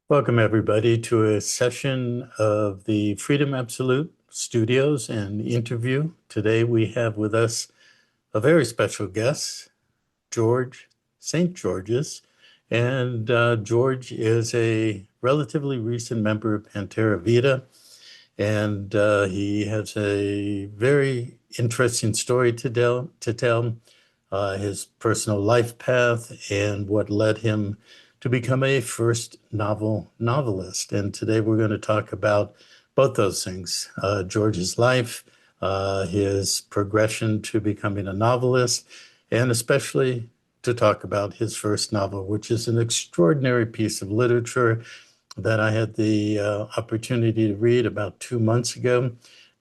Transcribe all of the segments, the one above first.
Welcome, everybody, to a session of the Freedom Absolute Studios and interview. Today we have with us a very special guest, George St. George's. And George is a relatively recent member of PanTerra Vida. And he has a very interesting story to tell, his personal life path and what led him to become a first novelist. And today we're going to talk about both those things, George's life, his progression to becoming a novelist, and especially to talk about his first novel, which is an extraordinary piece of literature that I had the opportunity to read about 2 months ago.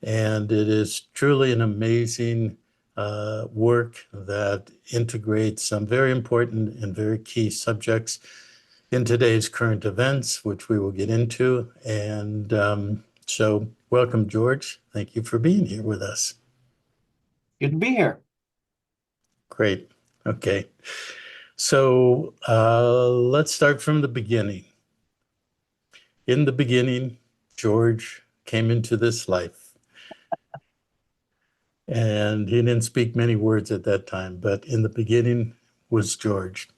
And it is truly an amazing work that integrates some very important and very key subjects in today's current events, which we will get into. And so welcome, George. Thank you for being here with us. Good to be here. Great. Okay. So let's start from the beginning. In the beginning, George came into this life. And he didn't speak many words at that time, but in the beginning was George.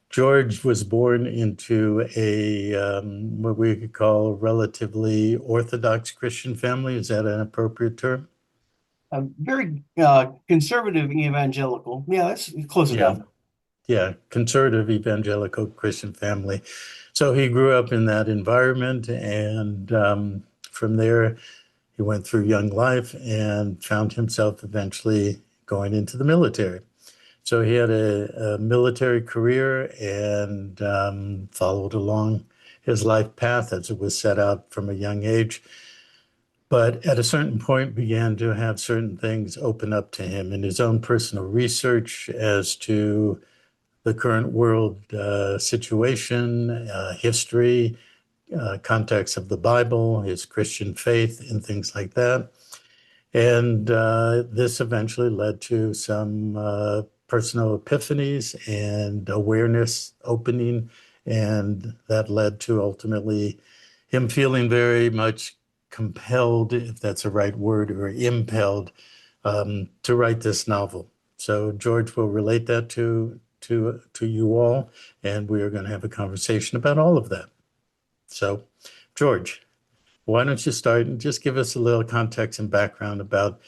George was born into a what we could call a relatively Orthodox Christian family. Is that an appropriate term? A very conservative evangelical. Yeah, that's close Yeah. enough. Yeah, conservative evangelical Christian family. So he grew up in that environment, and from there, he went through young life and found himself eventually going into the military. So he had a military career and followed along his life path as it was set out from a young age. But at a certain point, began to have certain things open up to him in his own personal research as to the current world situation, history, context of the Bible, his Christian faith, and things like that. And this eventually led to some personal epiphanies and awareness opening. And that led to ultimately him feeling very much compelled, if that's the right word, or impelled to write this novel. So George will relate that to you all, and we are going to have a conversation about all of that. So, George, why don't you start and just give us a little context and background about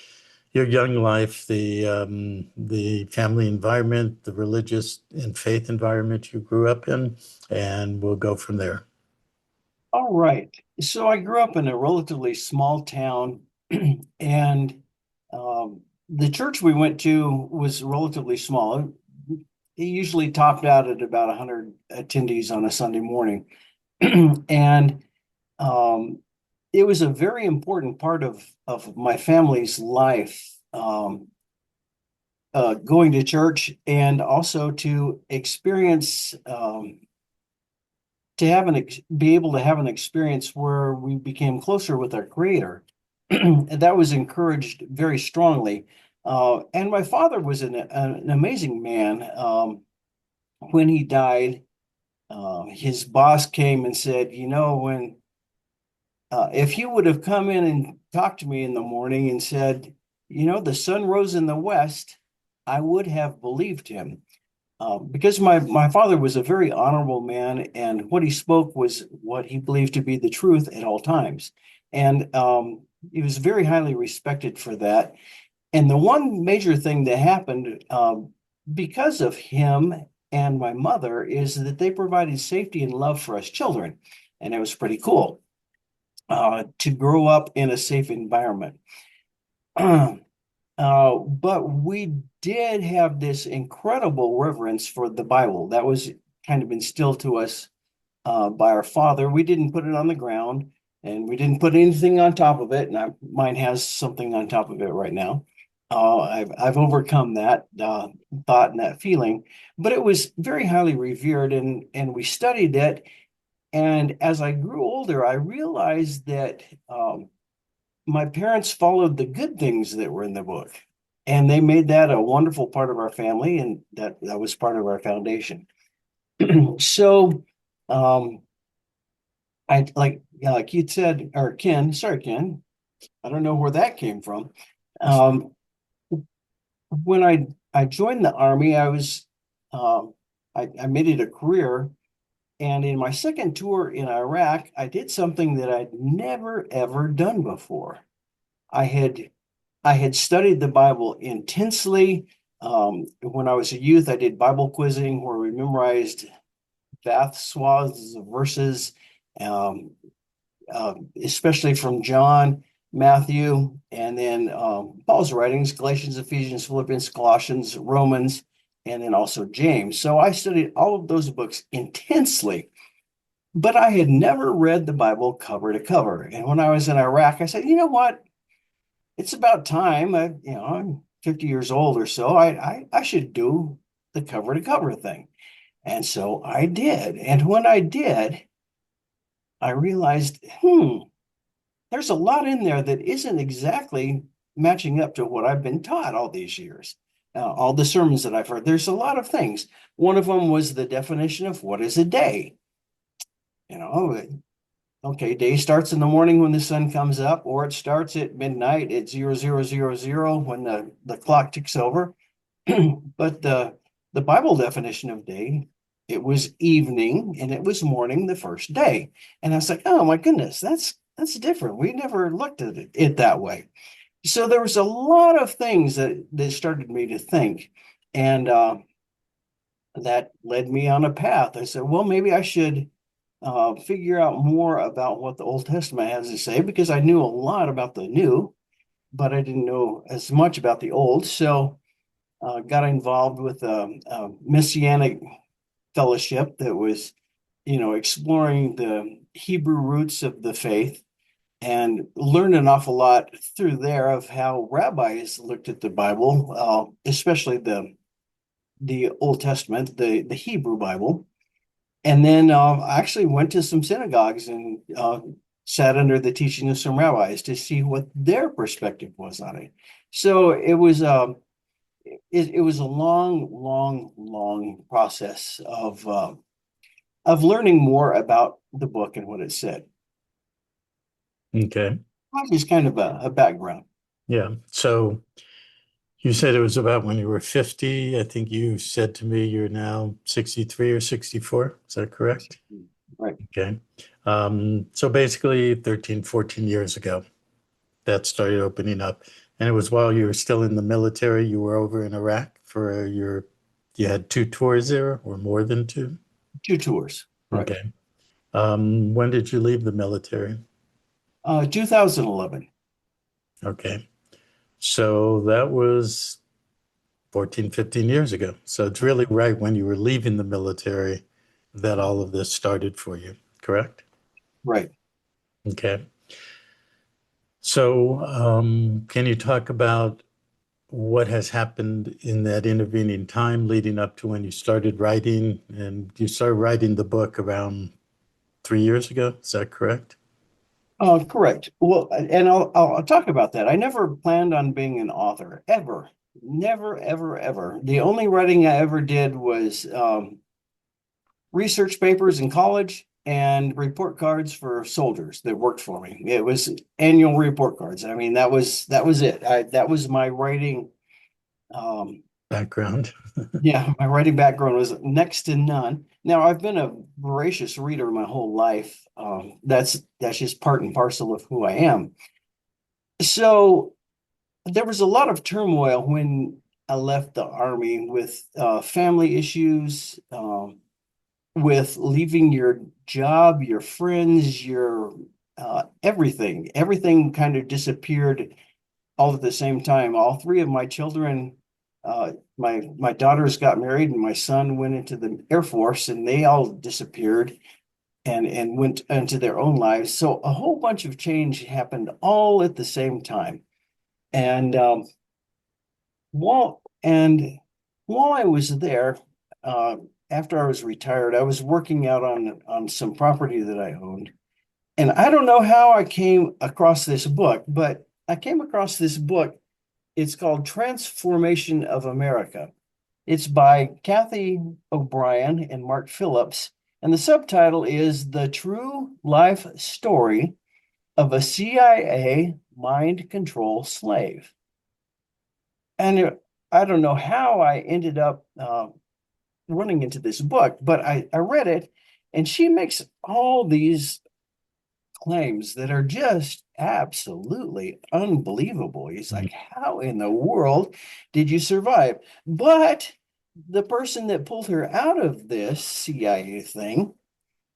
your young life, the family environment, the religious and faith environment you grew up in, and we'll go from there. All right. So I grew up in a relatively small town, and the church we went to was relatively small. It usually topped out at about 100 attendees on a Sunday morning. And um, it was a very important part of my family's life, going to church and also to experience, be able to have an experience where we became closer with our Creator. And that was encouraged very strongly. And my father was an amazing man. When he died, his boss came and said, when if he would have come in and talked to me in the morning and said, the sun rose in the west, I would have believed him. Because my father was a very honorable man, and what he spoke was what he believed to be the truth at all times. And he was very highly respected for that. And the one major thing that happened because of him and my mother is that they provided safety and love for us children. And it was pretty cool to grow up in a safe environment. But we did have this incredible reverence for the Bible that was kind of instilled to us by our father. We didn't put it on the ground, and we didn't put anything on top of it. And mine has something on top of it right now. I've overcome that thought and that feeling, but it was very highly revered, and we studied it. And as I grew older, I realized that my parents followed the good things that were in the book. And they made that a wonderful part of our family, and that was part of our foundation. So, I like you said, or Ken, sorry, Ken, I don't know where that came from. Um, when I joined the Army, um, I made it a career. And in my second tour in Iraq, I did something that I'd never ever done before. I had I had studied the Bible intensely. When I was a youth, I did Bible quizzing where we memorized vast swaths of verses, um, especially from John, Matthew, and then Paul's writings, Galatians, Ephesians, Philippians, Colossians, Romans, and then also James. So I studied all of those books intensely, but I had never read the Bible cover to cover. And when I was in Iraq, I said, you know what? It's about time. I'm 50 years old or so. I should do the cover to cover thing. And so I did. And when I did, I realized, there's a lot in there that isn't exactly matching up to what I've been taught all these years. All the sermons that I've heard, there's a lot of things. One of them was the definition of what is a day. You know, okay, day starts in the morning when the sun comes up, or it starts at midnight at 0000 when the clock ticks over. But the Bible definition of day, it was evening and it was morning the first day. And I was like, oh my goodness, that's different. We never looked at it that way. So there was a lot of things that started me to think. And that led me on a path. I said, well, maybe I should figure out more about what the Old Testament has to say, because I knew a lot about the New, but I didn't know as much about the Old. So got involved with a Messianic fellowship that was, exploring the Hebrew roots of the faith, and learned an awful lot through there of how rabbis looked at the Bible, especially the Old Testament, the Hebrew Bible. And then I actually went to some synagogues and sat under the teaching of some rabbis to see what their perspective was on it. So it was a long, long, long process of learning more about the book and what it said. Okay. That was kind of a background. Yeah. So you said it was about when you were 50. I think you said to me you're now 63 or 64. Is that correct? Right. Okay. So basically 13, 14 years ago, that started opening up. And it was while you were still in the military, you were over in Iraq for you had two tours there or more than two? Two tours. Right. Okay. When did you leave the military? 2011. Okay. So that was 14, 15 years ago. So it's really right when you were leaving the military that all of this started for you, correct? Right. Okay. So can you talk about what has happened in that intervening time leading up to when you started writing? And you started writing the book around 3 years ago, is that correct? Correct. Well, and I'll talk about that. I never planned on being an author, ever. Never, ever, ever. The only writing I ever did was research papers in college and report cards for soldiers that worked for me. It was annual report cards. I mean, that was it. That was my writing. Um, Background. yeah, my writing background was next to none. Now, I've been a voracious reader my whole life. That's just part and parcel of who I am. So there was a lot of turmoil when I left the Army with family issues, with leaving your job, your friends, your everything. Everything kind of disappeared all at the same time. All three of my children, my daughters got married, and my son went into the Air Force, and they all disappeared and went into their own lives. So a whole bunch of change happened all at the same time. And while I was there, uh, after I was retired, I was working out on some property that I owned. And I don't know how I came across this book, but I came across this book It's called Trance Formation of America. It's by Cathy O'Brien and Mark Phillips, and the subtitle is The True Life Story of a CIA Mind Control Slave. And I don't know how I ended up running into this book, but I read it, and she makes all these claims that are just absolutely unbelievable. He's like, how in the world did you survive? But the person that pulled her out of this CIA thing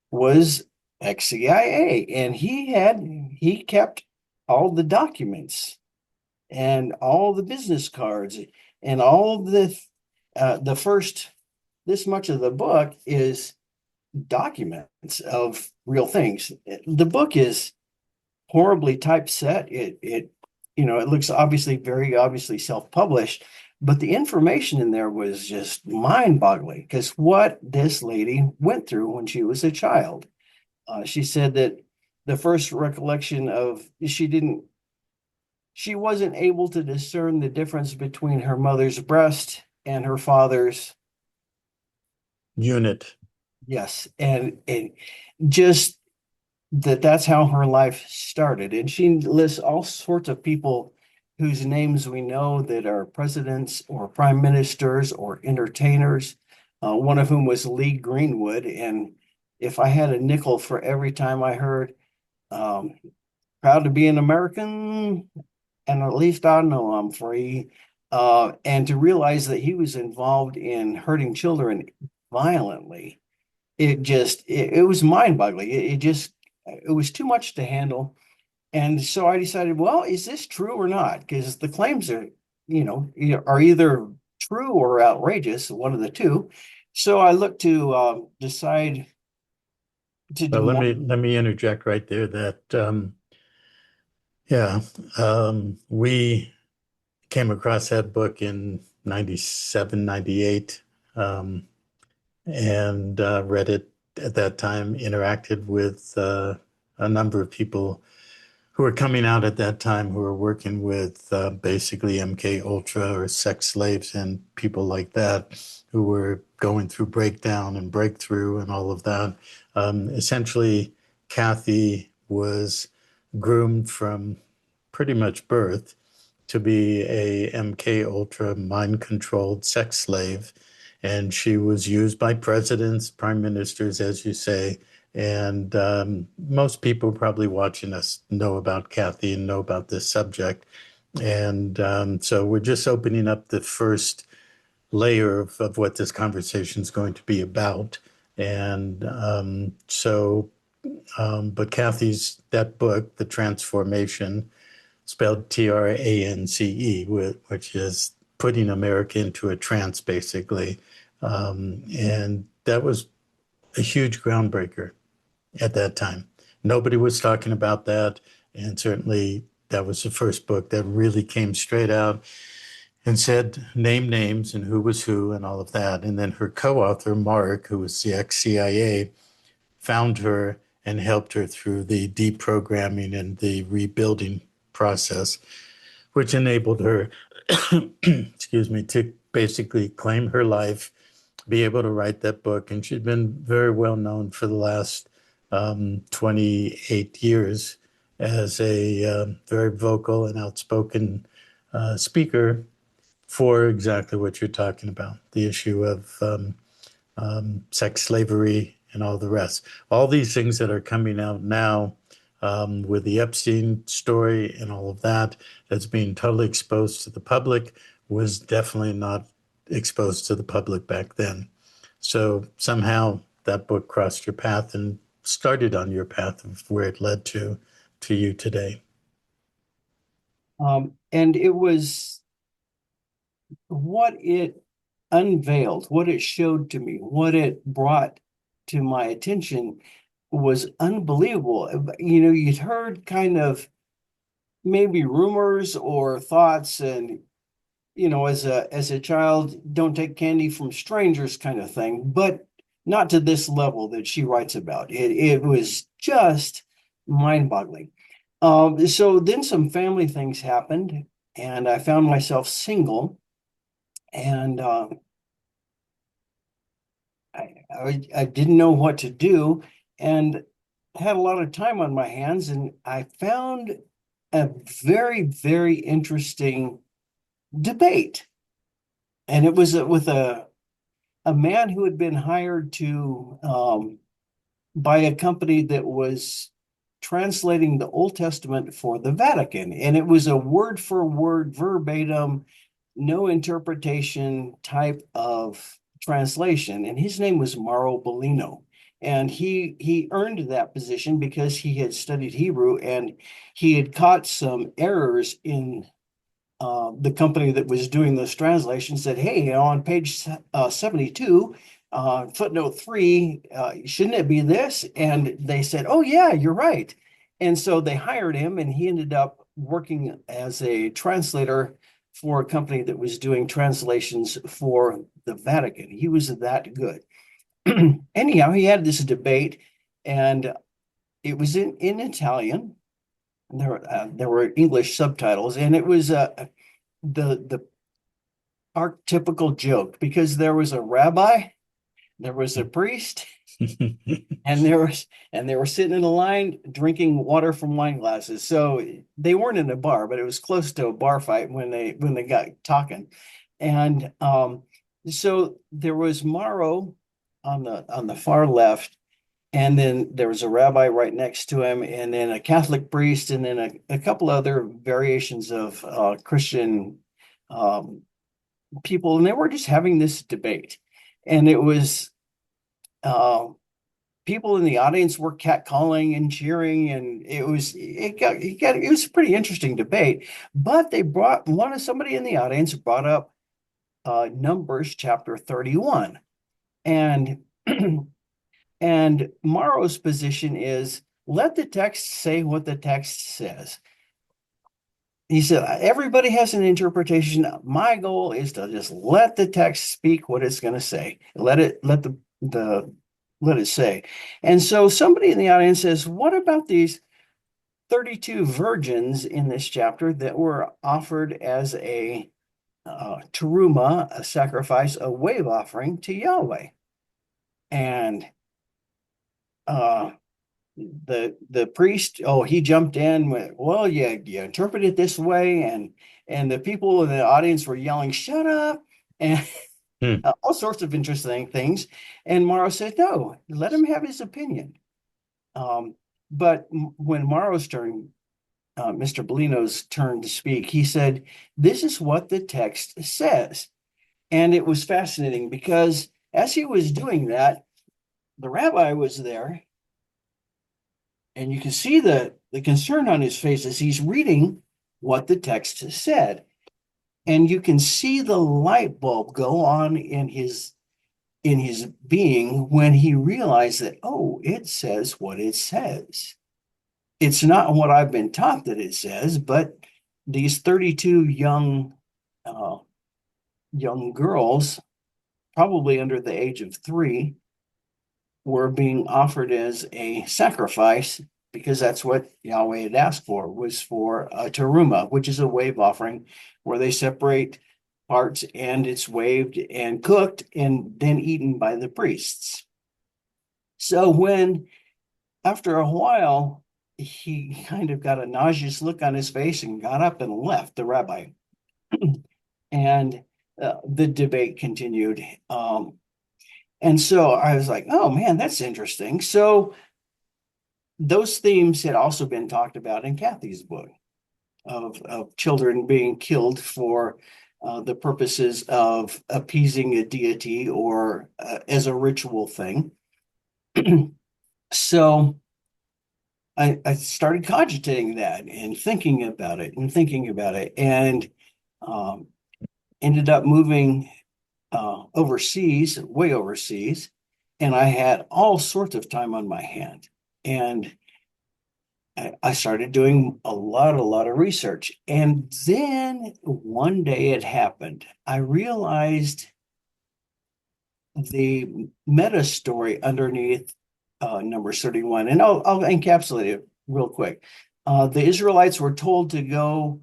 was ex-CIA, and he kept all the documents and all the business cards and all the first this much of the book is documents of real things. The book is horribly typeset. It looks very obviously self-published, but the information in there was just mind-boggling because what this lady went through when she was a child. She said that the first recollection of she wasn't able to discern the difference between her mother's breast and her father's unit. yes, and just that's how her life started. And she lists all sorts of people whose names we know that are presidents or prime ministers or entertainers, one of whom was Lee Greenwood. And if I had a nickel for every time I heard, proud to be an American, and at least I know I'm free, and to realize that he was involved in hurting children violently, it was mind-boggling. It was too much to handle. And so I decided, well, is this true or not? Because the claims are either true or outrageous, one of the two. So I looked to decide to But do more. let me interject right there that we came across that book in 97, 98, and read it at that time, interacted with a number of people who were coming out at that time who were working with basically MKUltra or sex slaves and people like that who were going through breakdown and breakthrough and all of that. Essentially, Cathy was groomed from pretty much birth to be a MKUltra mind-controlled sex slave. And she was used by presidents, prime ministers, as you say. And most people probably watching us know about Cathy and know about this subject. And so we're just opening up the first layer of what this conversation is going to be about. And but Cathy's, that book, The Transformation, spelled TRANCE, which is putting America into a trance, basically. And that was a huge groundbreaker at that time. Nobody was talking about that. And certainly that was the first book that really came straight out and said, name names and who was who and all of that. And then her co-author, Mark, who was the ex-CIA, found her and helped her through the deprogramming and the rebuilding process, which enabled her, excuse me, to basically claim her life, be able to write that book. And she'd been very well known for the last 28 years as a very vocal and outspoken speaker for exactly what you're talking about, the issue of sex slavery and all the rest. All these things that are coming out now with the Epstein story and all of that, that's being totally exposed to the public, was definitely not exposed to the public back then. So somehow that book crossed your path and started on your path of where it led to you today. And it was what it unveiled, what it showed to me, what it brought to my attention was unbelievable. You'd heard kind of maybe rumors or thoughts, and as a child, don't take candy from strangers kind of thing, but not to this level that she writes about. It was just mind-boggling. So then some family things happened. and I found myself single, and I didn't know what to do, and had a lot of time on my hands, and I found a very, very interesting debate. And it was with a man who had been hired to by a company that was translating the Old Testament for the Vatican. And it was a word for word, verbatim, no interpretation type of translation. And his name was Mauro Bellino. And he earned that position because he had studied Hebrew and he had caught some errors in the company that was doing those translations. Said, hey, on page 72, footnote 3, shouldn't it be this? And they said, oh, yeah, you're right. And so they hired him, and he ended up working as a translator for a company that was doing translations for the Vatican. He was that good. Anyhow, he had this debate, and it was in Italian. There were English subtitles, and it was the archetypical joke, because there was a rabbi, there was a priest, and they were sitting in a line drinking water from wine glasses. So they weren't in a bar, but it was close to a bar fight when they got talking. And so there was Mauro on the far left, and then there was a rabbi right next to him, and then a Catholic priest, and then a couple other variations of Christian people, and they were just having this debate. And it was people in the audience were catcalling and cheering, and it was a pretty interesting debate. But somebody in the audience brought up Numbers chapter 31, and and Mauro's position is, let the text say what the text says. He said, everybody has an interpretation. My goal is to just let the text speak what it's going to say. Let it say. And so somebody in the audience says, what about these 32 virgins in this chapter that were offered as a teruma, a sacrifice, a wave offering to Yahweh? And the priest, he jumped in with, well, yeah, you interpret it this way, and the people in the audience were yelling, shut up, and all sorts of interesting things. And Mauro said, no, let him have his opinion. But when Mauro's turn, Mr. Bellino's turn to speak, he said, this is what the text says. And it was fascinating because as he was doing that, the rabbi was there. And you can see the concern on his face as he's reading what the text has said. And you can see the light bulb go on in his being when he realized that, oh, it says what it says. It's not what I've been taught that it says, but these 32 young girls, probably under the age of 3, were being offered as a sacrifice, because that's what Yahweh had asked for, was for a teruma, which is a wave offering where they separate parts and it's waved and cooked and then eaten by the priests. So when, after a while, he kind of got a nauseous look on his face and got up and left, the rabbi. And the debate continued. And so I was like, oh man, that's interesting. So those themes had also been talked about in Cathy's book of children being killed for the purposes of appeasing a deity or as a ritual thing. So I started cogitating that and thinking about it and ended up moving overseas, way overseas, and I had all sorts of time on my hand. And I started doing a lot of research. And then one day it happened. I realized the meta story underneath Numbers 31, and I'll encapsulate it real quick. The Israelites were told to go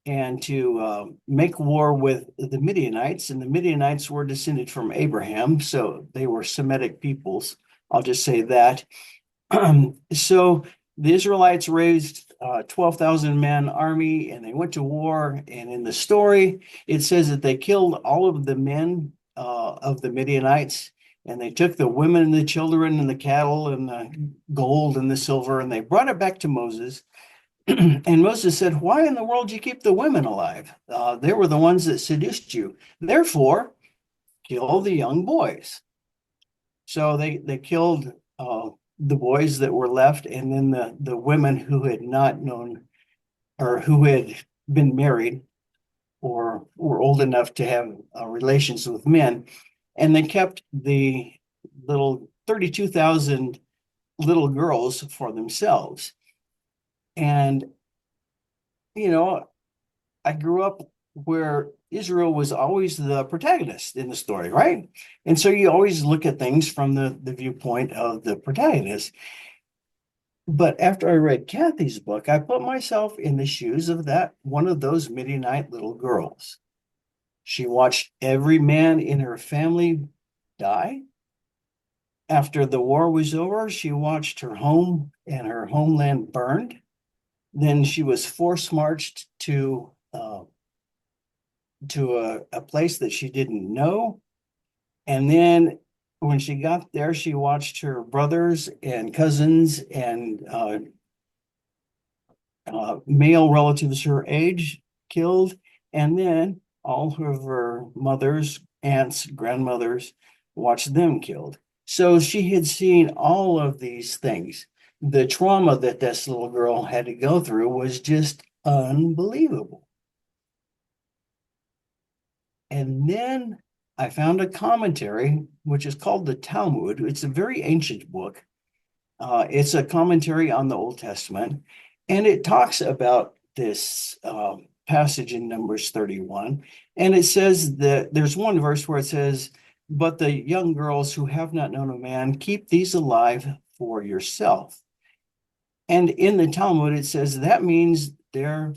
and to make war with the Midianites. And the Midianites were descended from Abraham, so they were Semitic peoples. I'll just say that. So the Israelites raised 12,000 man army and they went to war. And in the story, it says that they killed all of the men of the Midianites, and they took the women and the children and the cattle and the gold and the silver, and they brought it back to Moses. And Moses said, "Why in the world do you keep the women alive? They were the ones that seduced you. Therefore, kill the young boys." So they killed the boys that were left, and then the women who had not known or who had been married or were old enough to have relations with men, and they kept the little 32,000 little girls for themselves. And you know, I grew up where Israel was always the protagonist in the story, right? And so you always look at things from the viewpoint of the protagonist. But after I read Cathy's book, I put myself in the shoes of that one of those Midianite little girls. She watched every man in her family die. After the war was over, she watched her home and her homeland burned. Then she was force marched to a place that she didn't know. And then when she got there, she watched her brothers and cousins and male relatives her age killed. And then all of her mothers, aunts, grandmothers watched them killed. So she had seen all of these things. The trauma that this little girl had to go through was just unbelievable. And then I found a commentary, which is called the Talmud. It's a very ancient book. It's a commentary on the Old Testament, and it talks about this passage in Numbers 31. And it says that there's one verse where it says, "But the young girls who have not known a man, keep these alive for yourself." And in the Talmud, it says that means they're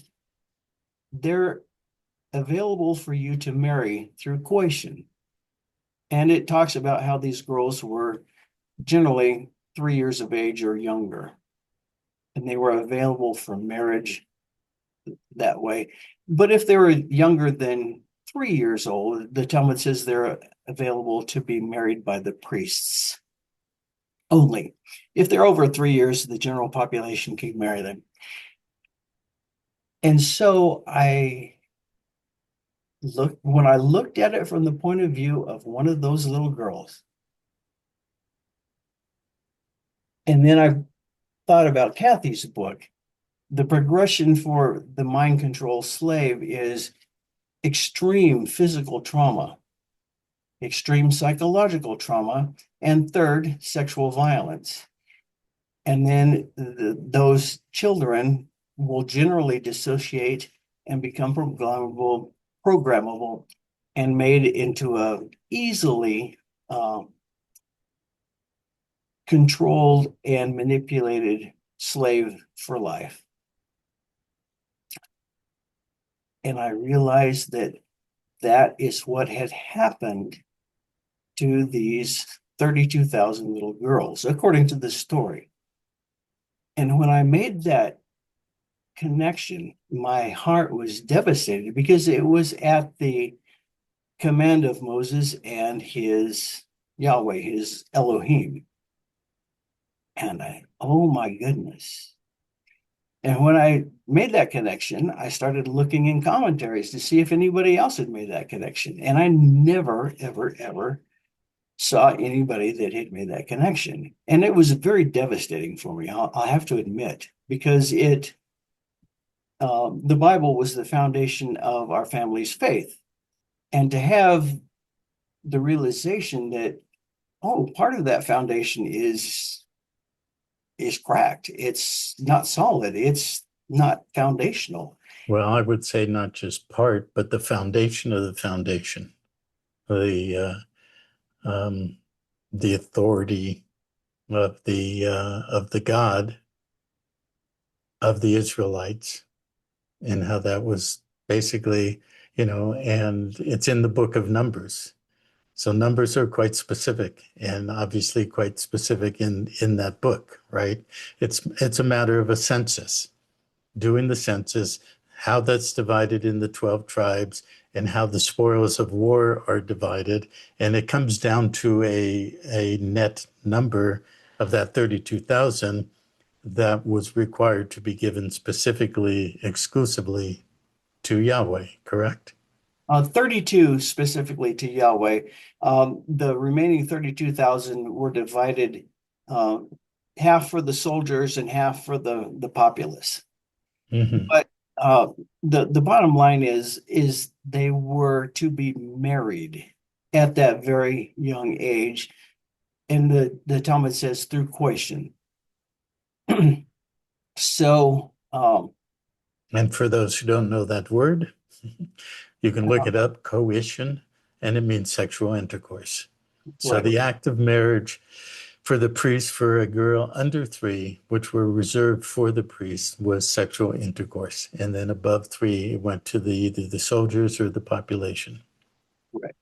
available for you to marry through coition. And it talks about how these girls were generally 3 years of age or younger, and they were available for marriage that way. But if they were younger than 3 years old, the Talmud says they're available to be married by the priests only. If they're over 3 years, the general population can marry them. And so when I looked at it from the point of view of one of those little girls, and then I thought about Cathy's book, the progression for the mind control slave is extreme physical trauma, extreme psychological trauma, and third, sexual violence. And then those children will generally dissociate and become programmable, and made into a easily controlled and manipulated slave for life. And I realized that that is what had happened to these 32,000 little girls, according to the story. And when I made that connection, my heart was devastated because it was at the command of Moses and his Yahweh, his Elohim. And oh my goodness. And when I made that connection, I started looking in commentaries to see if anybody else had made that connection. And I never, ever, ever saw anybody that had made that connection. And it was very devastating for me, I'll have to admit, because the Bible was the foundation of our family's faith. And to have the realization that, oh, part of that foundation is cracked. It's not solid. It's not foundational. Well, I would say not just part, but the foundation of the foundation, the authority of the God of the Israelites, and how that was basically, and it's in the book of Numbers. So numbers are quite specific, and obviously quite specific in that book, right? It's a matter of a census, doing the census, how that's divided in the 12 tribes, and how the spoils of war are divided. And it comes down to a net number of that 32,000 that was required to be given specifically, exclusively to Yahweh, correct? 32 specifically to Yahweh. The remaining 32,000 were divided, half for the soldiers and half for the populace. Mm-hmm. But uh, the bottom line is they were to be married at that very young age, and the Talmud says through coition. So And for those who don't know that word, you can look it up, coition, and it means sexual intercourse. So right, the act of marriage for the priest for a girl under 3, which were reserved for the priest, was sexual intercourse. And then above 3, it went to either the soldiers or the population. right.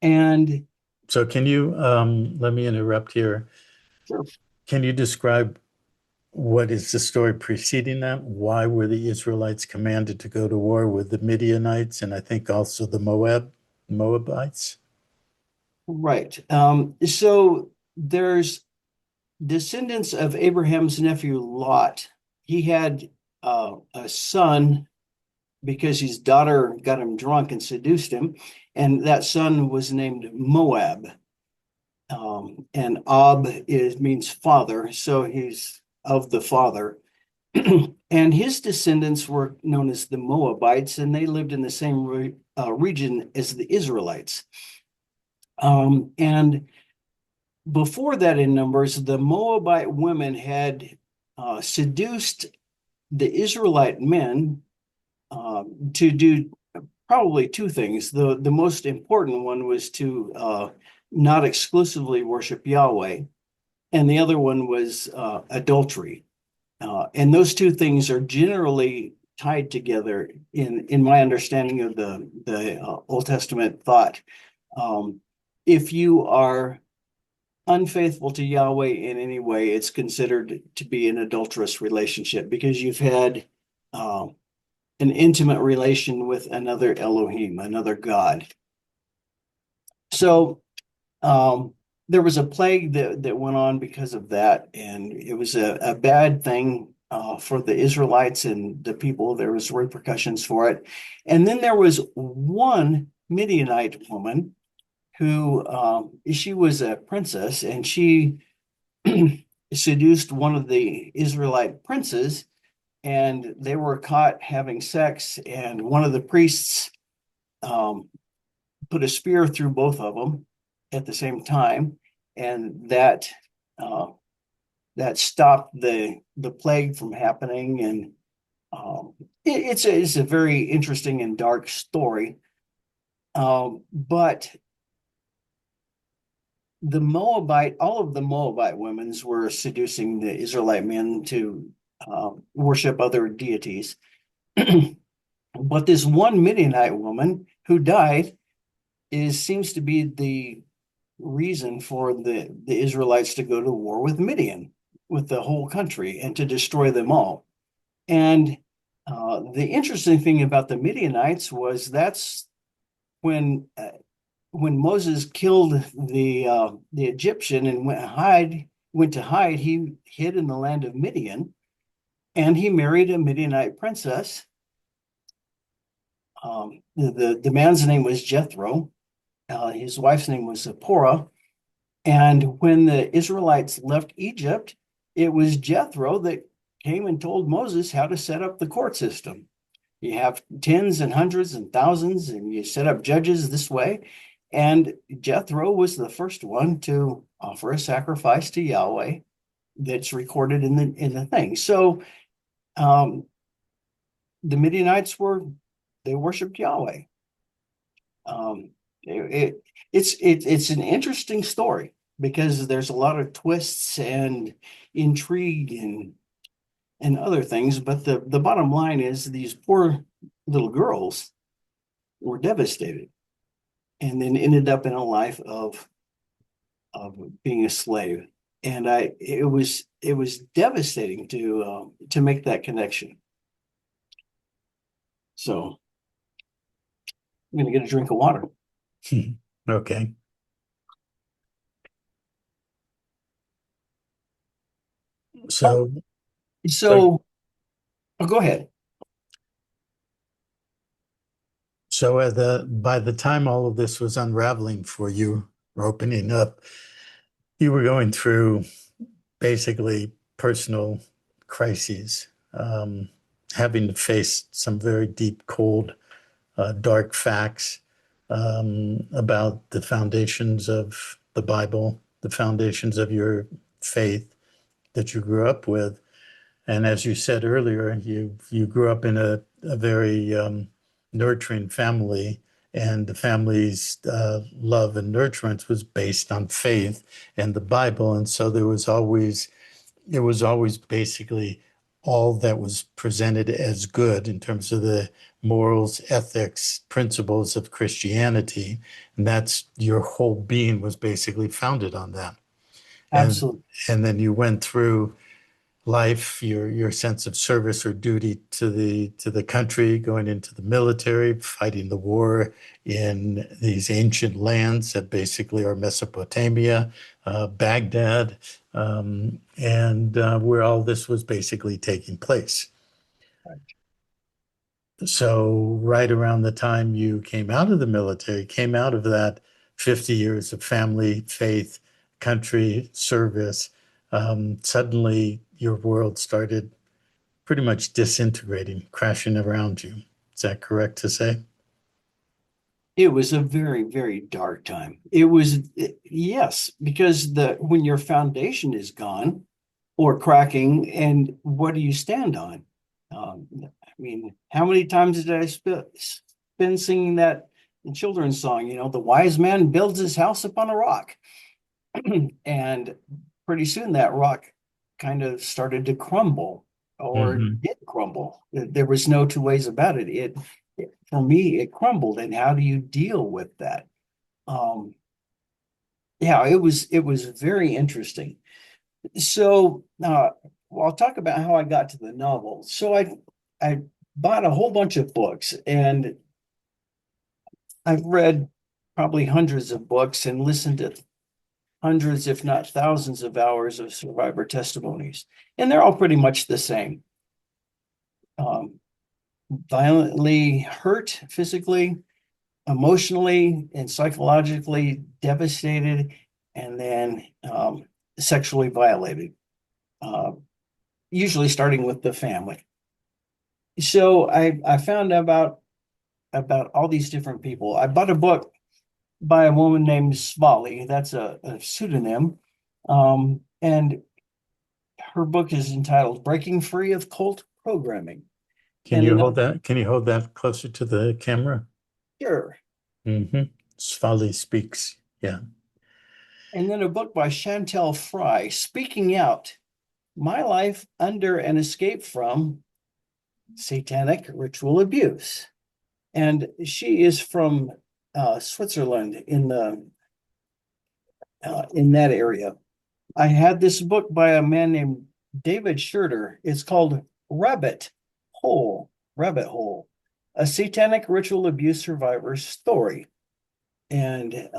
And So can you, let me interrupt here. sure. Can you describe what is the story preceding that? Why were the Israelites commanded to go to war with the Midianites and I think also the Moabites? Right. So there's descendants of Abraham's nephew Lot. He had a son because his daughter got him drunk and seduced him, and that son was named Moab. And Ab means father, so he's of the father. And his descendants were known as the Moabites, and they lived in the same region as the Israelites. And before that, in Numbers, the Moabite women had seduced the Israelite men to do probably two things. The most important one was to not exclusively worship Yahweh, and the other one was adultery. And those two things are generally tied together in my understanding of the Old Testament thought. If you are unfaithful to Yahweh in any way, it's considered to be an adulterous relationship because you've had an intimate relation with another Elohim, another God. So there was a plague that went on because of that, and it was a bad thing for the Israelites and the people. There was repercussions for it. And then there was one Midianite woman who she was a princess, and she seduced one of the Israelite princes, and they were caught having sex, and one of the priests put a spear through both of them at the same time, and uh, that stopped the plague from happening. And it's a very interesting and dark story. But all of the Moabite women were seducing the Israelite men to worship other deities. But this one Midianite woman who died seems to be the reason for the Israelites to go to war with Midian, with the whole country, and to destroy them all. And the interesting thing about the Midianites was that's when Moses killed the Egyptian and went to hide. He hid in the land of Midian, and he married a Midianite princess. The man's name was Jethro. His wife's name was Zipporah. And when the Israelites left Egypt, it was Jethro that came and told Moses how to set up the court system. You have tens and hundreds and thousands, and you set up judges this way. And Jethro was the first one to offer a sacrifice to Yahweh that's recorded in the thing. So the Midianites they worshiped Yahweh. Um, it's an interesting story because there's a lot of twists and intrigue and other things. But the bottom line is these poor little girls were devastated, and then ended up in a life of being a slave. And it was devastating to make that connection. So I'm gonna get a drink of water. Okay. So, so, So go ahead. so by the time all of this was unraveling for you, or opening up, you were going through basically personal crises, having to face some very deep, cold, dark facts about the foundations of the Bible, the foundations of your faith that you grew up with. And as you said earlier, you grew up in a very nurturing family, and the family's love and nurturance was based on faith and the Bible. And so it was always basically all that was presented as good in terms of the morals, ethics, principles of Christianity. And that's your whole being was basically founded on that. And Absolutely. and then you went through life, your sense of service or duty to the country, going into the military, fighting the war in these ancient lands that basically are Mesopotamia, Baghdad, and where all this was basically taking place. So right around the time you came out of the military, came out of that 50 years of family, faith, country, service, suddenly your world started pretty much disintegrating, crashing around you. Is that correct to say? It was a very, very dark time. Yes, because the when your foundation is gone or cracking, and what do you stand on? I mean, how many times did I spend singing that children's song? The wise man builds his house upon a rock. And pretty soon that rock kind of started to crumble, or Hmm. did crumble. There was no two ways about it. For me, it crumbled. And how do you deal with that? Um, yeah, it was very interesting. So well, I'll talk about how I got to the novel. So I bought a whole bunch of books, and I've read probably hundreds of books and listened to hundreds, if not thousands, of hours of survivor testimonies, and they're all pretty much the same. Um, Violently hurt physically, emotionally, and psychologically devastated, and then sexually violated, uh, usually starting with the family. So I found about all these different people. I bought a book by a woman named Svali. That's a pseudonym. And her book is entitled Breaking Free of Cult Programming. Can And you then, hold that? Can you hold that closer to the camera? sure. Mm-hmm. Svali speaks. Yeah. And then a book by Chantel Fry, Speaking Out, My Life Under and Escape from Satanic Ritual Abuse. And she is from Switzerland, in that area. I had this book by a man named David Scherter. It's called Rabbit Hole, a satanic ritual abuse survivor's story. And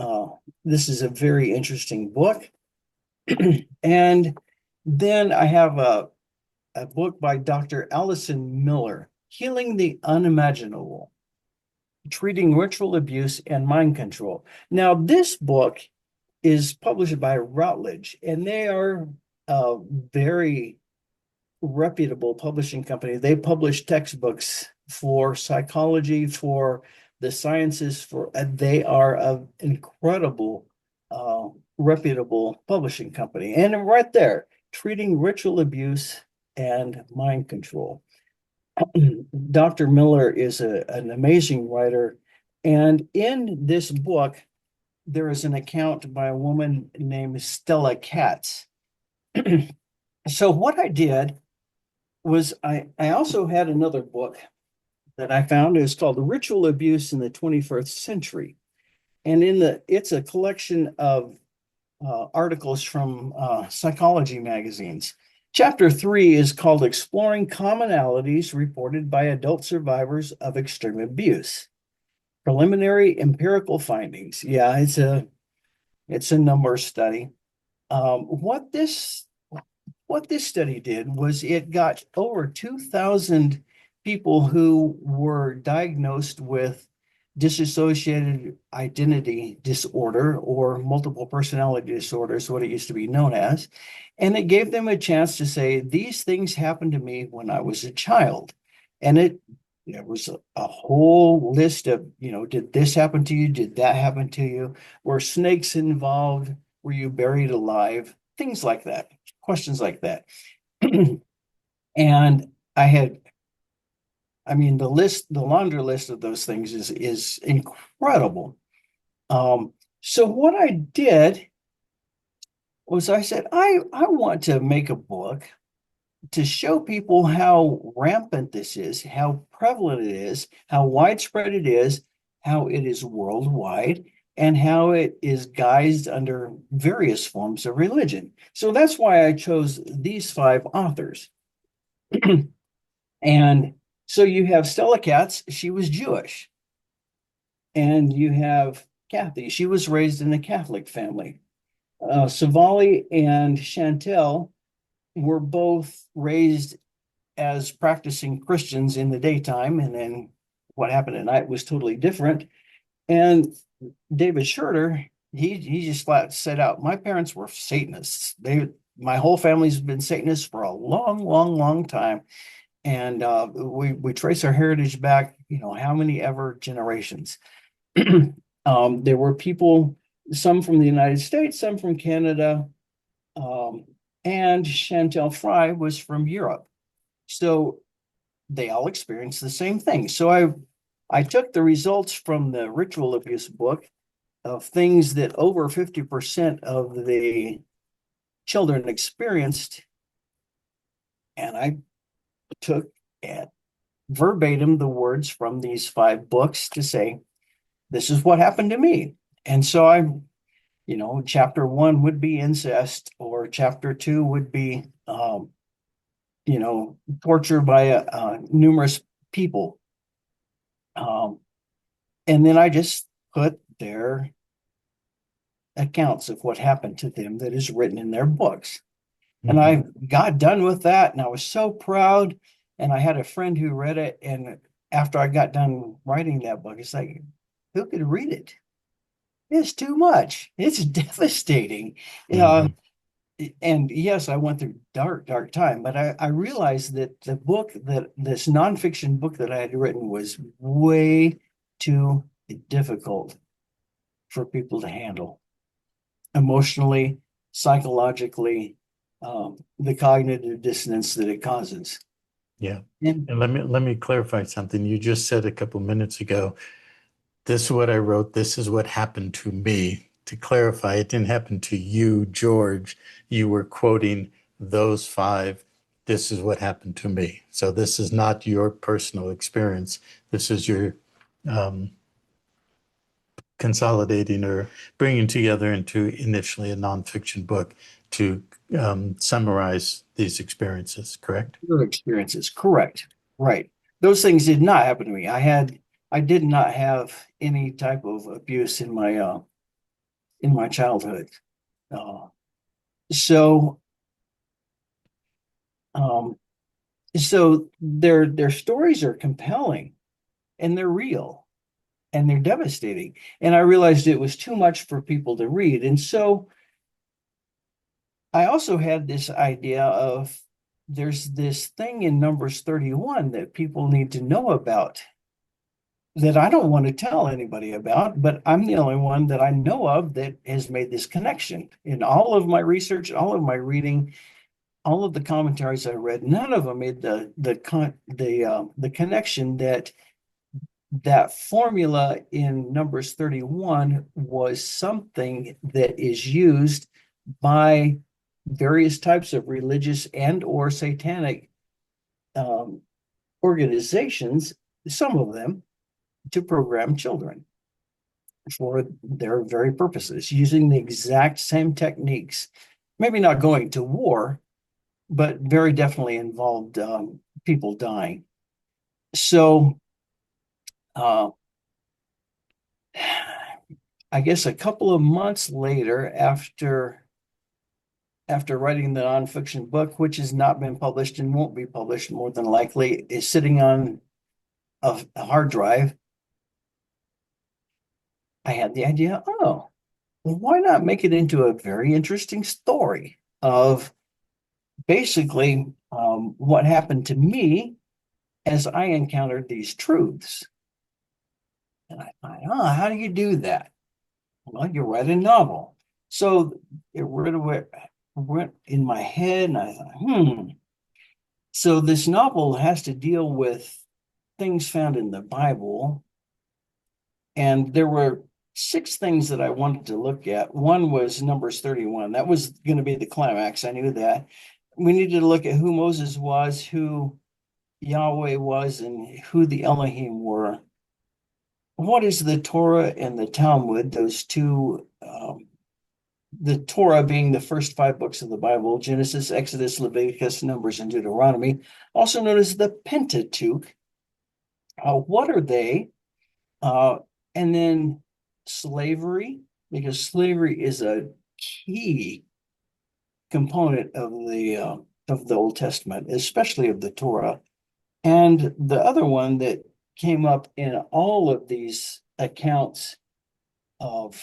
this is a very interesting book. And then I have a book by Dr. Allison Miller, Healing the Unimaginable, Treating Ritual Abuse and Mind Control. Now, this book is published by Routledge, and they are a very reputable publishing company. They publish textbooks for psychology, for the sciences, they are an incredible, reputable publishing company. And right there, treating ritual abuse and mind control. Dr. Miller is an amazing writer. And in this book, there is an account by a woman named Stella Katz. So what I did was I also had another book that I found is called Ritual Abuse in the 21st Century. And it's a collection of articles from psychology magazines. Chapter 3 is called Exploring Commonalities Reported by Adult Survivors of Extreme Abuse. Preliminary empirical findings. Yeah, it's a number study. What this study did was it got over 2,000 people who were diagnosed with dissociated identity disorder or multiple personality disorder is what it used to be known as. And it gave them a chance to say, these things happened to me when I was a child. And there was a whole list of, did this happen to you? Did that happen to you? Were snakes involved? Were you buried alive? Things like that, questions like that. And the laundry list of those things is incredible. So what I did was I said, I want to make a book to show people how rampant this is, how prevalent it is, how widespread it is, how it is worldwide, and how it is guised under various forms of religion. So that's why I chose these 5 authors. And so you have Stella Katz, she was Jewish. And you have Cathy, she was raised in a Catholic family. Savali and Chantel were both raised as practicing Christians in the daytime, and then what happened at night was totally different. And David Schroeder, he just flat said out, my parents were Satanists. My whole family's been Satanists for a long, long, long time. And we trace our heritage back, how many ever generations. There were people, some from the United States, some from Canada, and Chantal Fry was from Europe. So they all experienced the same thing. So I took the results from the ritual abuse book of things that over 50% of the children experienced, and I took at verbatim the words from these 5 books to say, this is what happened to me. And so chapter 1 would be incest, or chapter 2 would be, torture by numerous people. And then I just put their accounts of what happened to them that is written in their books. And I got done with that, and I was so proud. And I had a friend who read it, and after I got done writing that book, it's like, who could read it? It's too much. It's devastating. And yes, I went through dark time, but I realized that this nonfiction book that I had written was way too difficult for people to handle emotionally, psychologically, the cognitive dissonance that it causes. Yeah. And let me clarify something. You just said a couple minutes ago, this is what I wrote, this is what happened to me. To clarify, it didn't happen to you, George. You were quoting those 5. This is what happened to me. So this is not your personal experience. This is your consolidating or bringing together into initially a nonfiction book to summarize these experiences, correct? Your experiences, correct. Right. Those things did not happen to me. I did not have any type of abuse in my childhood. So their stories are compelling, and they're real, and they're devastating. And I realized it was too much for people to read. And so I also had this idea of, there's this thing in Numbers 31 that people need to know about that I don't want to tell anybody about, but I'm the only one that I know of that has made this connection. In all of my research, all of my reading, all of the commentaries I read, none of them made the connection that formula in Numbers 31 was something that is used by various types of religious and or satanic organizations some of them, to program children for their very purposes, using the exact same techniques. Maybe not going to war, but very definitely involved people dying. So I guess a couple of months later, after writing the nonfiction book, which has not been published and won't be published more than likely, is sitting on a hard drive, I had the idea, oh, well, why not make it into a very interesting story of basically what happened to me as I encountered these truths. And I thought, oh, how do you do that? Well, you write a novel. So it went in my head, and I thought, So this novel has to deal with things found in the Bible. And there were 6 things that I wanted to look at. One was Numbers 31. That was going to be the climax. I knew that. We needed to look at who Moses was, who Yahweh was, and who the Elohim were. What is the Torah and the Talmud, those two, the Torah being the first 5 books of the Bible, Genesis, Exodus, Leviticus, Numbers, and Deuteronomy, also known as the Pentateuch. What are they? And then slavery, because slavery is a key component of the Old Testament, especially of the Torah. And the other one that came up in all of these accounts of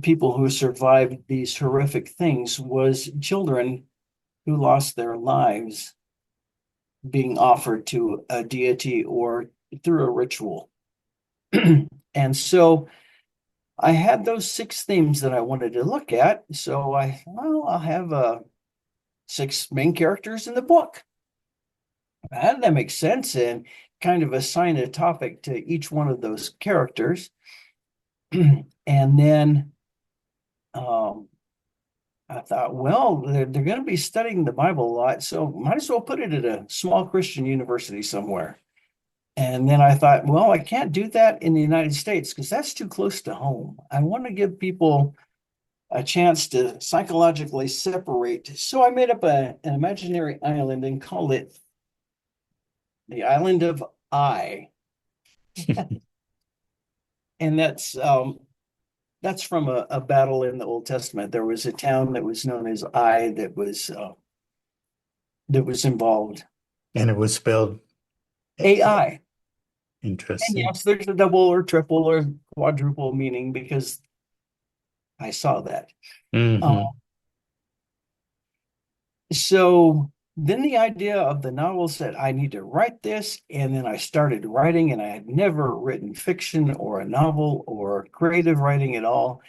people who survived these horrific things was children who lost their lives being offered to a deity or through a ritual. And so I had those 6 themes that I wanted to look at. So I'll have 6 main characters in the book. How did that make sense? And kind of assign a topic to each one of those characters. And then I thought, well, they're going to be studying the Bible a lot, so might as well put it at a small Christian university somewhere. And then I thought, well, I can't do that in the United States because that's too close to home. I want to give people a chance to psychologically separate. So I made up an imaginary island and called it the Island of I. And that's from a battle in the Old Testament. There was a town that was known as Ai that was involved. And it was spelled AI. And interesting. yes, there's a double or triple or quadruple meaning because I saw that. Mm-hmm. So then the idea of the novel said, I need to write this. And then I started writing, and I had never written fiction or a novel or creative writing at all.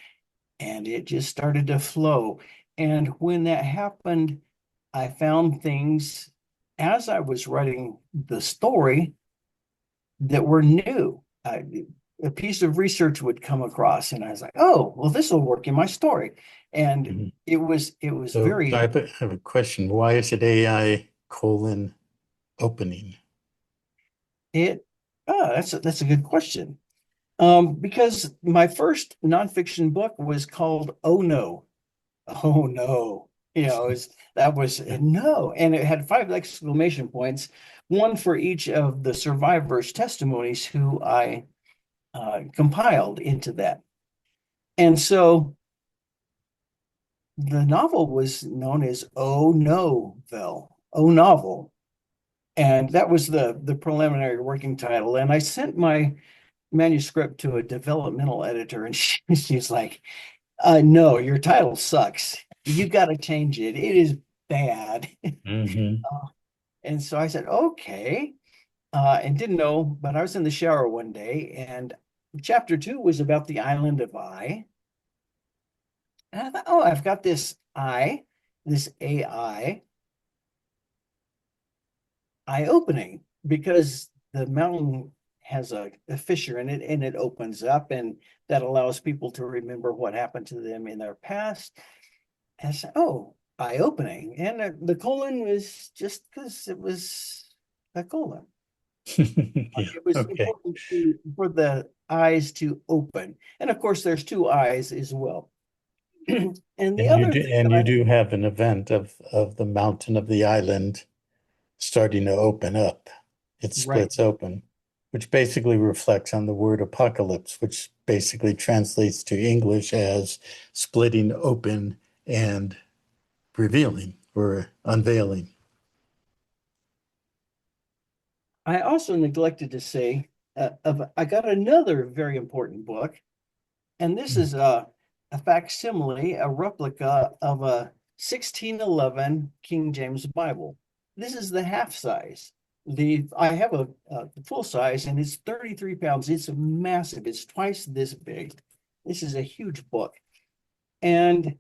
And it just started to flow. And when that happened, I found things as I was writing the story that were new. A piece of research would come across, and I was like, "Oh, well, this will work in my story." And Mm-hmm. it was So very I have a question. Why is it AI colon opening? it. That's a good question. Because my first nonfiction book was called "Oh No, Oh No." That was no, and it had 5 exclamation points, one for each of the survivors' testimonies who I compiled into that. And so the novel was known as Oh Novel, Oh Novel. And that was the preliminary working title. And I sent my manuscript to a developmental editor, and she's like, no, your title sucks. You got to change it. It is bad. Mm-hmm. And so I said, okay. And didn't know, but I was in the shower one day, and chapter 2 was about the island of I. And I thought, oh, I've got this AI, eye opening, because the mountain has a fissure in it and it opens up, and that allows people to remember what happened to them in their past. And I said, oh, eye opening. And the colon was just because it was a colon. Yeah, It was okay. important for the eyes to open. And of course, there's two eyes as well. And the other thing And that you do have an event of the mountain of the island starting to open up. It right. splits open, which basically reflects on the word apocalypse, which basically translates to English as splitting open and revealing or unveiling. I also neglected to say, I got another very important book, and this is a facsimile, a replica of a 1611 King James Bible. This is the half size. I have a full size, and it's 33 pounds. It's massive. It's twice this big. This is a huge book. And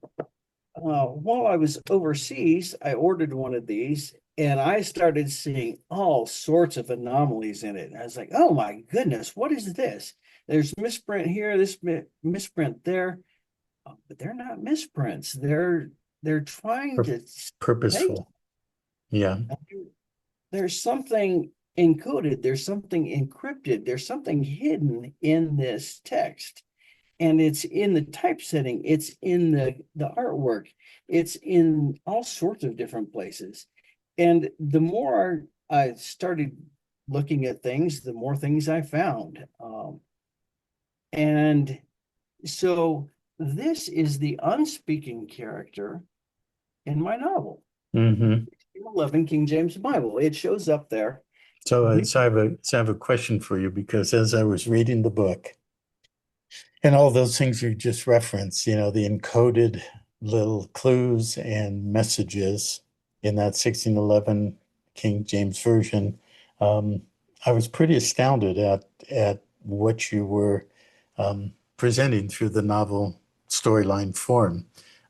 while I was overseas, I ordered one of these, and I started seeing all sorts of anomalies in it. And I was like, oh my goodness, what is this? There's misprint here, this misprint there. But they're not misprints. They're trying Pur- to say Purposeful. Yeah. there's something encoded, there's something encrypted, there's something hidden in this text. And it's in the typesetting, it's in the artwork, it's in all sorts of different places. And the more I started looking at things, the more things I found. And so this is the unspeaking character in my novel, Hmm. 11 King James Bible. It shows up there. So I have a question for you because as I was reading the book and all those things you just referenced, the encoded little clues and messages in that 1611 King James Version, um, I was pretty astounded at what you were presenting through the novel storyline form.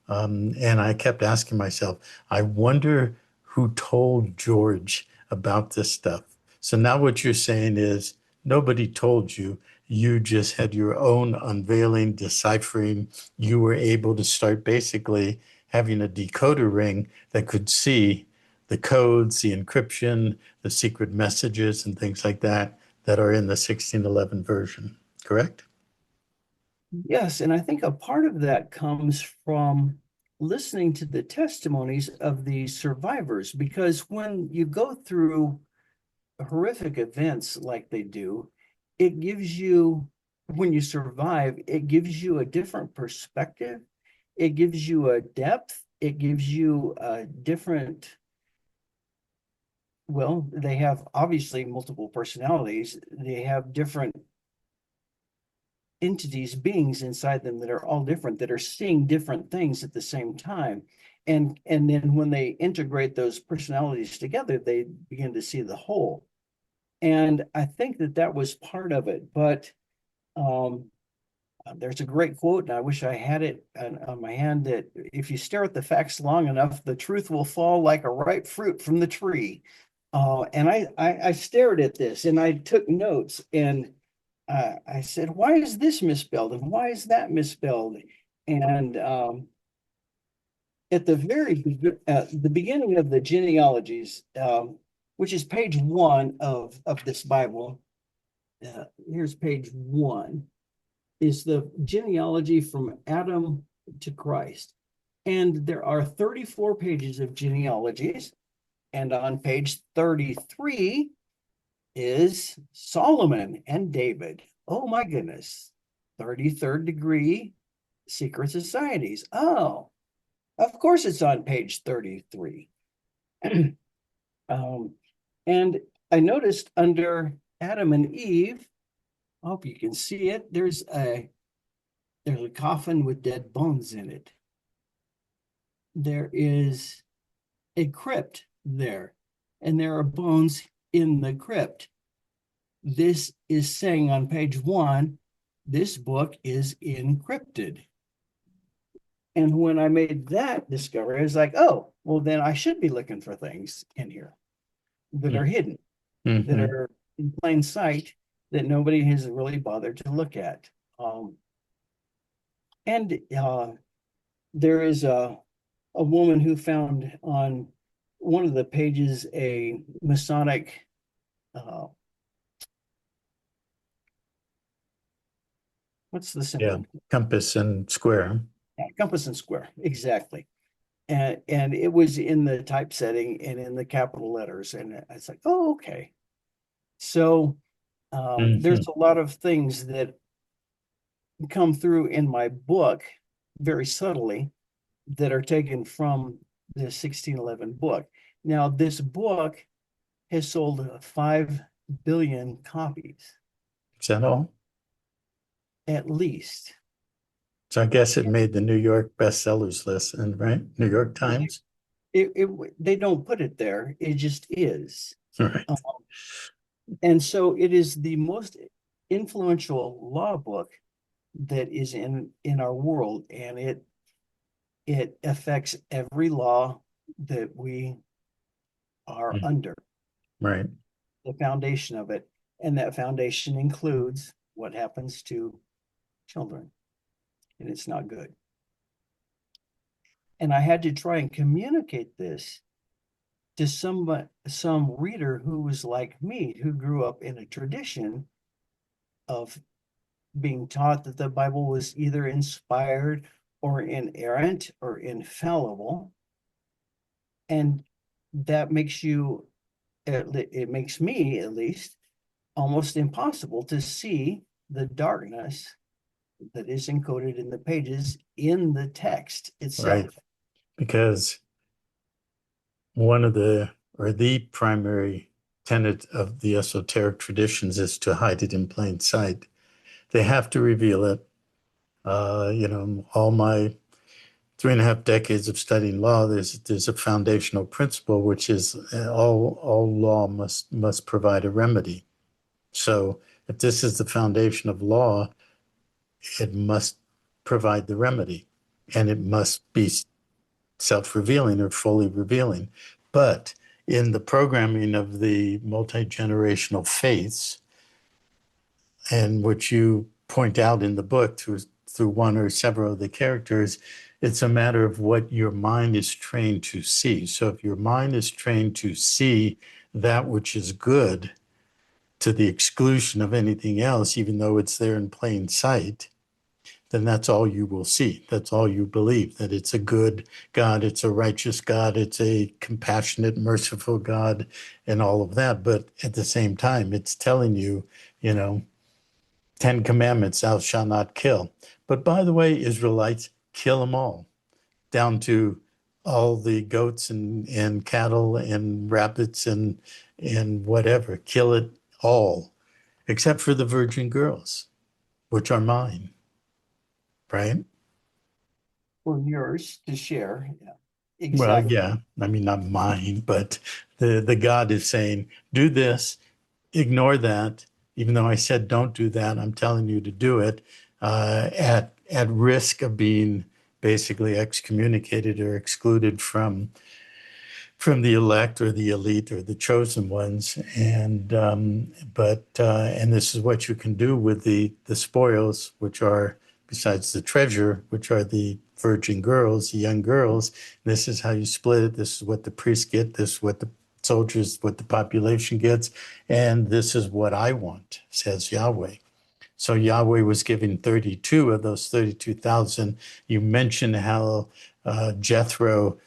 And I kept asking myself, I wonder who told George about this stuff. So now what you're saying is nobody told you. You just had your own unveiling, deciphering. You were able to start basically having a decoder ring that could see the codes, the encryption, the secret messages, and things like that that are in the 1611 version, correct? Yes, and I think a part of that comes from listening to the testimonies of the survivors, because when you go through horrific events like they do, it gives you, when you survive, it gives you a different perspective. It gives you a depth. It gives you a different, well, they have obviously multiple personalities. They have different entities, beings inside them that are all different, that are seeing different things at the same time. And then when they integrate those personalities together, they begin to see the whole. And I think that that was part of it. But um, there's a great quote, and I wish I had it on my hand, that if you stare at the facts long enough, the truth will fall like a ripe fruit from the tree. And I stared at this and I took notes, and I said, why is this misspelled? And why is that misspelled? And at the beginning of the genealogies, which is page 1 of this Bible, here's page 1, is the genealogy from Adam to Christ. And there are 34 pages of genealogies. And on page 33 is Solomon and David. Oh my goodness. 33rd degree secret societies. Oh, of course it's on page 33. um, and I noticed under Adam and Eve, I hope you can see it, there's a coffin with dead bones in it. There is a crypt there, and there are bones in the crypt. This is saying on page 1, this book is encrypted. And when I made that discovery, I was like, oh, well, then I should be looking for things in here that are hidden, that Mm-hmm. are in plain sight, that nobody has really bothered to look at. And there is a woman who found on one of the pages a Masonic What's the Yeah, symbol? compass and square. Yeah, compass and square, exactly. And it was in the typesetting and in the capital letters, and it's like, oh, okay. So there's Hmm. a lot of things that come through in my book very subtly that are taken from the 1611 book. Now, this book has sold 5 billion copies, Is that all? at least. So I guess it made the New York bestsellers list, and right, New York Times. They don't put it there, it just is. Right, Um, and so it is the most influential law book that is in our world, and it affects every law that we are under, right. the foundation of it. And that foundation includes what happens to children, and it's not good. And I had to try and communicate this to some reader who was like me, who grew up in a tradition of being taught that the Bible was either inspired or inerrant or infallible. And that makes you, it makes me at least, almost impossible to see the darkness that is encoded in the pages in the text Right. itself. Because one of the primary tenet of the esoteric traditions is to hide it in plain sight. They have to reveal it. All my 3.5 decades of studying law, there's a foundational principle, which is all law must provide a remedy. So if this is the foundation of law, it must provide the remedy, and it must be self-revealing or fully revealing. But in the programming of the multi-generational faiths, and which you point out in the book through one or several of the characters, it's a matter of what your mind is trained to see. So if your mind is trained to see that which is good to the exclusion of anything else, even though it's there in plain sight, then that's all you will see. That's all you believe, that it's a good God, it's a righteous God, it's a compassionate, merciful God, and all of that. But at the same time, it's telling you, you know, 10 Commandments, thou shalt not kill. But by the way, Israelites, kill them all, down to all the goats and cattle and rabbits and whatever. Kill it all, except for the virgin girls, which are mine, right? For yours to share. Yeah, Well, exactly. yeah, I mean, not mine, but the God is saying, do this, ignore that. Even though I said don't do that, I'm telling you to do it at risk of being basically excommunicated or excluded from the elect or the elite or the chosen ones. And this is what you can do with the spoils, which are besides the treasure, which are the virgin girls, the young girls. This is how you split it. This is what the priests get. This is what the soldiers, what the population gets. And this is what I want, says Yahweh. So Yahweh was giving 32 of those 32,000. You mentioned how Jethro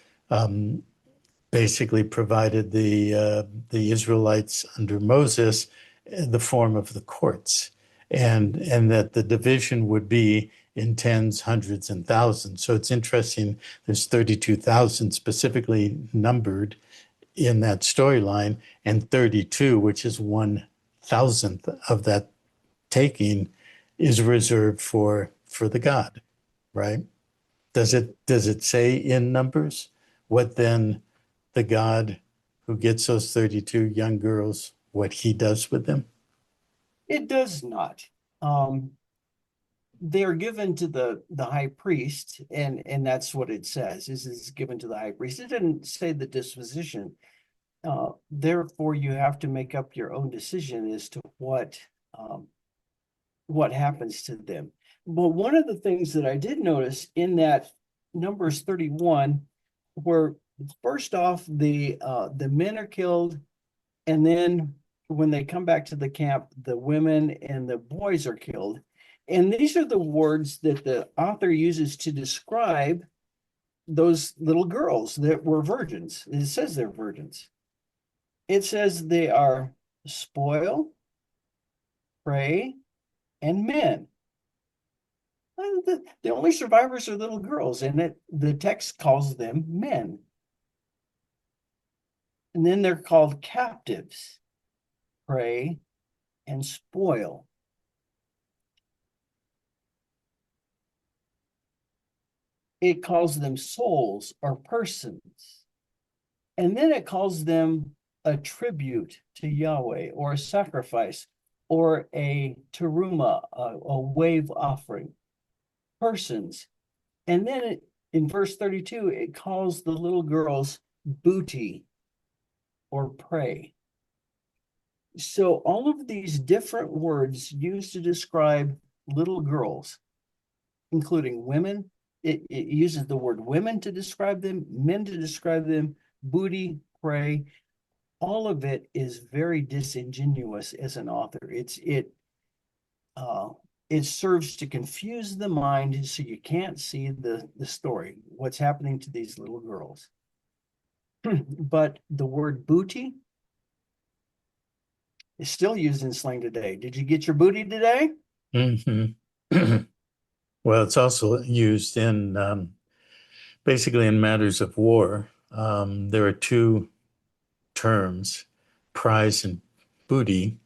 basically provided the Israelites under Moses the form of the courts, and that the division would be in tens, hundreds, and thousands. So it's interesting. There's 32,000 specifically numbered in that storyline, and 32, which is 1,000th of that taking, is reserved for the God, right? Does it say in Numbers what then the God who gets those 32 young girls, what he does with them? It does not. Um, they're given to the high priest, and that's what it says. Is given to the high priest. It didn't say the disposition. Therefore, you have to make up your own decision as to what happens to them. But one of the things that I did notice in that Numbers 31, where first off the men are killed, and then when they come back to the camp, the women and the boys are killed. And these are the words that the author uses to describe those little girls that were virgins. It says they're virgins. It says they are spoil, prey, and men. The only survivors are little girls, and the text calls them men. And then they're called captives, prey, and spoil. It calls them souls or persons. And then it calls them a tribute to Yahweh or a sacrifice or a teruma, a wave offering, persons. And then in verse 32, it calls the little girls booty or prey. So all of these different words used to describe little girls, including women, it uses the word women to describe them, men to describe them, booty, prey. All of it is very disingenuous as an author. It serves to confuse the mind so you can't see the story, what's happening to these little girls. But the word booty is still used in slang today. Did you get your booty today? Mm-hmm. Well, it's also used in basically in matters of war. There are two terms, prize and booty.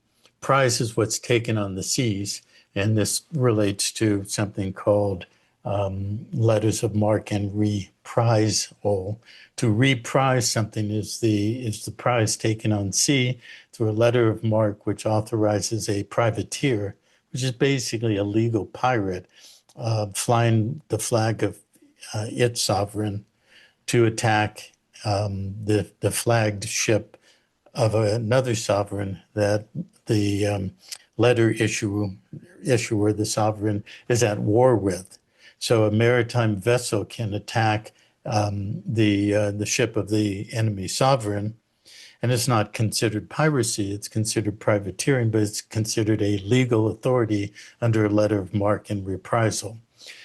Prize is what's taken on the seas, and this relates to something called letters of marque and reprisal. To reprise something is the prize taken on sea through a letter of marque, which authorizes a privateer, which is basically a legal pirate, flying the flag of its sovereign to attack the flagged ship of another sovereign that the letter issuer, the sovereign, is at war with. So a maritime vessel can attack the ship of the enemy sovereign, and it's not considered piracy, it's considered privateering, but it's considered a legal authority under a letter of marque and reprisal,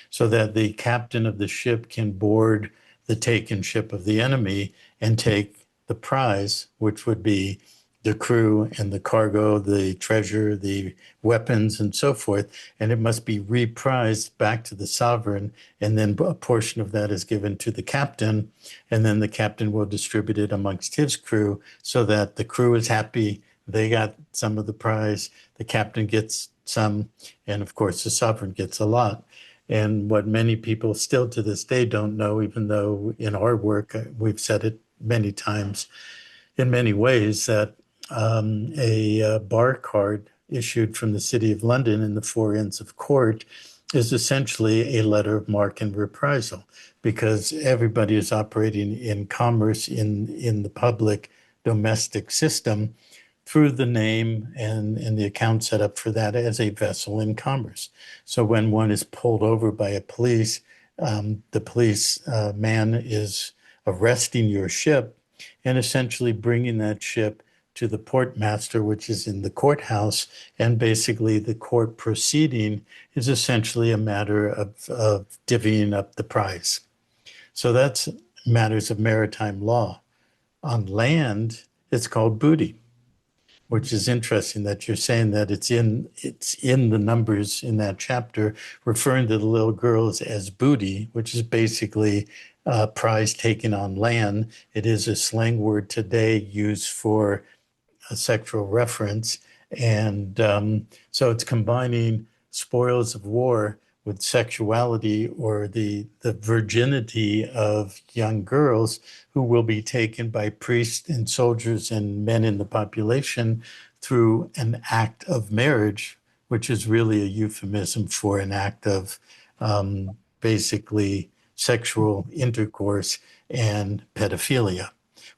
so that the captain of the ship can board the taken ship of the enemy and take the prize, which would be the crew and the cargo, the treasure, the weapons, and so forth. And it must be reprised back to the sovereign. And then a portion of that is given to the captain. And then the captain will distribute it amongst his crew so that the crew is happy. They got some of the prize. The captain gets some. And of course, the sovereign gets a lot. And what many people still to this day don't know, even though in our work we've said it many times in many ways, that a bar card issued from the City of London in the Four Inns of Court is essentially a letter of marque and reprisal, because everybody is operating in commerce in the public domestic system through the name and the account set up for that as a vessel in commerce. So when one is pulled over by a police, the police man is arresting your ship and essentially bringing that ship to the port master, which is in the courthouse. And basically the court proceeding is essentially a matter of divvying up the prize. So that's matters of maritime law. On land, it's called booty, which is interesting that you're saying that it's in the numbers in that chapter, referring to the little girls as booty, which is basically prize taken on land. It is a slang word today used for a sexual reference. And so it's combining spoils of war with sexuality, or the virginity of young girls who will be taken by priests and soldiers and men in the population through an act of marriage, which is really a euphemism for an act of basically sexual intercourse and pedophilia,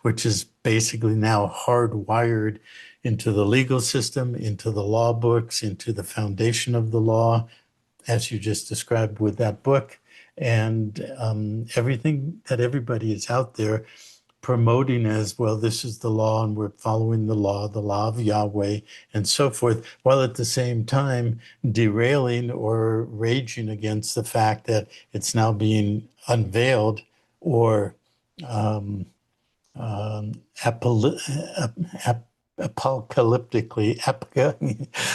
which is basically now hardwired into the legal system, into the law books, into the foundation of the law, as you just described with that book. And everything that everybody is out there promoting as, well, this is the law and we're following the law of Yahweh and so forth, while at the same time derailing or raging against the fact that it's now being unveiled or apocalyptically,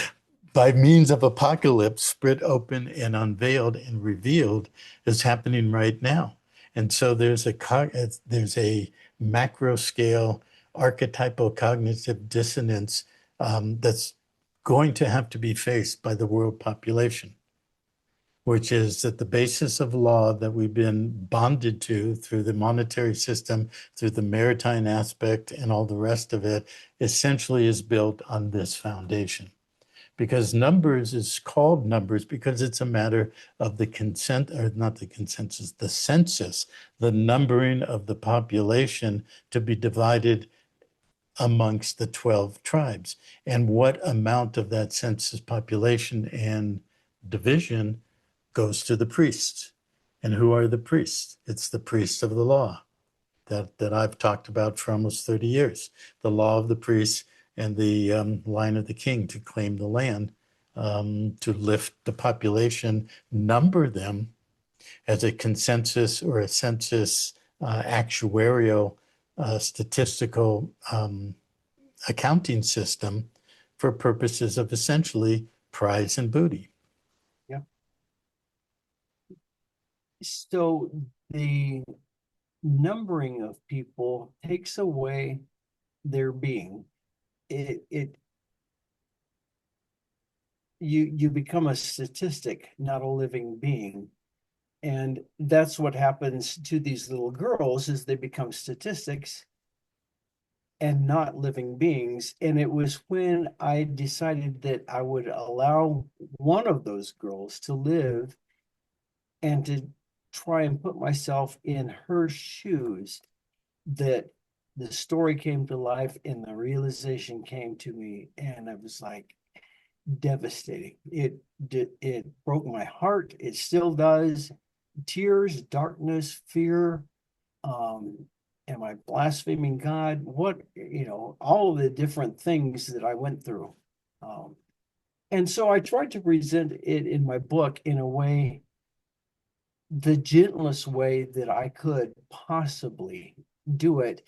by means of apocalypse, split open and unveiled and revealed, is happening right now. And so there's a macro scale archetypal cognitive dissonance that's going to have to be faced by the world population, which is that the basis of law that we've been bonded to through the monetary system, through the maritime aspect and all the rest of it, essentially is built on this foundation. Because numbers is called numbers because it's a matter of the consent, or not the consensus, the census, the numbering of the population to be divided amongst the 12 tribes. And what amount of that census population and division goes to the priests. And who are the priests? It's the priests of the law that I've talked about for almost 30 years. The law of the priests and the line of the king to claim the land, to lift the population, number them as a consensus or a census actuarial statistical accounting system for purposes of essentially prize and booty. Yeah. So the numbering of people takes away their being. You become a statistic, not a living being. And that's what happens to these little girls, is they become statistics and not living beings. And it was when I decided that I would allow one of those girls to live and to try and put myself in her shoes that the story came to life and the realization came to me. And I was like, devastating. It broke my heart. It still does. Tears, darkness, fear. Am I blaspheming God? What, all of the different things that I went through. And so I tried to present it in my book in a way, the gentlest way that I could possibly do it,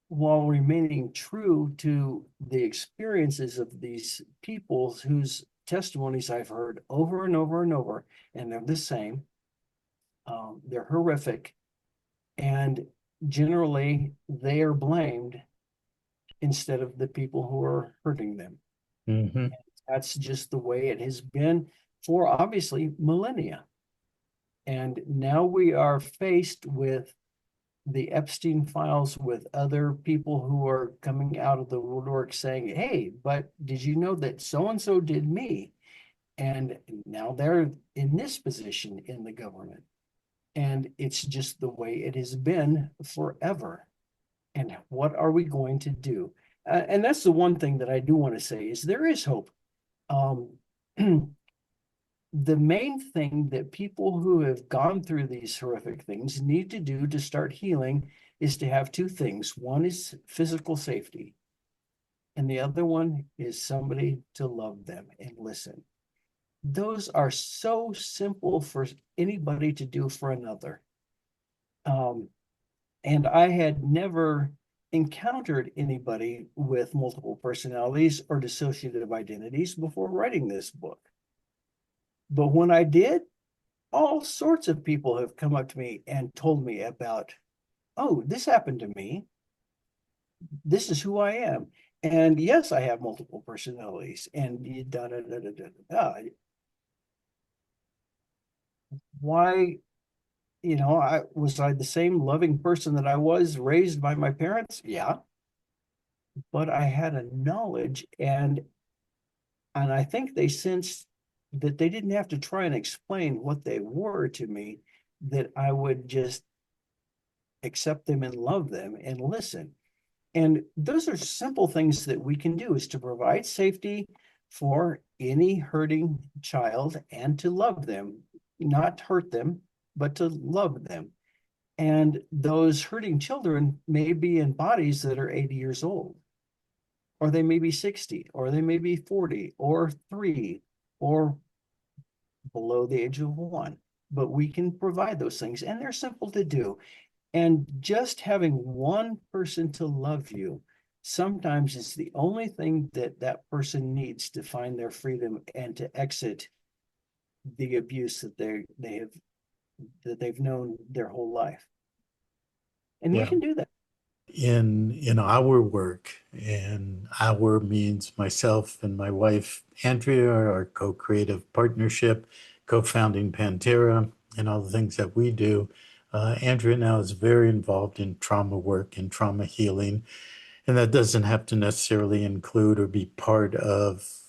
while remaining true to the experiences of these people whose testimonies I've heard over and over and over, and they're the same. They're horrific, and generally they are blamed instead of the people who are hurting them. Mm-hmm. That's just the way it has been for obviously millennia. And now we are faced with the Epstein files, with other people who are coming out of the woodwork saying, hey, but did you know that so-and-so did me? And now they're in this position in the government. And it's just the way it has been forever. And what are we going to do? And that's the one thing that I do want to say, is there is hope. The main thing that people who have gone through these horrific things need to do to start healing is to have two things. One is physical safety, and the other one is somebody to love them and listen. Those are so simple for anybody to do for another. And I had never encountered anybody with multiple personalities or dissociative identities before writing this book. But when I did, all sorts of people have come up to me and told me about, oh, this happened to me. This is who I am. And yes, I have multiple personalities. And da, da, da, da, da, da. Why, I the same loving person that I was raised by my parents? Yeah. But I had a knowledge, and I think they sensed that they didn't have to try and explain what they were to me, that I would just accept them and love them and listen. And those are simple things that we can do, is to provide safety for any hurting child and to love them, not hurt them, but to love them. And those hurting children may be in bodies that are 80 years old, or they may be 60, or they may be 40, or 3, or below the age of 1. But we can provide those things, and they're simple to do. And just having one person to love you sometimes is the only thing that that person needs to find their freedom and to exit the abuse that they've known their whole life. And we Yeah. can do that. In our work, and our means myself and my wife Andrea, our co-creative partnership, co-founding PanTerra, and all the things that we do. Andrea now is very involved in trauma work and trauma healing, and that doesn't have to necessarily include or be part of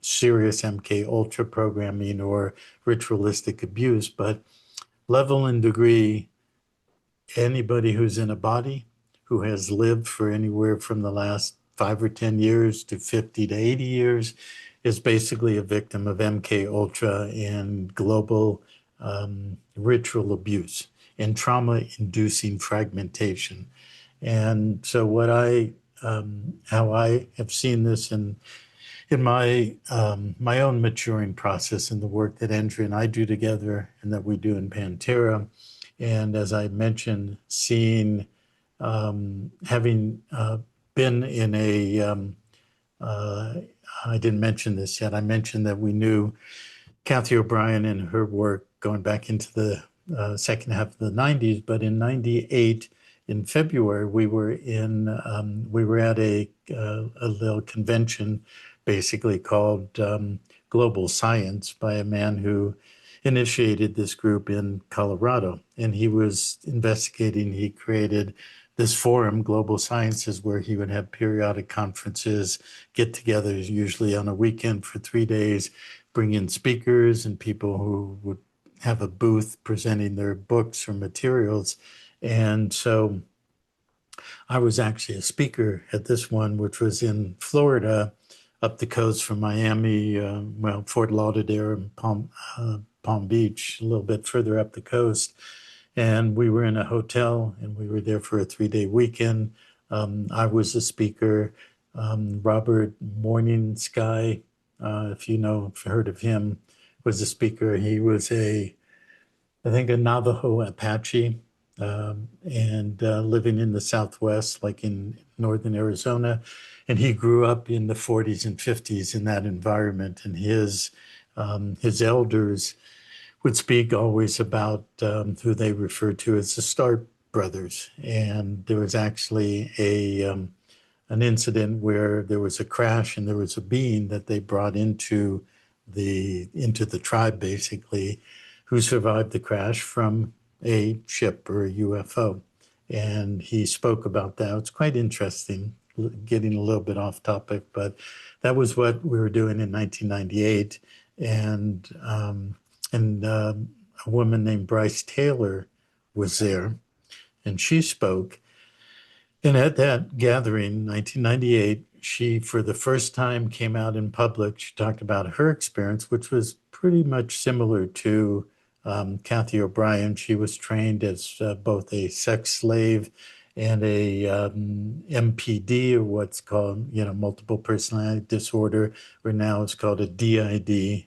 serious MKUltra programming or ritualistic abuse, but level and degree, anybody who's in a body who has lived for anywhere from the last 5 or 10 years to 50 to 80 years is basically a victim of MKUltra and global ritual abuse and trauma-inducing fragmentation. And so how I have seen this in my own maturing process and the work that Andrea and I do together and that we do in PanTerra. And as I mentioned, having been in I didn't mention this yet. I mentioned that we knew Cathy O'Brien and her work going back into the second half of the 90s, but in 98, in February, we were at a little convention basically called Global Science by a man who initiated this group in Colorado. And he was investigating, he created this forum, Global Sciences, where he would have periodic conferences, get togethers, usually on a weekend for 3 days, bring in speakers and people who would have a booth presenting their books or materials. And so I was actually a speaker at this one, which was in Florida, up the coast from Miami, Fort Lauderdale and Palm Beach, a little bit further up the coast. And we were in a hotel and we were there for a 3-day weekend. I was a speaker. Robert Morning Sky, if you've heard of him, was a speaker. He was I think, a Navajo Apache, and living in the Southwest, like in northern Arizona. And he grew up in the 40s and 50s in that environment. And his elders would speak always about who they referred to as the Stark brothers. And there was actually an incident where there was a crash and there was a being that they brought into the tribe, basically, who survived the crash from a ship or a UFO. And he spoke about that. It's quite interesting, getting a little bit off topic, but that was what we were doing in 1998. And a woman named Bryce Taylor was there, and she spoke. And at that gathering, 1998, she, for the first time, came out in public. She talked about her experience, which was pretty much similar to Cathy O'Brien. She was trained as both a sex slave and a MPD, or what's called, multiple personality disorder, or now it's called a DID.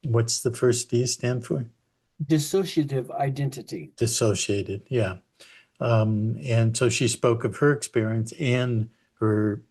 What's the first D stand for? Dissociative identity. Dissociated, yeah. And so she spoke of her experience and her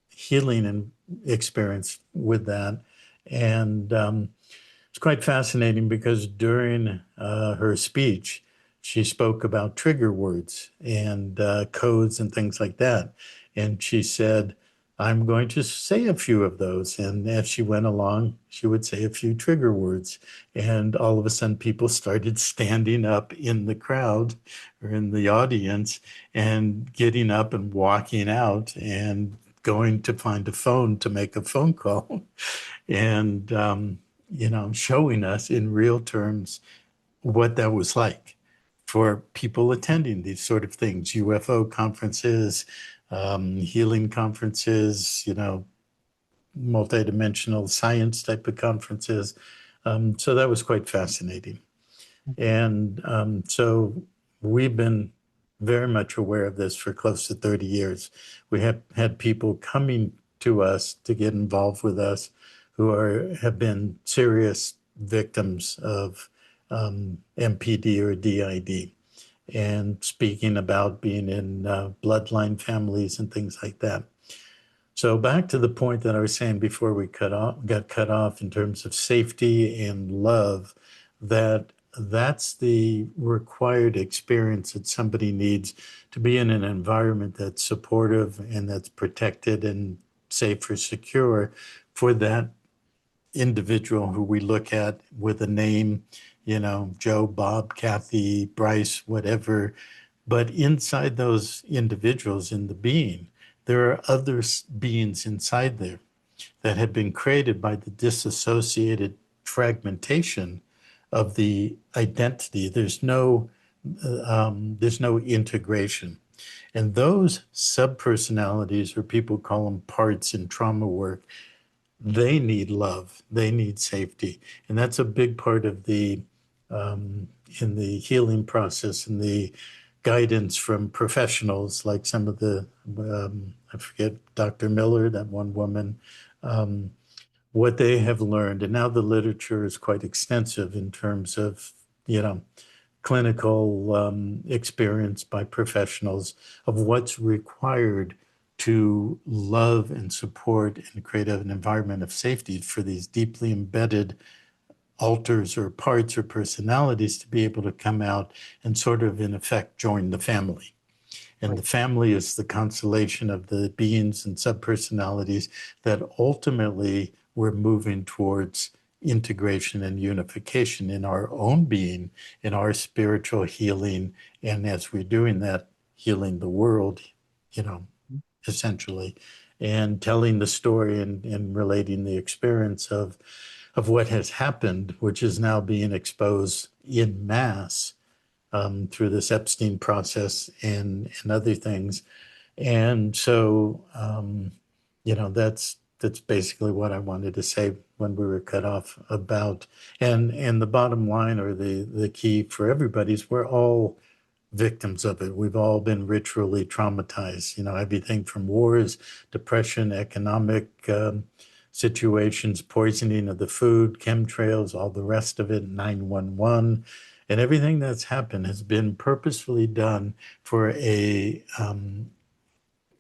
healing and experience with that. And it's quite fascinating because during her speech, she spoke about trigger words and codes and things like that. And she said, I'm going to say a few of those. And as she went along, she would say a few trigger words. And all of a sudden, people started standing up in the crowd or in the audience and getting up and walking out and going to find a phone to make a phone call. And, showing us in real terms what that was like for people attending these sort of things, UFO conferences, healing conferences, multidimensional science type of conferences. So that was quite fascinating. And so we've been very much aware of this for close to 30 years. We have had people coming to us to get involved with us who have been serious victims of MPD or DID, and speaking about being in bloodline families and things like that. So back to the point that I was saying before we got cut off in terms of safety and love, that's the required experience that somebody needs to be in an environment that's supportive and that's protected and safe or secure for that individual who we look at with a name, Joe, Bob, Cathy, Bryce, whatever. But inside those individuals in the being, there are other beings inside there that have been created by the disassociated fragmentation of the identity. There's no integration. And those subpersonalities, or people call them parts in trauma work, they need love, they need safety. And that's a big part of in the healing process and the guidance from professionals like some of I forget, Dr. Miller, that one woman, um, what they have learned. And now the literature is quite extensive in terms of, clinical experience by professionals of what's required to love and support and create an environment of safety for these deeply embedded alters or parts or personalities to be able to come out and sort of, in effect, join the family. And Right. the family is the constellation of the beings and subpersonalities that ultimately we're moving towards integration and unification in our own being, in our spiritual healing. And as we're doing that, healing the world, you know, essentially, and telling the story and relating the experience of what has happened, which is now being exposed in mass through this Epstein process and other things. And so, that's basically what I wanted to say when we were cut off about. And the bottom line, or the key for everybody, is we're all victims of it. We've all been ritually traumatized, everything from wars, depression, economic situations, poisoning of the food, chemtrails, all the rest of it, 911. And everything that's happened has been purposefully done for a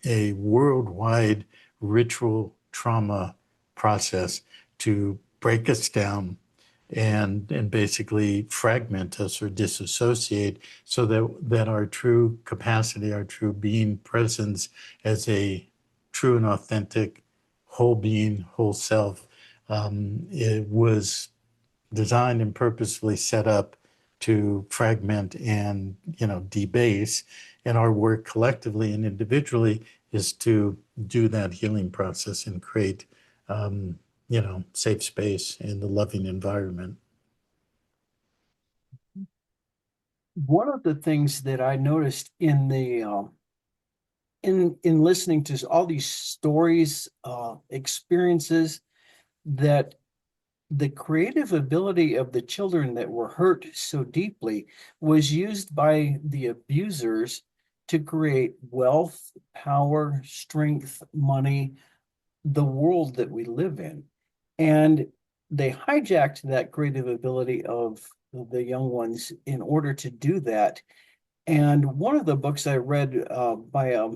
worldwide ritual trauma process to break us down and basically fragment us or disassociate so that our true capacity, our true being presence as a true and authentic whole being, whole self, it was designed and purposefully set up to fragment and debase. And our work collectively and individually is to do that healing process and create safe space in the loving environment. One of the things that I noticed in the in listening to all these stories, experiences, that the creative ability of the children that were hurt so deeply was used by the abusers to create wealth, power, strength, money, the world that we live in. And they hijacked that creative ability of the young ones in order to do that. And one of the books I read by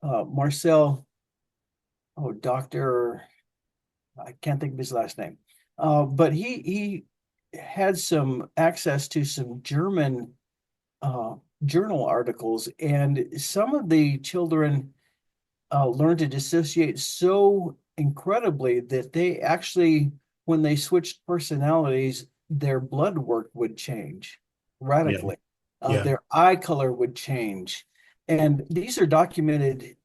Marcel, Dr. I can't think of his last name, but he had some access to some German uh, journal articles, and some of the children learned to dissociate so incredibly that they actually, when they switched personalities, their blood work would change Yeah, radically. yeah. Their eye color would change. And these are documented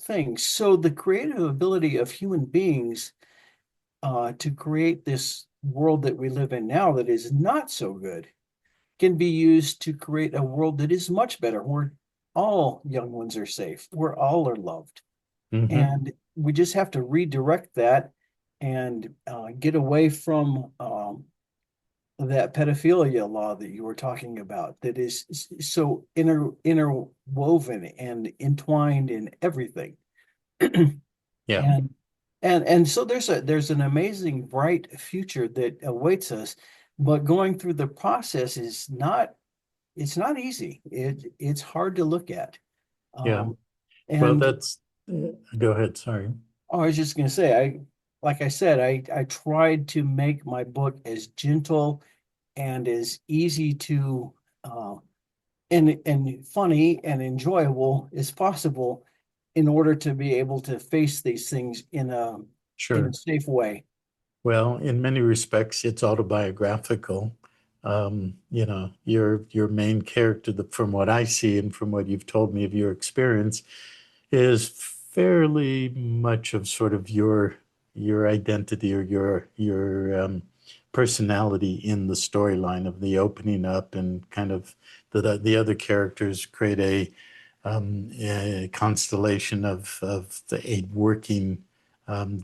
things. So the creative ability of human beings to create this world that we live in now that is not so good can be used to create a world that is much better, where all young ones are safe, where all are loved. Hmm. And we just have to redirect that and get away from that pedophilia law that you were talking about that is so interwoven and entwined in everything. Yeah, And and so there's an amazing bright future that awaits us, but going through the process is not it's not easy. It's hard to look at. yeah. Um, Well, and that's, go ahead, sorry. oh, I was just going to say, like I said, I tried to make my book as gentle and as easy to uh, and funny and enjoyable as possible in order to be able to face these things in a Sure. safe way. Well, in many respects, it's autobiographical. Your main character, from what I see and from what you've told me of your experience, is fairly much of sort of your identity or your personality in the storyline of the opening up, and kind of the other characters create a constellation of a working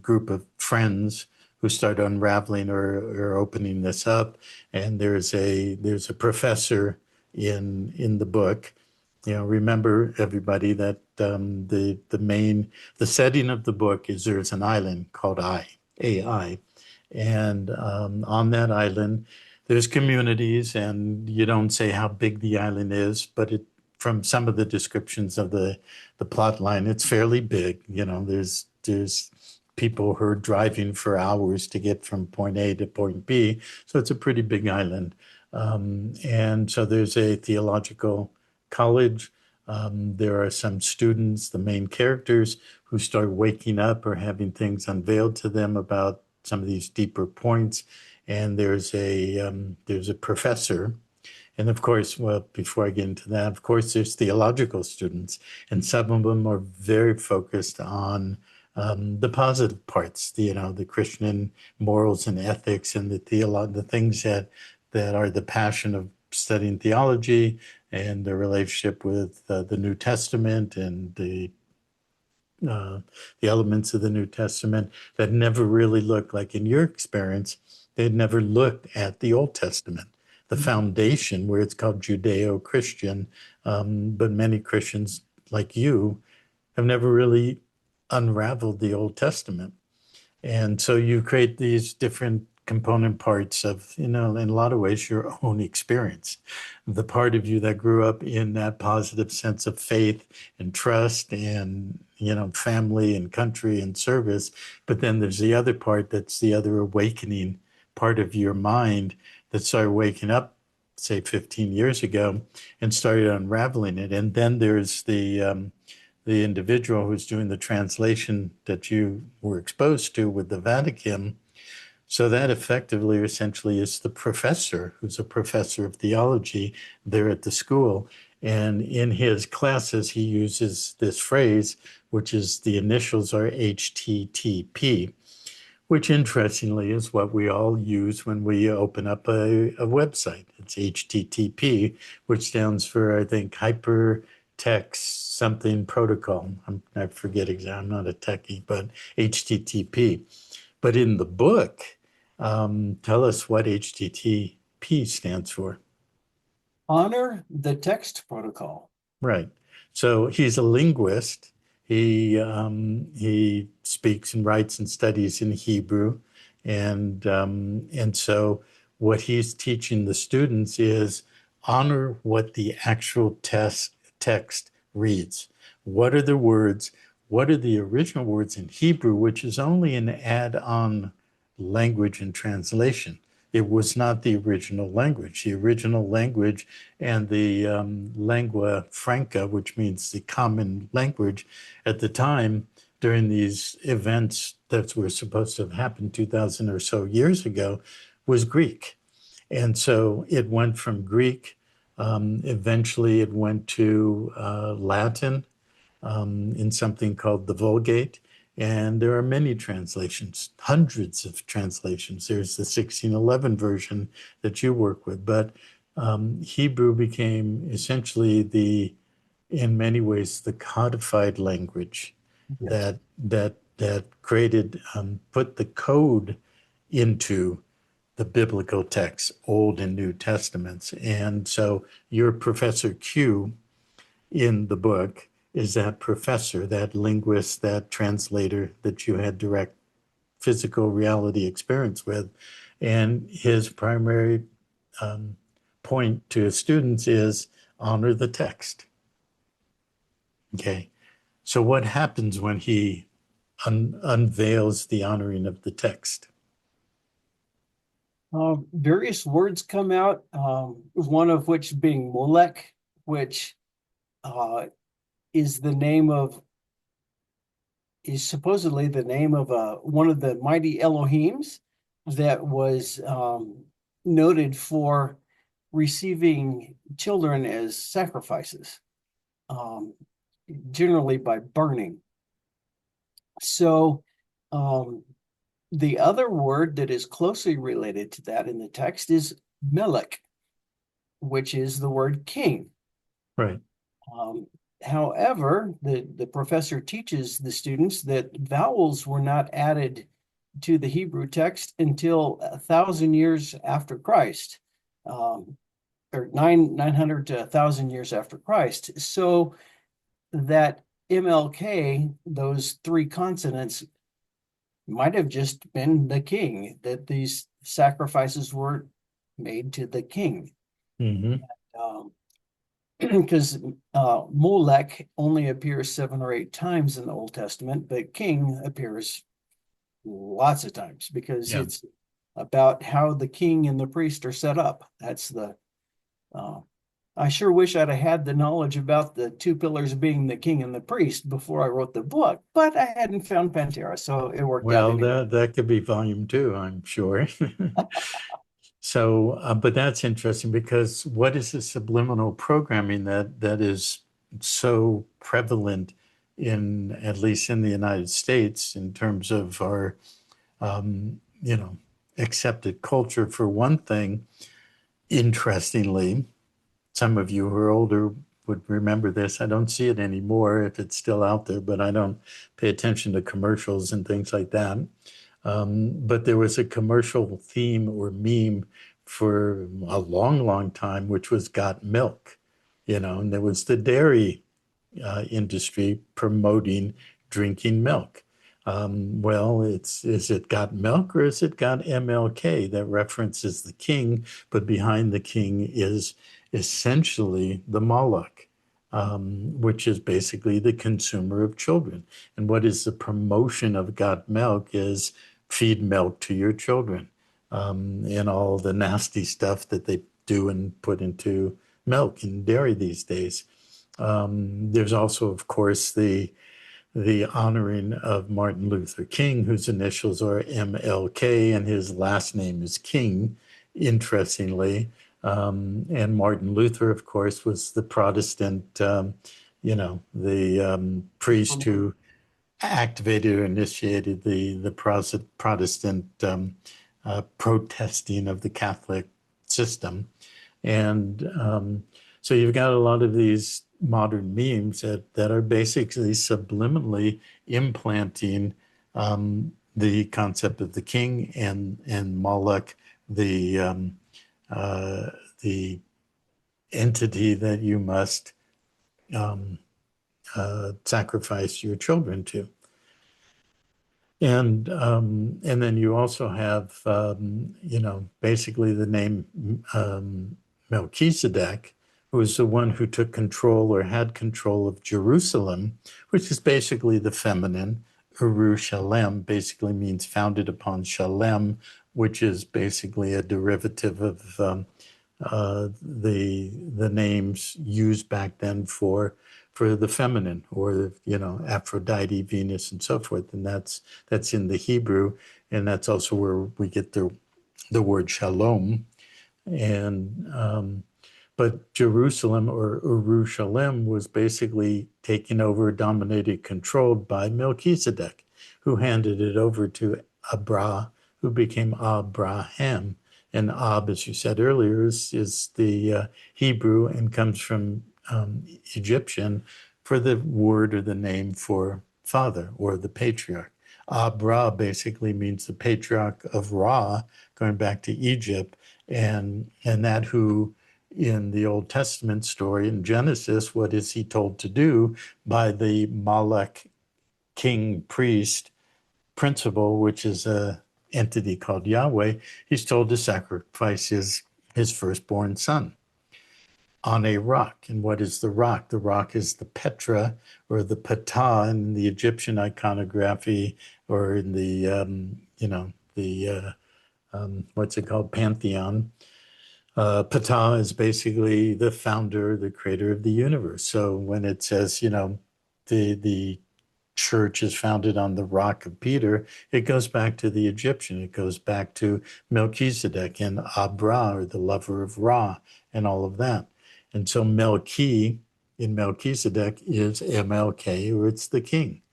group of friends who start unraveling or opening this up. And there's a professor in the book. Remember, everybody, that the setting of the book is there's an island called AI, and on that island there's communities, and you don't say how big the island is, but from some of the descriptions of the plot line, it's fairly big. There's people who are driving for hours to get from point A to point B, so it's a pretty big island. And so there's a theological college. There are some students, the main characters, who start waking up or having things unveiled to them about some of these deeper points. And there's a professor, and of course, well, before I get into that, of course, there's theological students, and some of them are very focused on the positive parts, the Christian morals and ethics, and the things that are the passion of studying theology, and the relationship with the New Testament, and uh, the elements of the New Testament that never really looked like, in your experience, they'd never looked at the Old Testament, the foundation where it's called Judeo-Christian. But many Christians like you have never really unraveled the Old Testament. And so you create these different component parts of, in a lot of ways, your own experience. The part of you that grew up in that positive sense of faith and trust and, family and country and service. But then there's the other part that's the other awakening part of your mind that started waking up, say, 15 years ago, and started unraveling it. And then there's the individual who's doing the translation that you were exposed to with the Vatican. So that effectively, or essentially, is the professor who's a professor of theology there at the school. And in his classes, he uses this phrase, which is the initials are HTTP, which interestingly is what we all use when we open up a website. It's HTTP, which stands for, I think, hypertext something protocol. I forget exactly, I'm not a techie, but HTTP. But in the book, tell us what HTTP stands for. Honor the text protocol. Right. So he's a linguist. He speaks and writes and studies in Hebrew, and so what he's teaching the students is honor what the actual text reads. What are the words? What are the original words in Hebrew, which is only an add-on language and translation. It was not the original language. The original language and the lingua franca, which means the common language at the time during these events that were supposed to have happened 2,000 or so years ago, was Greek. And so it went from Greek, eventually it went to Latin, in something called the Vulgate. And there are many translations, hundreds of translations. There's the 1611 version that you work with, but Hebrew became essentially in many ways, the codified language Yes. that created, put the code into the biblical texts, Old and New Testaments. And so your Professor Q in the book is that professor, that linguist, that translator that you had direct physical reality experience with. And his primary point to his students is honor the text. Okay. So what happens when he unveils the honoring of the text? Various words come out, one of which being Molech, which is the name of, is supposedly the name of one of the mighty Elohims that was noted for receiving children as sacrifices, generally by burning. So the other word that is closely related to that in the text is Melech, which is the word king. Right. However, the professor teaches the students that vowels were not added to the Hebrew text until 1,000 years after Christ, or 900 to 1,000 years after Christ. So that MLK, those three consonants, might have just been the king, that these sacrifices were made to the king. Mm-hmm. Because Molech only appears 7 or 8 times in the Old Testament, but king appears lots of times because it's about how the king and the priest are set up. That's the I sure wish I'd have had the knowledge about the 2 pillars being the king and the priest before I wrote the book, but I hadn't found PanTerra, so it worked out Well, anyway. that could be volume 2, I'm sure. So, but that's interesting because what is the subliminal programming that is so prevalent in, at least in the United States, in terms of our, you know, accepted culture for one thing. Interestingly, some of you who are older would remember this. I don't see it anymore if it's still out there, but I don't pay attention to commercials and things like that. But there was a commercial theme or meme for a long, long time, which was got milk, you know, and there was the dairy industry promoting drinking milk. Well, is it got milk or is it got MLK that references the king, but behind the king is essentially the Moloch, which is basically the consumer of children. And what is the promotion of got milk is feed milk to your children, and all the nasty stuff that they do and put into milk and dairy these days. There's also, of course, the honoring of Martin Luther King, whose initials are MLK, and his last name is King, interestingly. And Martin Luther, of course, was the Protestant, you know, the priest who activated or initiated the Protestant protesting of the Catholic system. And so you've got a lot of these modern memes that are basically subliminally implanting the concept of the king and Moloch, the entity that you must sacrifice your children to. And then you also have, you know, basically the name Melchizedek, who was the one who took control or had control of Jerusalem, which is basically the feminine. Urushalem basically means founded upon Shalem, which is basically a derivative of the names used back then for the feminine, or, you know, Aphrodite, Venus, and so forth. And that's in the Hebrew, and that's also where we get the word shalom. And but Jerusalem, or Urushalem, was basically taken over, dominated, controlled by Melchizedek, who handed it over to Abra, who became Abraham. And Ab, as you said earlier, is the Hebrew and comes from Egyptian for the word or the name for father or the patriarch. Abra basically means the patriarch of Ra, going back to Egypt, and that who in the Old Testament story in Genesis, what is he told to do by the Malek king priest principle, which is a entity called Yahweh? He's told to sacrifice his firstborn son on a rock. And what is the rock? The rock is the Petra or the Ptah in the Egyptian iconography, or in the what's it called, pantheon. Ptah is basically the founder, the creator of the universe. So when it says, the church is founded on the rock of Peter, it goes back to the Egyptian. It goes back to Melchizedek and Abra, or the lover of Ra, and all of that. And so Melchi in Melchizedek is MLK, or it's the king.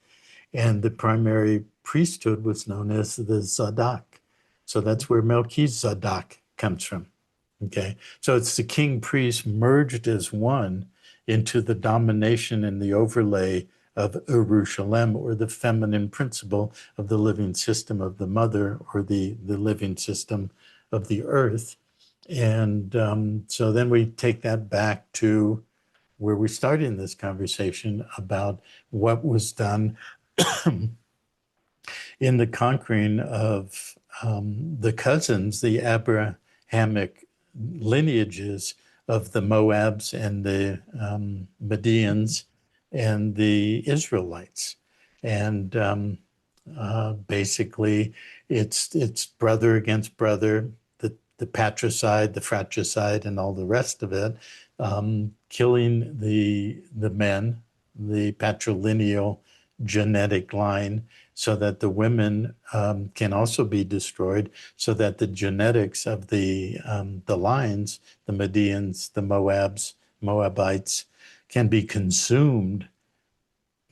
And the primary priesthood was known as the Zadok. So that's where Melchizedek comes from. Okay. So it's the king priest merged as one into the domination and the overlay of Urushalem, or the feminine principle of the living system of the mother, or the living system of the earth. And so then we take that back to where we started in this conversation about what was done in the conquering of the cousins, the Abrahamic lineages of the Moabs and the Medians and the Israelites. And basically, it's brother against brother, the patricide, the fratricide, and all the rest of it, killing the men, the patrilineal genetic line, so that the women can also be destroyed, so that the genetics of the lines, the Medians, the Moabites, can be consumed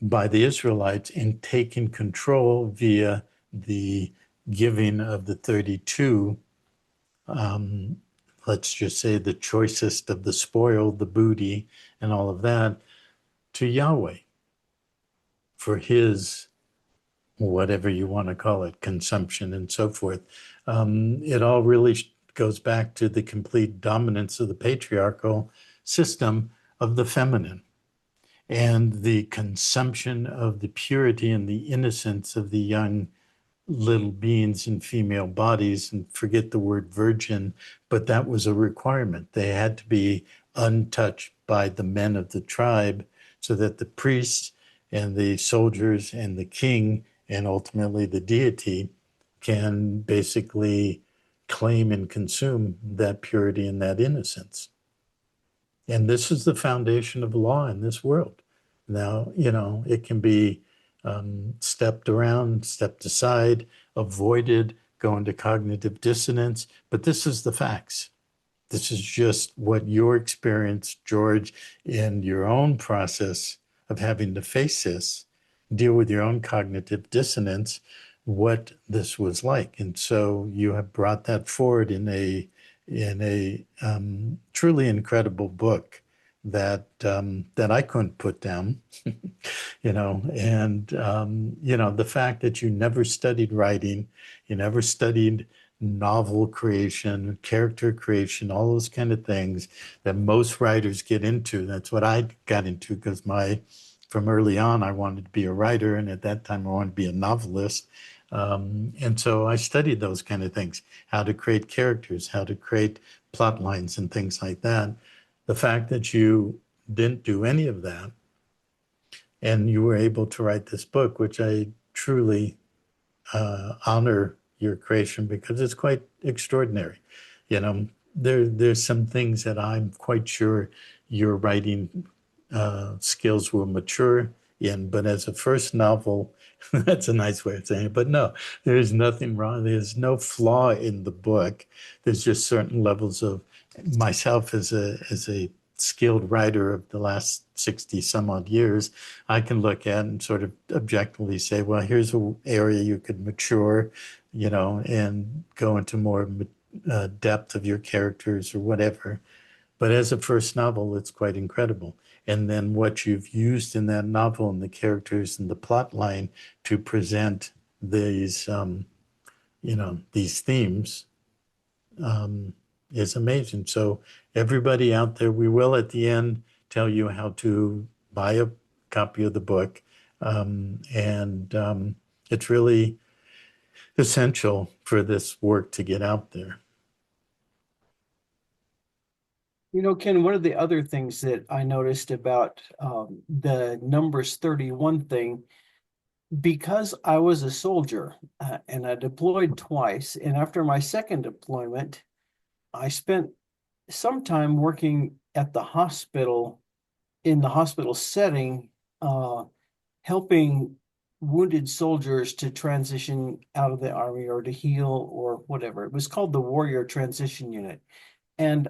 by the Israelites and taken control via the giving of the 32, let's just say the choicest of the spoil, the booty, and all of that, to Yahweh for his, whatever you want to call it, consumption and so forth. It all really goes back to the complete dominance of the patriarchal system of the feminine, and the consumption of the purity and the innocence of the young little beings in female bodies. And forget the word virgin, but that was a requirement. They had to be untouched by the men of the tribe, so that the priests and the soldiers and the king and ultimately the deity can basically claim and consume that purity and that innocence. And this is the foundation of law in this world. Now, it can be stepped around, stepped aside, avoided, go into cognitive dissonance, but this is the facts. This is just what your experience, George, in your own process of having to face this, deal with your own cognitive dissonance, what this was like. And so you have brought that forward in a truly incredible book that I couldn't put down, and the fact that you never studied writing, you never studied novel creation, character creation, all those kind of things that most writers get into. That's what I got into, because from early on, I wanted to be a writer, and at that time I wanted to be a novelist. And so I studied those kind of things, how to create characters, how to create plot lines and things like that. The fact that you didn't do any of that, and you were able to write this book, which I truly honor your creation, because it's quite extraordinary. There's some things that I'm quite sure your writing skills will mature in, but as a first novel, that's a nice way of saying it, but no, there's nothing wrong. There's no flaw in the book. There's just certain levels of myself as a skilled writer of the last 60 some odd years, I can look at and sort of objectively say, well, here's an area you could mature, and go into more depth of your characters or whatever. But as a first novel, it's quite incredible. And then what you've used in that novel and the characters and the plot line to present these, these themes is amazing. So everybody out there, we will at the end tell you how to buy a copy of the book. And it's really essential for this work to get out there. Ken, one of the other things that I noticed about the numbers 31 thing, because I was a soldier and I deployed twice, and after my second deployment, I spent some time working at the hospital, in the hospital setting, helping wounded soldiers to transition out of the army or to heal or whatever. It was called the Warrior Transition Unit. And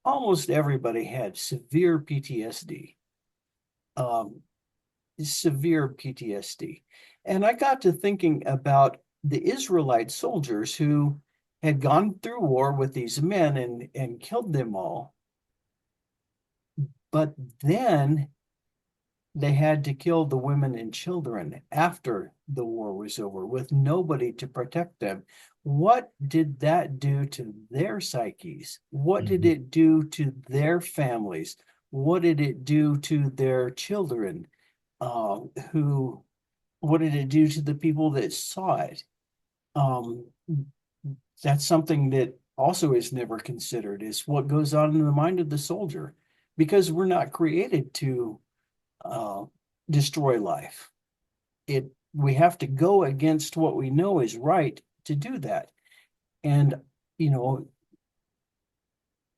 almost everybody had severe PTSD, um, severe PTSD. And I got to thinking about the Israelite soldiers who had gone through war with these men and killed them all. But then they had to kill the women and children after the war was over with nobody to protect them. What did that do to their psyches? What did it do to their families? What did it do to their children? What did it do to the people that saw it? Um, that's something that also is never considered, is what goes on in the mind of the soldier, because we're not created to destroy life. We have to go against what we know is right to do that. And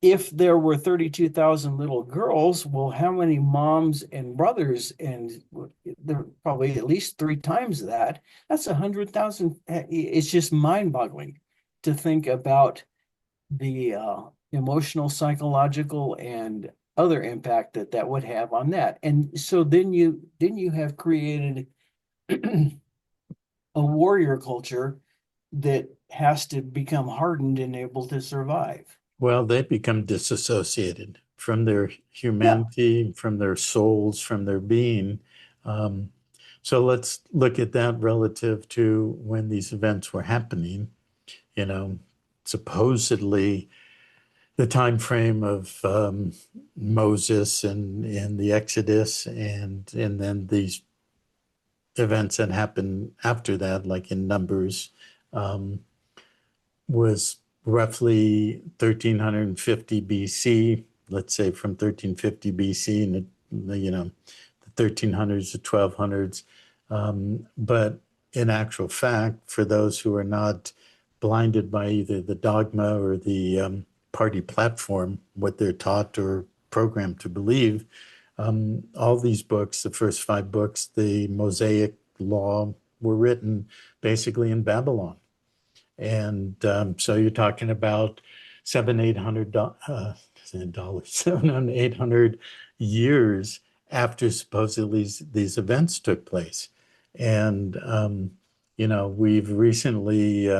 if there were 32,000 little girls, well, how many moms and brothers? And there are probably at least 3 times that. That's 100,000. It's just mind-boggling to think about the emotional, psychological, and other impact that would have on that. And so then you have created a warrior culture that has to become hardened and able to survive. Well, they become disassociated from their Yeah. humanity, from their souls, from their being. So let's look at that relative to when these events were happening. Supposedly the time frame of Moses and the Exodus, and then these events that happened after that, like in Numbers, was roughly 1350 BC. Let's say from 1350 BC and the 1300s to 1200s. But in actual fact, for those who are not blinded by either the dogma or the party platform, what they're taught or programmed to believe, all these books, the first 5 books, the Mosaic Law, were written basically in Babylon. And so you're talking about $700, $800, 700 years after supposedly these events took place. And, we've recently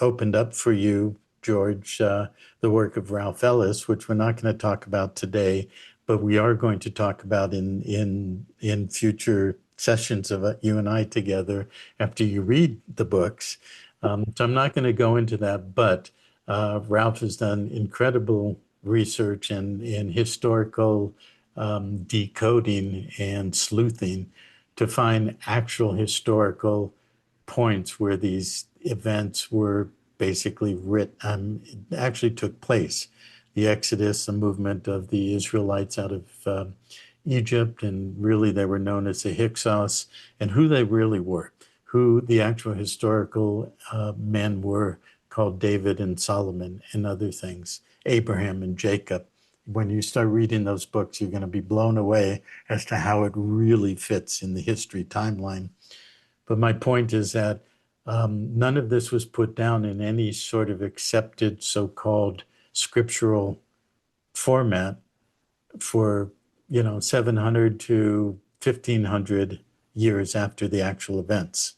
opened up for you, George, the work of Ralph Ellis, which we're not going to talk about today, but we are going to talk about in future sessions of you and I together after you read the books. So I'm not going to go into that, but Ralph has done incredible research in historical decoding and sleuthing to find actual historical points where these events were basically actually took place. The Exodus, the movement of the Israelites out of Egypt, and really they were known as the Hyksos, and who they really were, who the actual historical men were, called David and Solomon and other things, Abraham and Jacob. When you start reading those books, you're going to be blown away as to how it really fits in the history timeline. But my point is that none of this was put down in any sort of accepted so-called scriptural format for 700 to 1500 years after the actual events.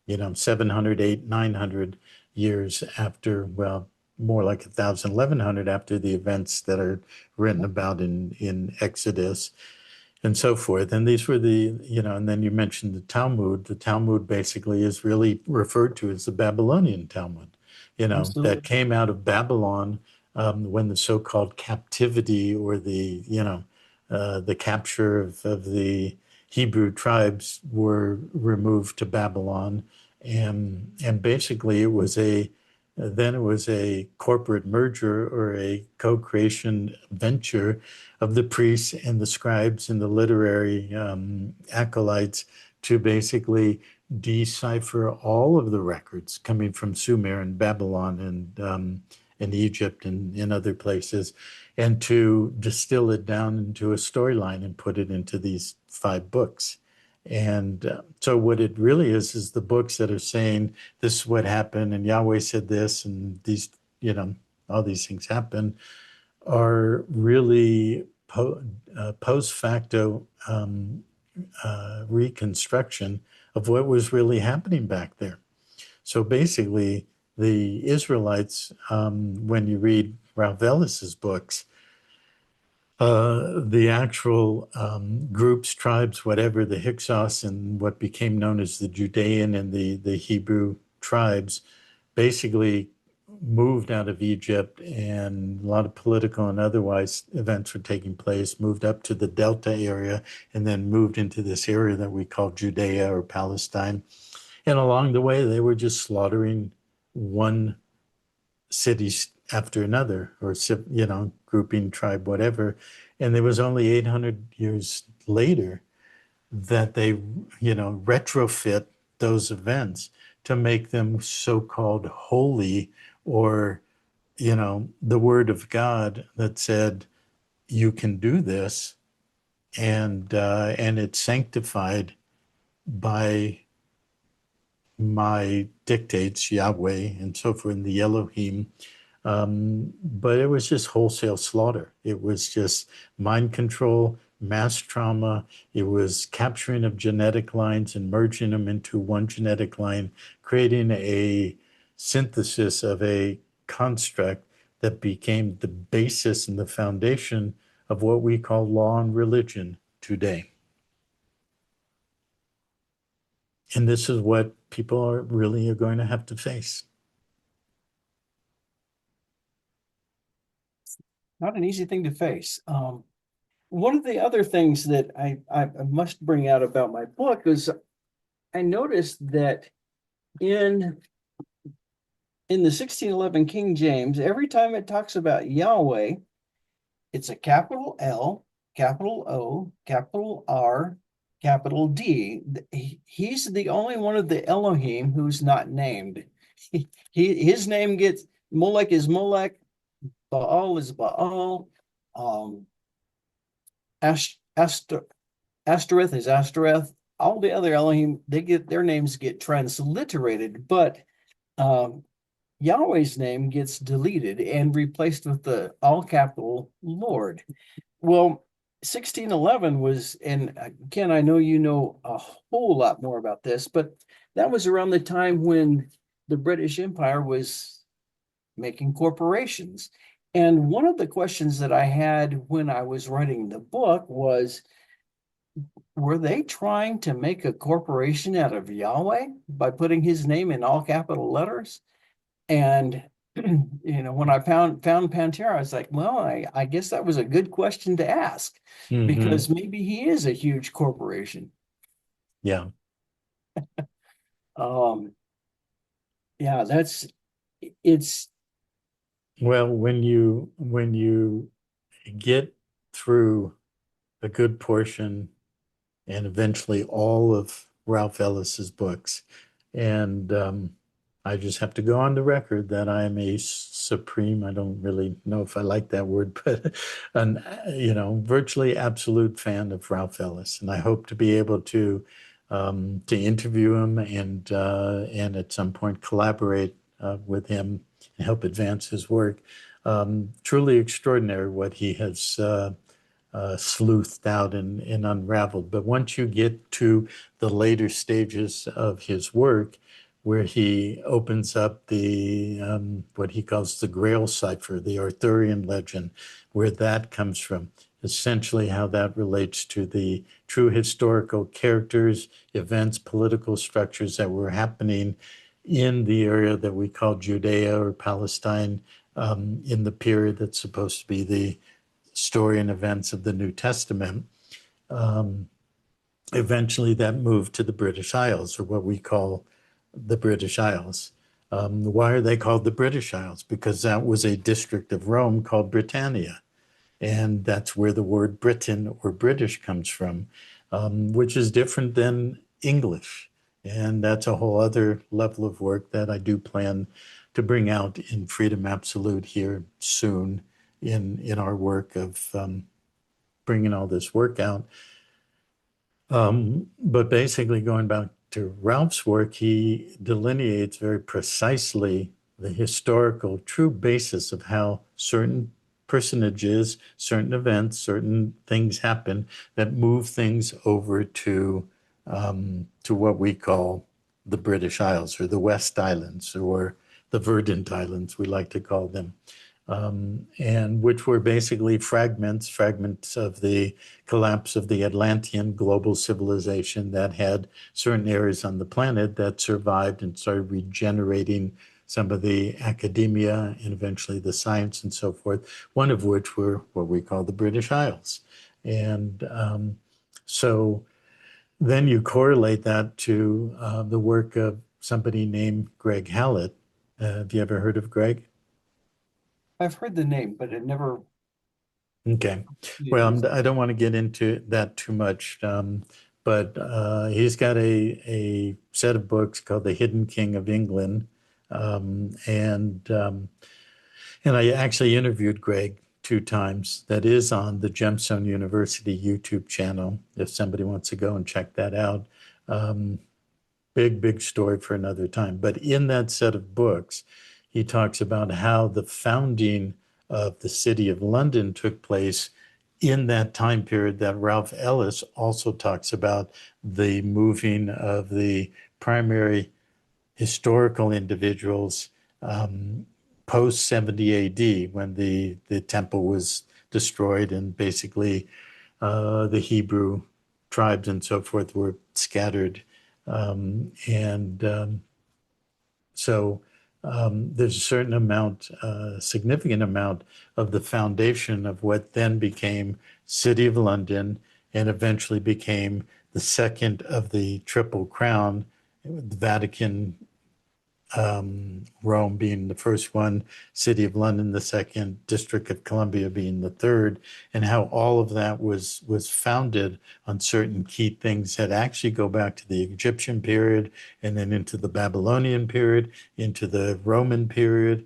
700, 800, 900 years after, well, more like 1,000, 1,100 after the events that are written about in Exodus. and so forth. And these were the, and then you mentioned the Talmud. The Talmud basically is really referred to as the Babylonian Talmud, that Absolutely. came out of Babylon when the so-called captivity or the capture of the Hebrew tribes were removed to Babylon. And basically then it was a corporate merger or a co-creation venture of the priests and the scribes and the literary acolytes to basically decipher all of the records coming from Sumer and Babylon and Egypt and in other places, and to distill it down into a storyline and put it into these 5 books. And so what it really is the books that are saying this is what happened and Yahweh said this and these, all these things happen are really post facto reconstruction of what was really happening back there. So basically, the Israelites, when you read Ralph Ellis's books, the actual groups, tribes, whatever, the Hyksos and what became known as the Judean and the Hebrew tribes, basically moved out of Egypt, and a lot of political and otherwise events were taking place, moved up to the Delta area, and then moved into this area that we call Judea or Palestine. And along the way, they were just slaughtering one city after another, or, grouping, tribe, whatever. And it was only 800 years later that they, retrofit those events to make them so-called holy, or, the word of God that said, you can do this, and it's sanctified by my dictates, Yahweh, and so forth, in the Elohim. But it was just wholesale slaughter. It was just mind control, mass trauma. It was capturing of genetic lines and merging them into one genetic line, creating a synthesis of a construct that became the basis and the foundation of what we call law and religion today. And this is what people are really going to have to face. Not an easy thing to face. One of the other things that I must bring out about my book is I noticed that in the 1611 King James, every time it talks about Yahweh, it's a capital L, capital O, capital R, capital D. He's the only one of the Elohim who's not named. His name gets, Molech is Molech, Baal is Baal, Ashtoreth is Ashtoreth. All the other Elohim, their names get transliterated, but Yahweh's name gets deleted and replaced with the all capital Lord. Well, 1611 was, and Ken, I know you know a whole lot more about this, but that was around the time when the British Empire was making corporations. And one of the questions that I had when I was writing the book was, were they trying to make a corporation out of Yahweh by putting his name in all capital letters? And when I found PanTerra, I was like, well, I guess that was a good question to ask, because maybe he is a huge corporation. Yeah. Yeah, it's Well, when you get through a good portion and eventually all of Ralph Ellis's books, and I just have to go on the record that I am a supreme, I don't really know if I like that word, but an virtually absolute fan of Ralph Ellis, and I hope to be able to interview him and at some point collaborate with him and help advance his work. Truly extraordinary what he has sleuthed out and unraveled. But once you get to the later stages of his work, where he opens up the what he calls the Grail cipher, the Arthurian legend, where that comes from, essentially how that relates to the true historical characters, events, political structures that were happening in the area that we call Judea or Palestine, in the period that's supposed to be the story and events of the New Testament. Eventually, that moved to the British Isles, or what we call the British Isles. Why are they called the British Isles? Because that was a district of Rome called Britannia. And that's where the word Britain or British comes from, which is different than English. And that's a whole other level of work that I do plan to bring out in Freedom Absolute here soon in our work of bringing all this work out. But basically, going back to Ralph's work, he delineates very precisely the historical true basis of how certain personages, certain events, certain things happen that move things over to what we call the British Isles or the West Islands or the Verdant Islands, we like to call them. And which were basically fragments of the collapse of the Atlantean global civilization that had certain areas on the planet that survived and started regenerating some of the academia and eventually the science and so forth, one of which were what we call the British Isles. And so then you correlate that to the work of somebody named Greg Hallett. Have you ever heard of Greg? I've heard the name, but it never. Okay. Well, I don't want to get into that too much, but he's got a set of books called The Hidden King of England, and I actually interviewed Greg 2 times. That is on the Gemstone University YouTube channel. If somebody wants to go and check that out, big story for another time. But in that set of books, he talks about how the founding of the city of London took place in that time period that Ralph Ellis also talks about the moving of the primary historical individuals post 70 AD when the temple was destroyed and basically the Hebrew tribes and so forth were scattered. So there's a certain amount, significant amount of the foundation of what then became City of London and eventually became the second of the Triple Crown, the Vatican, Rome being the first one, City of London the second, District of Columbia being the third, and how all of that was founded on certain key things that actually go back to the Egyptian period and then into the Babylonian period, into the Roman period,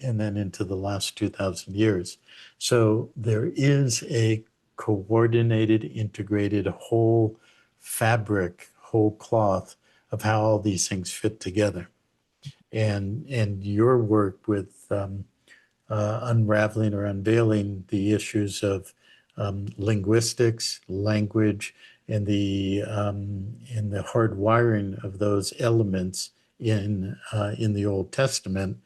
and then into the last 2,000 years. So there is a coordinated, integrated whole fabric, whole cloth of how all these things fit together. And your work with unraveling or unveiling the issues of linguistics, language, and the hard wiring of those elements in the Old Testament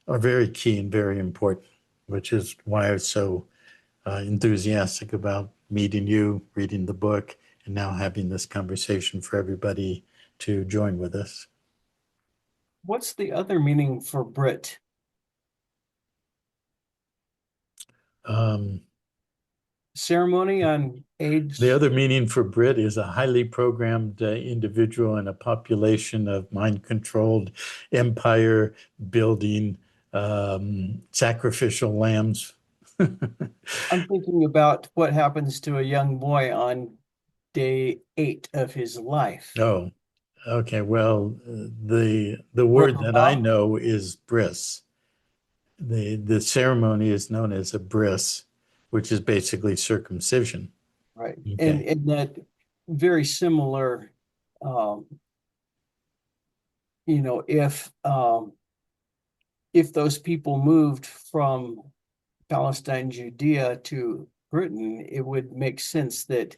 are very key and very important, which is why I was so enthusiastic about meeting you, reading the book, and now having this conversation for everybody to join with us. What's the other meaning for Brit? Um, Ceremony on age. The other meaning for Brit is a highly programmed individual in a population of mind-controlled, empire-building, sacrificial lambs. I'm thinking about what happens to a young boy on day 8 of his life. Oh, okay. Well, the word that I Brit-milah? know is bris. The ceremony is known as a bris, which is basically circumcision. Right. Okay. And that very similar, um, if those people moved from Palestine, Judea to Britain, it would make sense that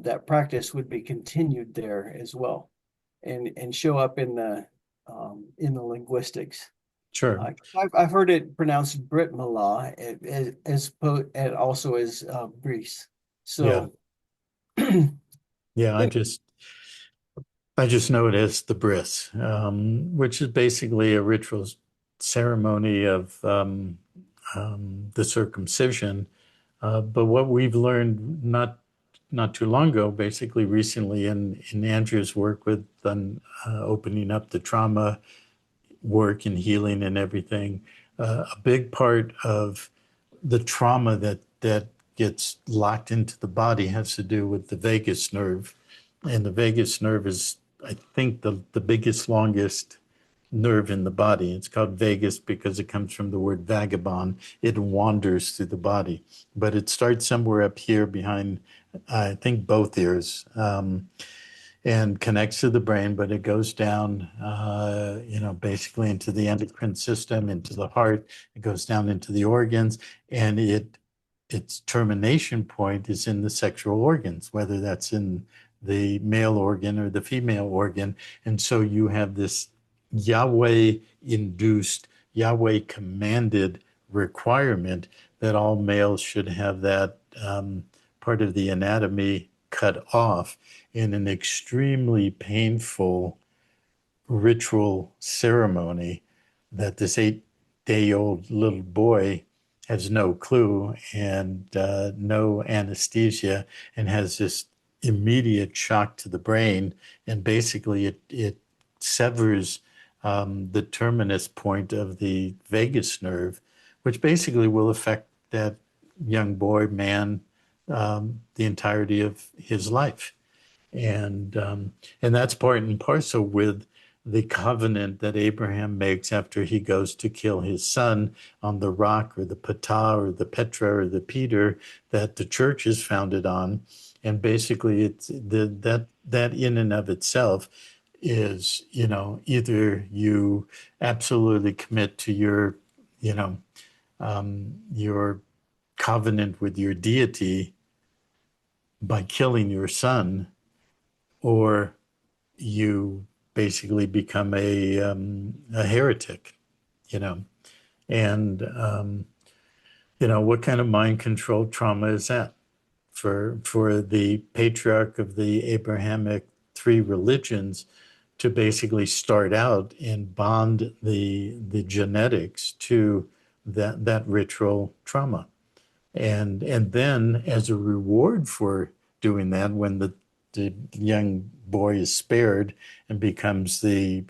that practice would be continued there as well, and show up in the linguistics. Sure. I've heard it pronounced Brit Milah and also as Brees. Yeah. So Yeah. I just know it as the bris, which is basically a ritual ceremony of the circumcision. But what we've learned not too long ago, basically recently in Andrew's work with opening up the trauma work and healing and everything, a big part of the trauma that gets locked into the body has to do with the vagus nerve, and the vagus nerve is, I think, the biggest, longest nerve in the body. It's called vagus because it comes from the word vagabond. It wanders through the body, but it starts somewhere up here behind, I think, both ears. And connects to the brain, but it goes down, basically into the endocrine system, into the heart. It goes down into the organs, and its termination point is in the sexual organs, whether that's in the male organ or the female organ. And so you have this Yahweh induced, Yahweh commanded requirement that all males should have that part of the anatomy cut off in an extremely painful ritual ceremony that this 8-day-old little boy has no clue and no anesthesia and has this immediate shock to the brain. And basically, it severs the terminus point of the vagus nerve, which basically will affect that young boy, man, the entirety of his life. And that's part and parcel with the covenant that Abraham makes after he goes to kill his son on the rock or the Ptah or the Petra or the Peter that the church is founded on. And basically, it's that in and of itself is, either you absolutely commit to your covenant with your deity by killing your son, or you basically become a heretic, you know. And what kind of mind control trauma is that for the patriarch of the Abrahamic three religions to basically start out and bond the genetics to that ritual trauma? And then as a reward for doing that, when the young boy is spared and becomes the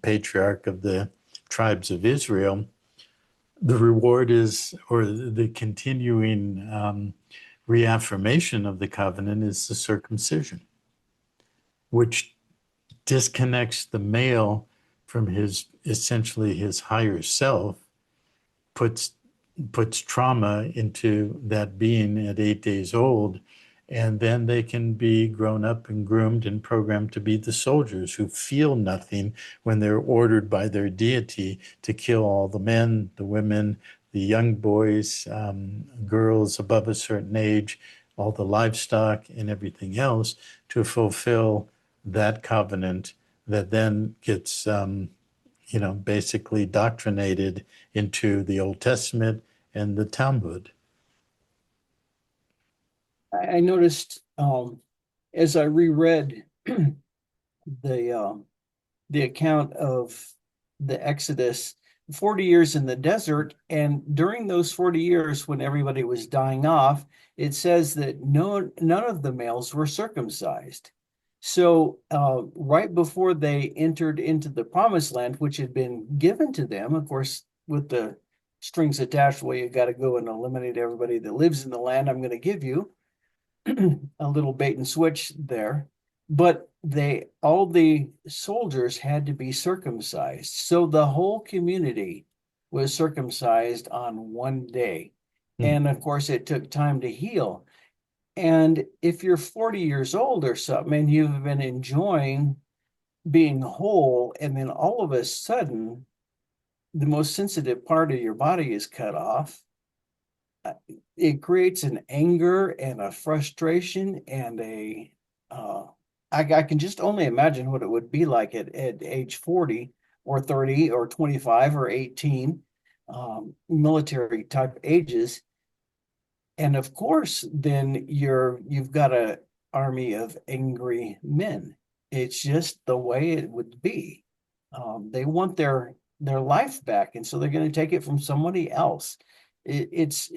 patriarch of the tribes of Israel, the reward is, or the continuing reaffirmation of the covenant is the circumcision, which disconnects the male from his essentially his higher self, puts trauma into that being at 8 days old, and then they can be grown up and groomed and programmed to be the soldiers who feel nothing when they're ordered by their deity to kill all the men, the women, the young boys, girls above a certain age, all the livestock and everything else to fulfill that covenant that then gets basically doctrinated into the Old Testament and the Talmud. I noticed as I reread the the account of the Exodus, 40 years in the desert, and during those 40 years when everybody was dying off, it says that none of the males were circumcised. So right before they entered into the promised land, which had been given to them, of course, with the strings attached, well, you got to go and eliminate everybody that lives in the land I'm going to give you. A little bait and switch there, but all the soldiers had to be circumcised. So the whole community was circumcised on one day. Hmm. And of course, it took time to heal. And if you're 40 years old or something and you've been enjoying being whole, and then all of a sudden, the most sensitive part of your body is cut off, it creates an anger and a frustration and I can just only imagine what it would be like at age 40 or 30 or 25 or 18, military type ages. And of course, then you've got a army of angry men. It's just the way it would be. They want their life back, and so they're going to take it from somebody else. It's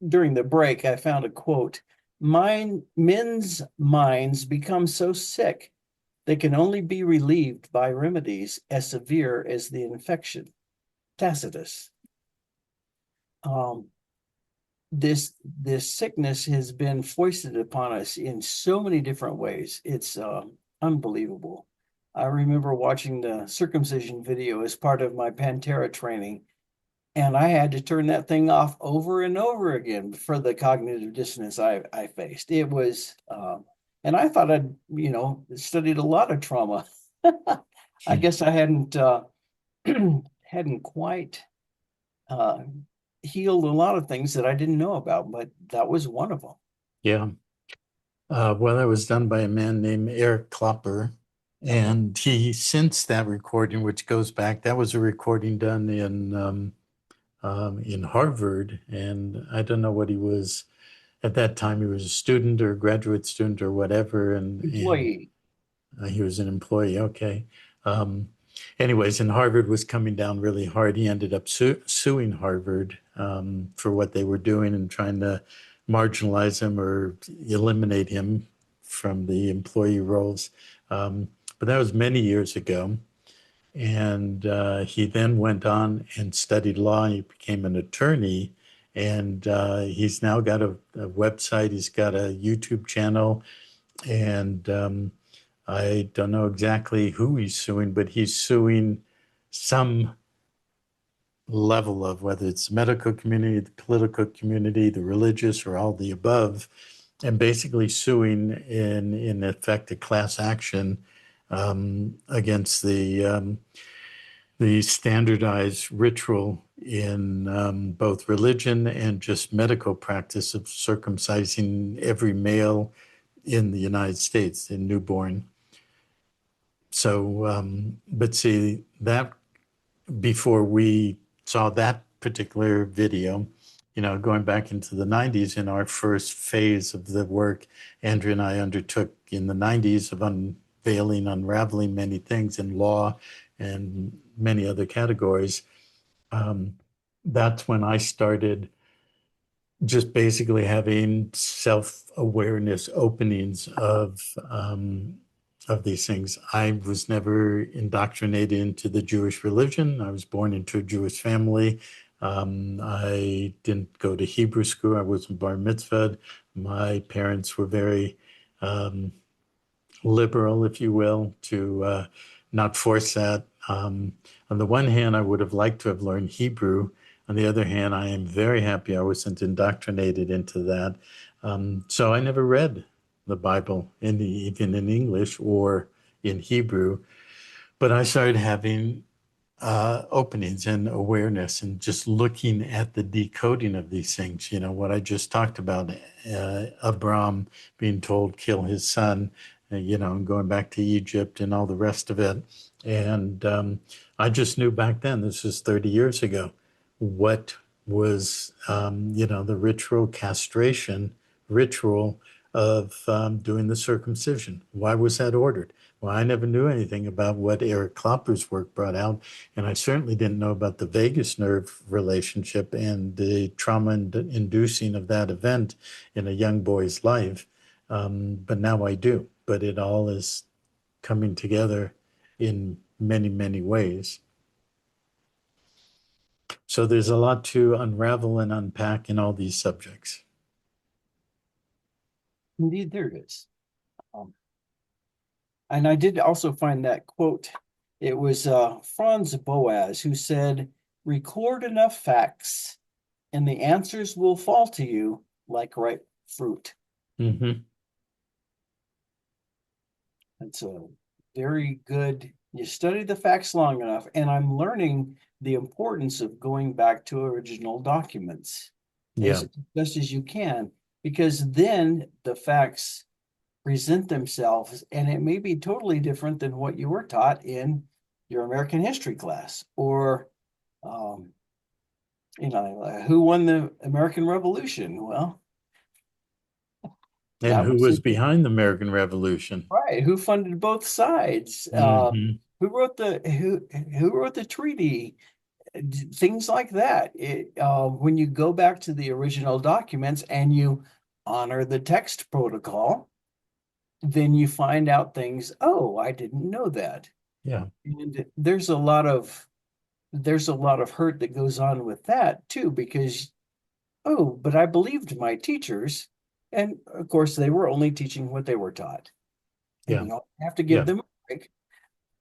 during the break, I found a quote. Men's minds become so sick they can only be relieved by remedies as severe as the infection. Tacitus. Um, this sickness has been foisted upon us in so many different ways. It's unbelievable. I remember watching the circumcision video as part of my PanTerra training, and I had to turn that thing off over and over again for the cognitive dissonance I faced. It was, and I thought I'd, studied a lot of trauma. I guess I hadn't hadn't quite healed a lot of things that I didn't know about, but that was one of them. Yeah. Well, that was done by a man named Eric Klopper. And he, since that recording, which goes back, that was a recording done in Harvard. And I don't know what he was at that time. He was a student or a graduate student or whatever. And Employee. he was an employee. Okay. Um, Anyways, and Harvard was coming down really hard. He ended up suing Harvard for what they were doing and trying to marginalize him or eliminate him from the employee roles. But that was many years ago. And he then went on and studied law. He became an attorney. And he's now got a website. He's got a YouTube channel. And I don't know exactly who he's suing, but he's suing some level of whether it's the medical community, the political community, the religious, or all the above, and basically suing in effect a class action against the standardized ritual in both religion and just medical practice of circumcising every male in the United States, in newborn. So, but see, that before we saw that particular video, going back into the 90s in our first phase of the work Andrea and I undertook in the 90s of unveiling, unraveling many things in law and many other categories, that's when I started just basically having self-awareness openings of these things. I was never indoctrinated into the Jewish religion. I was born into a Jewish family. I didn't go to Hebrew school. I wasn't bar mitzvahed. My parents were very liberal, if you will, to not force that. On the one hand, I would have liked to have learned Hebrew. On the other hand, I am very happy I wasn't indoctrinated into that. So I never read the Bible, even in English or in Hebrew, but I started having openings and awareness and just looking at the decoding of these things. What I just talked about, Abraham being told kill his son, and going back to Egypt and all the rest of it. And I just knew back then, this was 30 years ago, what was, the ritual castration ritual of doing the circumcision. Why was that ordered? Well, I never knew anything about what Eric Klopper's work brought out, and I certainly didn't know about the vagus nerve relationship and the trauma-inducing of that event in a young boy's life. But now I do. But it all is coming together in many, many ways. So there's a lot to unravel and unpack in all these subjects. Indeed, there is. And I did also find that quote. It was Franz Boas who said, record enough facts and the answers will fall to you like ripe fruit. Mm-hmm. It's a very good, you study the facts long enough, and I'm learning the importance of going back to original documents Yeah. as best as you can, because then the facts present themselves, and it may be totally different than what you were taught in your American history class, or um, who won the American Revolution? Well, And that who was was behind the American Revolution? right. Who funded both sides? Hmm. Who wrote the treaty? Things like that. When you go back to the original documents and you honor the text protocol, then you find out things. Oh, I didn't know that. Yeah, And there's a lot of hurt that goes on with that too, because oh, but I believed my teachers, and of course they were only teaching what they were taught, and yeah, you don't have to give yeah, them a break.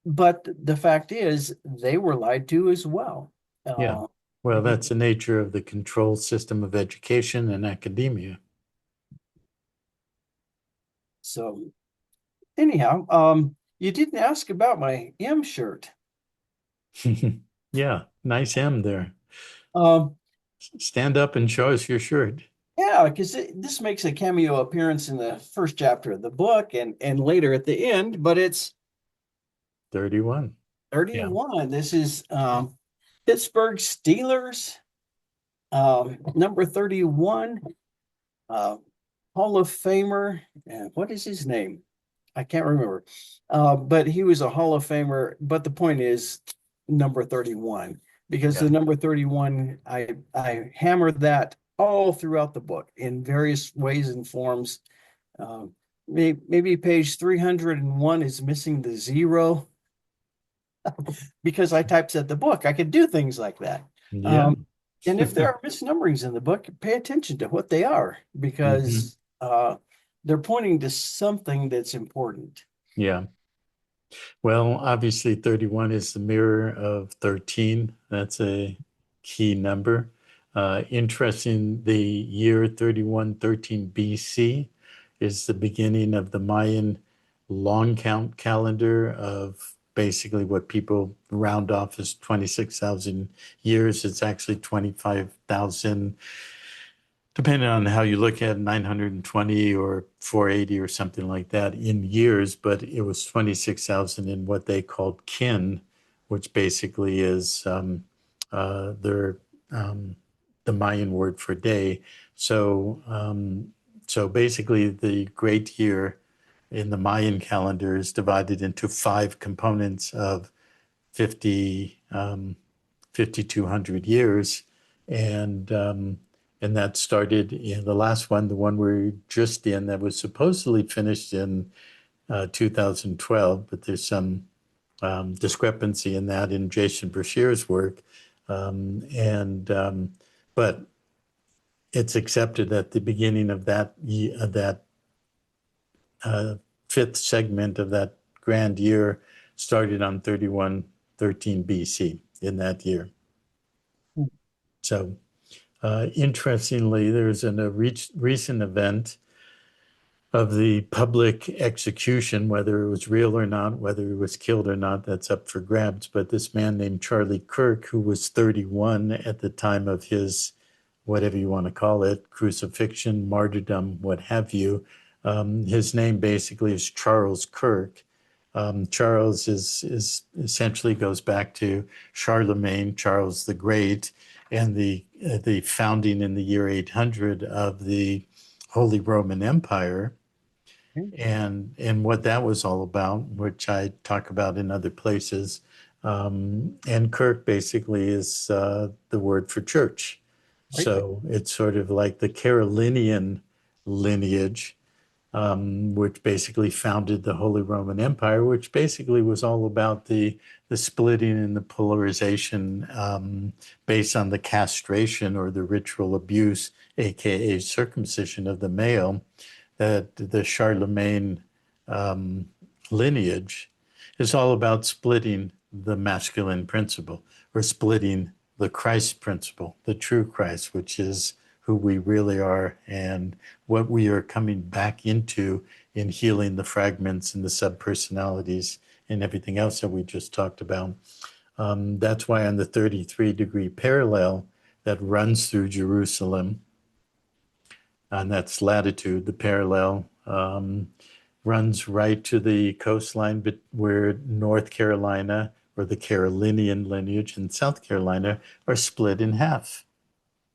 But the fact is, they were lied to as well. yeah. Uh, Well, because that's the nature of the control system of education and academia. so anyhow, you didn't ask about my M shirt. Yeah, nice M there. Um, Stand up and show us your shirt. yeah, because this makes a cameo appearance in the first chapter of the book and later at the end, but it's 31. Yeah. 31. This is Pittsburgh Steelers, number 31, uh, Hall of Famer. What is his name? I can't remember. But he was a Hall of Famer. But the point is number 31, because Yeah. the number 31, I hammered that all throughout the book in various ways and forms. Um, maybe page 301 is missing the zero because I typeset the book. I could do things like that. Yeah. Um, and if there are misnumberings in the book, pay attention to what they are, Hmm. because they're pointing to something that's important. Yeah. Well, obviously 31 is the mirror of 13. That's a key number. Interesting, the year 3113 BC is the beginning of the Mayan long count calendar of basically what people round off as 26,000 years. It's actually 25,000, depending on how you look at it, 920 or 480 or something like that in years, but it was 26,000 in what they called kin, which basically is their the Mayan word for day. So so basically the great year in the Mayan calendar is divided into five components of 50 5,200 years, and that started in the last one, the one we're just in, that was supposedly finished in 2012, but there's some discrepancy in that in Jason Brashear's work, and but it's accepted that the beginning of that uh, fifth segment of that grand year started on 3113 BC in that year. So interestingly, there's a recent event of the public execution, whether it was real or not, whether he was killed or not, that's up for grabs. But this man named Charlie Kirk, who was 31 at the time of his, whatever you want to call it, crucifixion, martyrdom, what have you, his name basically is Charles Kirk. Charles is essentially goes back to Charlemagne, Charles the Great, and the founding in the year 800 of the Holy Roman Empire, and what that was all about, which I talk about in other places. And Kirk basically is the word for church. Right. So it's sort of like the Carolinian lineage, which basically founded the Holy Roman Empire, which basically was all about the splitting and the polarization based on the castration or the ritual abuse, aka circumcision of the male, that the Charlemagne lineage is all about splitting the masculine principle or splitting the Christ principle, the true Christ, which is who we really are and what we are coming back into in healing the fragments and the subpersonalities and everything else that we just talked about. That's why on the 33-degree parallel that runs through Jerusalem, and that's latitude, the parallel, runs right to the coastline, but where North Carolina or the Carolinian lineage and South Carolina are split in half.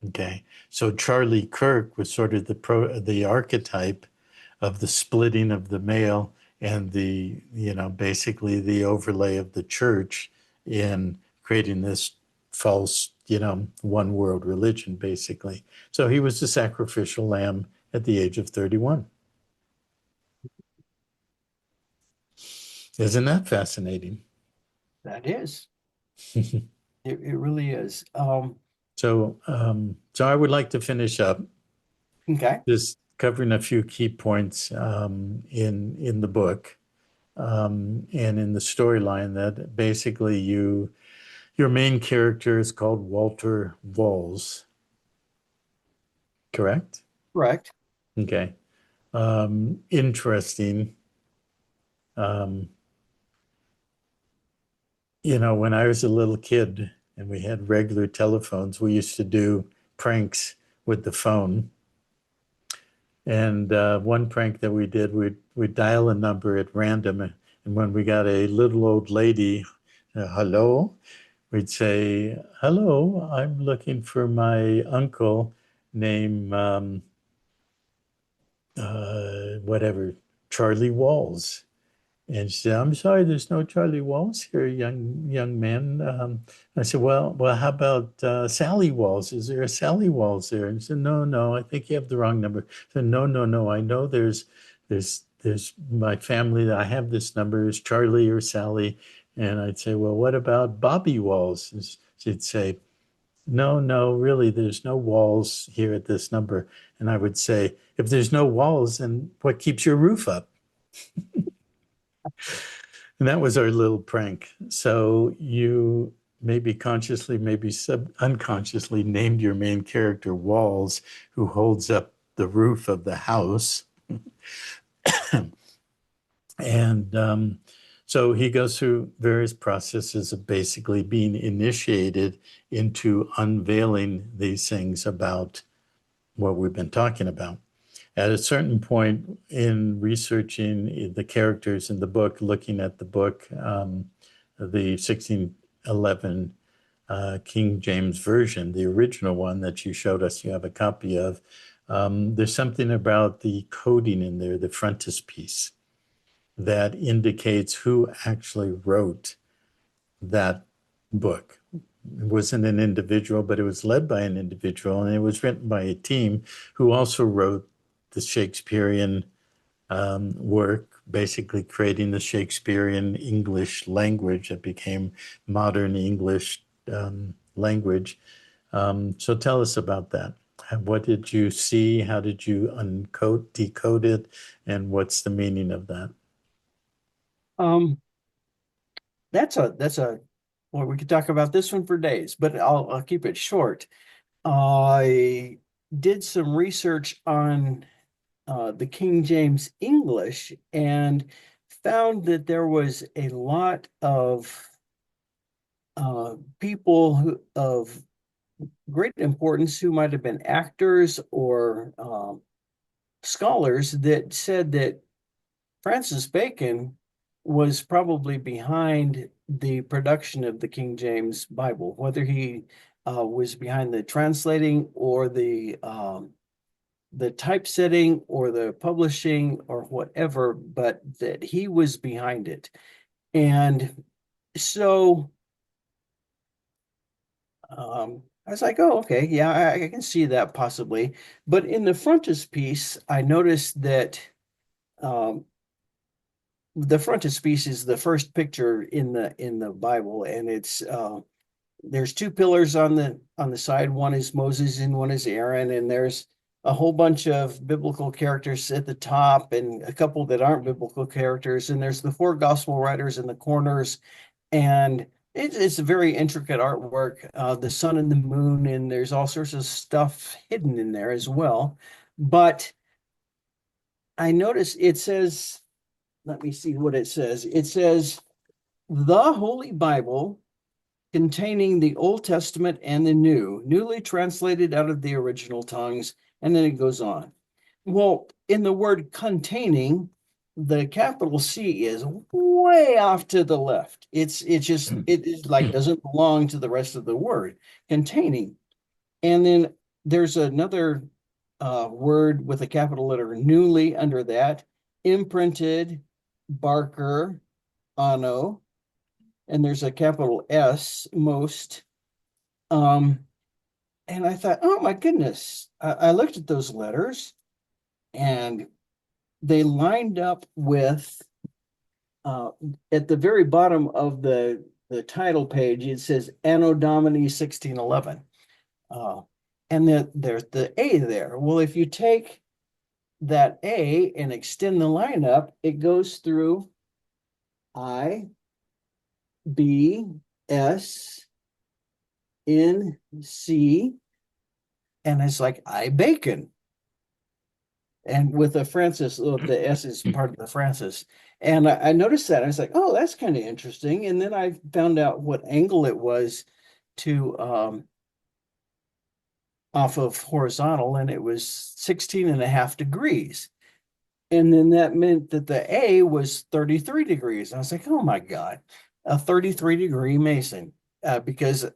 Okay, so Charlie Kirk was sort of the archetype of the splitting of the male and the, basically the overlay of the church in creating this false, one world religion, basically. So he was the sacrificial lamb at the age of 31. Isn't that fascinating? That is. It really is. So I would like to finish up Okay. just covering a few key points in the book and in the storyline that basically your main character is called Walter Walls, correct? Correct. Okay. Interesting. Um, when I was a little kid and we had regular telephones, we used to do pranks with the phone. And one prank that we did, we'd dial a number at random. And when we got a little old lady, hello, we'd say, hello, I'm looking for my uncle named whatever, Charlie Walls. And she said, I'm sorry, there's no Charlie Walls here, young man. I said, well, how about Sally Walls? Is there a Sally Walls there? And she said, no, I think you have the wrong number. I said, no, I know there's my family. I have this number. Is Charlie or Sally? And I'd say, well, what about Bobby Walls? And she'd say, no, really, there's no walls here at this number. And I would say, if there's no walls, then what keeps your roof up? And that was our little prank. So you maybe consciously, maybe unconsciously named your main character Walls, who holds up the roof of the house. And so he goes through various processes of basically being initiated into unveiling these things about what we've been talking about. At a certain point in researching the characters in the book, looking at the book, the 1611 King James Version, the original one that you showed us, you have a copy of, there's something about the coding in there, the frontispiece, that indicates who actually wrote that book. It wasn't an individual, but it was led by an individual, and it was written by a team who also wrote the Shakespearean work, basically creating the Shakespearean English language that became modern English language. So tell us about that. What did you see? How did you decode it? And what's the meaning of that? Um, that's a well, we could talk about this one for days, but I'll keep it short. I did some research on the King James English and found that there was a lot of people of great importance who might have been actors or scholars that said that Francis Bacon was probably behind the production of the King James Bible, whether he was behind the translating or the typesetting or the publishing or whatever, but that he was behind it. And so I was like, oh, okay, yeah, I can see that possibly. But in the frontispiece, I noticed that um, the frontispiece is the first picture in the Bible, and it's there's two pillars on the side. One is Moses and one is Aaron, and there's a whole bunch of biblical characters at the top and a couple that aren't biblical characters, and there's the four gospel writers in the corners, and it's a very intricate artwork, the sun and the moon, and there's all sorts of stuff hidden in there as well. But I noticed it says, let me see what it says. It says, the Holy Bible containing the Old Testament and the New, newly translated out of the original tongues, and then it goes on. Well, in the word containing, the capital C is way off to the left. It is like doesn't belong to the rest of the word containing. And then there's another word with a capital letter newly under that, imprinted, Barker, Ano, and there's a capital S, most. Um, and I thought, oh my goodness. I looked at those letters and they lined up with uh, at the very bottom of the title page, it says Anno Domini 1611. Uh, and there's the A there. Well, if you take that A and extend the line up, it goes through I, B, S, N, C, and it's like I bacon. And with the Francis, the S is part of the Francis. And I noticed that. I was like, oh, that's kind of interesting. And then I found out what angle it was to off of horizontal, and it was 16 and a half degrees. And then that meant that the A was 33 degrees. I was like, oh my God, a 33-degree Mason, because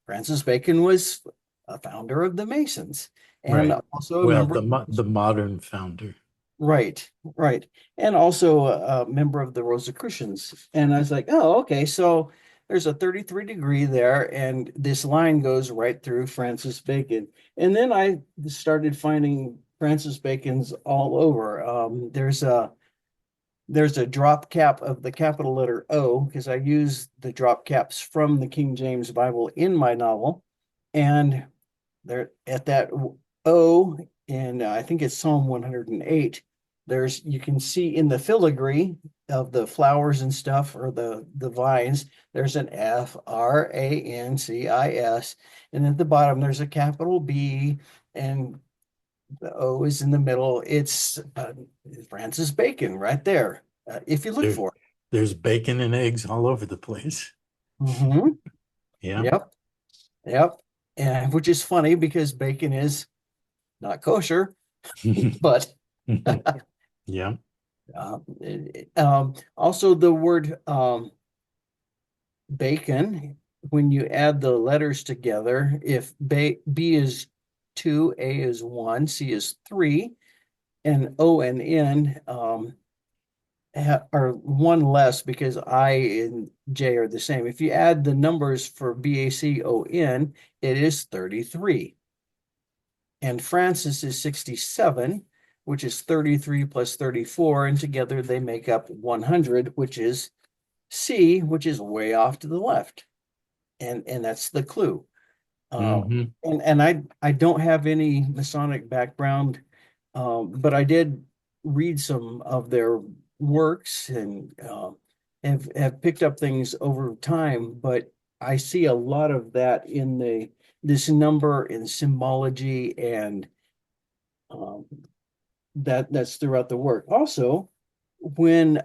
Francis Bacon was a founder of the Masons and Right. also a Well, member. the modern founder. Right, right. And also a member of the Rosicrucians. And I was like, oh, okay. So there's a 33-degree there, and this line goes right through Francis Bacon. And then I started finding Francis Bacon's all over. There's a drop cap of the capital letter O, because I use the drop caps from the King James Bible in my novel. And there at that O in I think it's Psalm 108, there's you can see in the filigree of the flowers and stuff, or the vines, there's an Francis, and at the bottom there's a capital B, and the O is in the middle. It's Francis Bacon right there, if you look There, for there's bacon and eggs all over the place. it. Mm-hmm. Yeah. Yep, yep. And which is funny because bacon is not kosher, but Yeah. also the word bacon, when you add the letters together, if B is 2, A is 1, C is 3, and O and N are one less because I and J are the same. If you add the numbers for BACON, it is 33. And Francis is 67, which is 33 plus 34, and together they make up 100, which is C, which is way off to the left. And that's the clue. Hmm. And I don't have any Masonic background, but I did read some of their works and have picked up things over time. But I see a lot of that in this number in symbology, and um, that's throughout the work. Also, when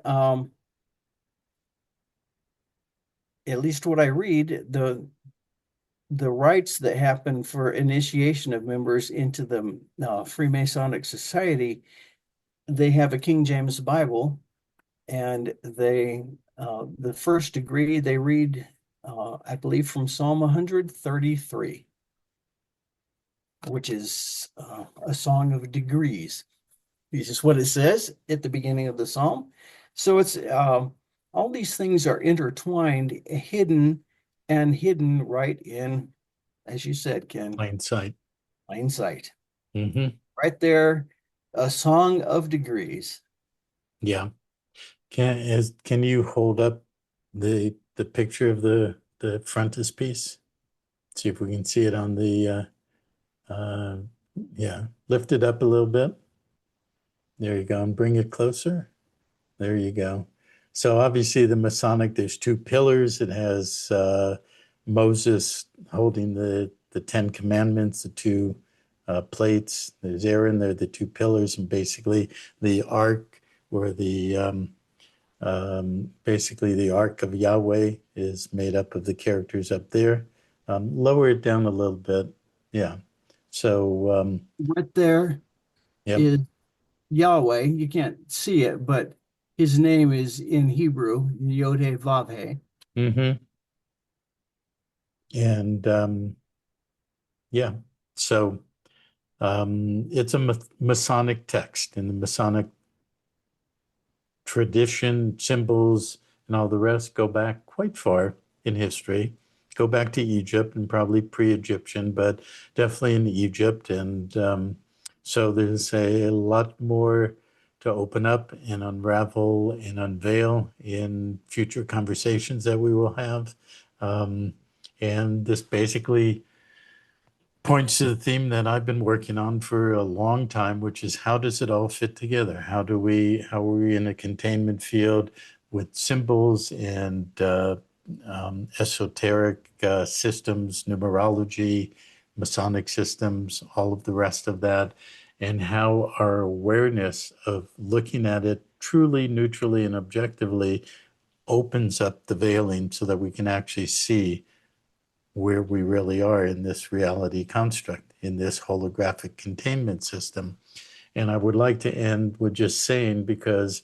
at least what I read, the rites that happen for initiation of members into the Freemasonic Society, they have a King James Bible, and the first degree they read, I believe, from Psalm 133, which is a song of degrees. This is what it says at the beginning of the psalm. So it's all these things are intertwined, hidden right in, as you said, Ken, Plain sight. plain sight. Hmm. Right there, a song of degrees. Yeah. Can you hold up the picture of the frontispiece? See if we can see it on the yeah. Lift it up a little bit. There you go. And bring it closer. There you go. So obviously the Masonic, there's two pillars. It has Moses holding the Ten Commandments, the two plates. There's Aaron, they're the two pillars, and basically the ark, where basically the ark of Yahweh is made up of the characters up there. Lower it down a little bit. Yeah. So Right there yep. is Yahweh. You can't see it, but His name is in Hebrew, Yod He Vav He. Hmm. And yeah, so it's a Masonic text, and the Masonic tradition, symbols, and all the rest go back quite far in history. Go back to Egypt and probably pre-Egyptian, but definitely in Egypt. And so there's a lot more to open up and unravel and unveil in future conversations that we will have. Um, and this basically points to the theme that I've been working on for a long time, which is how does it all fit together? How are we in a containment field with symbols and esoteric systems, numerology, Masonic systems, all of the rest of that, and how our awareness of looking at it truly, neutrally, and objectively opens up the veiling so that we can actually see where we really are in this reality construct, in this holographic containment system. And I would like to end with just saying, because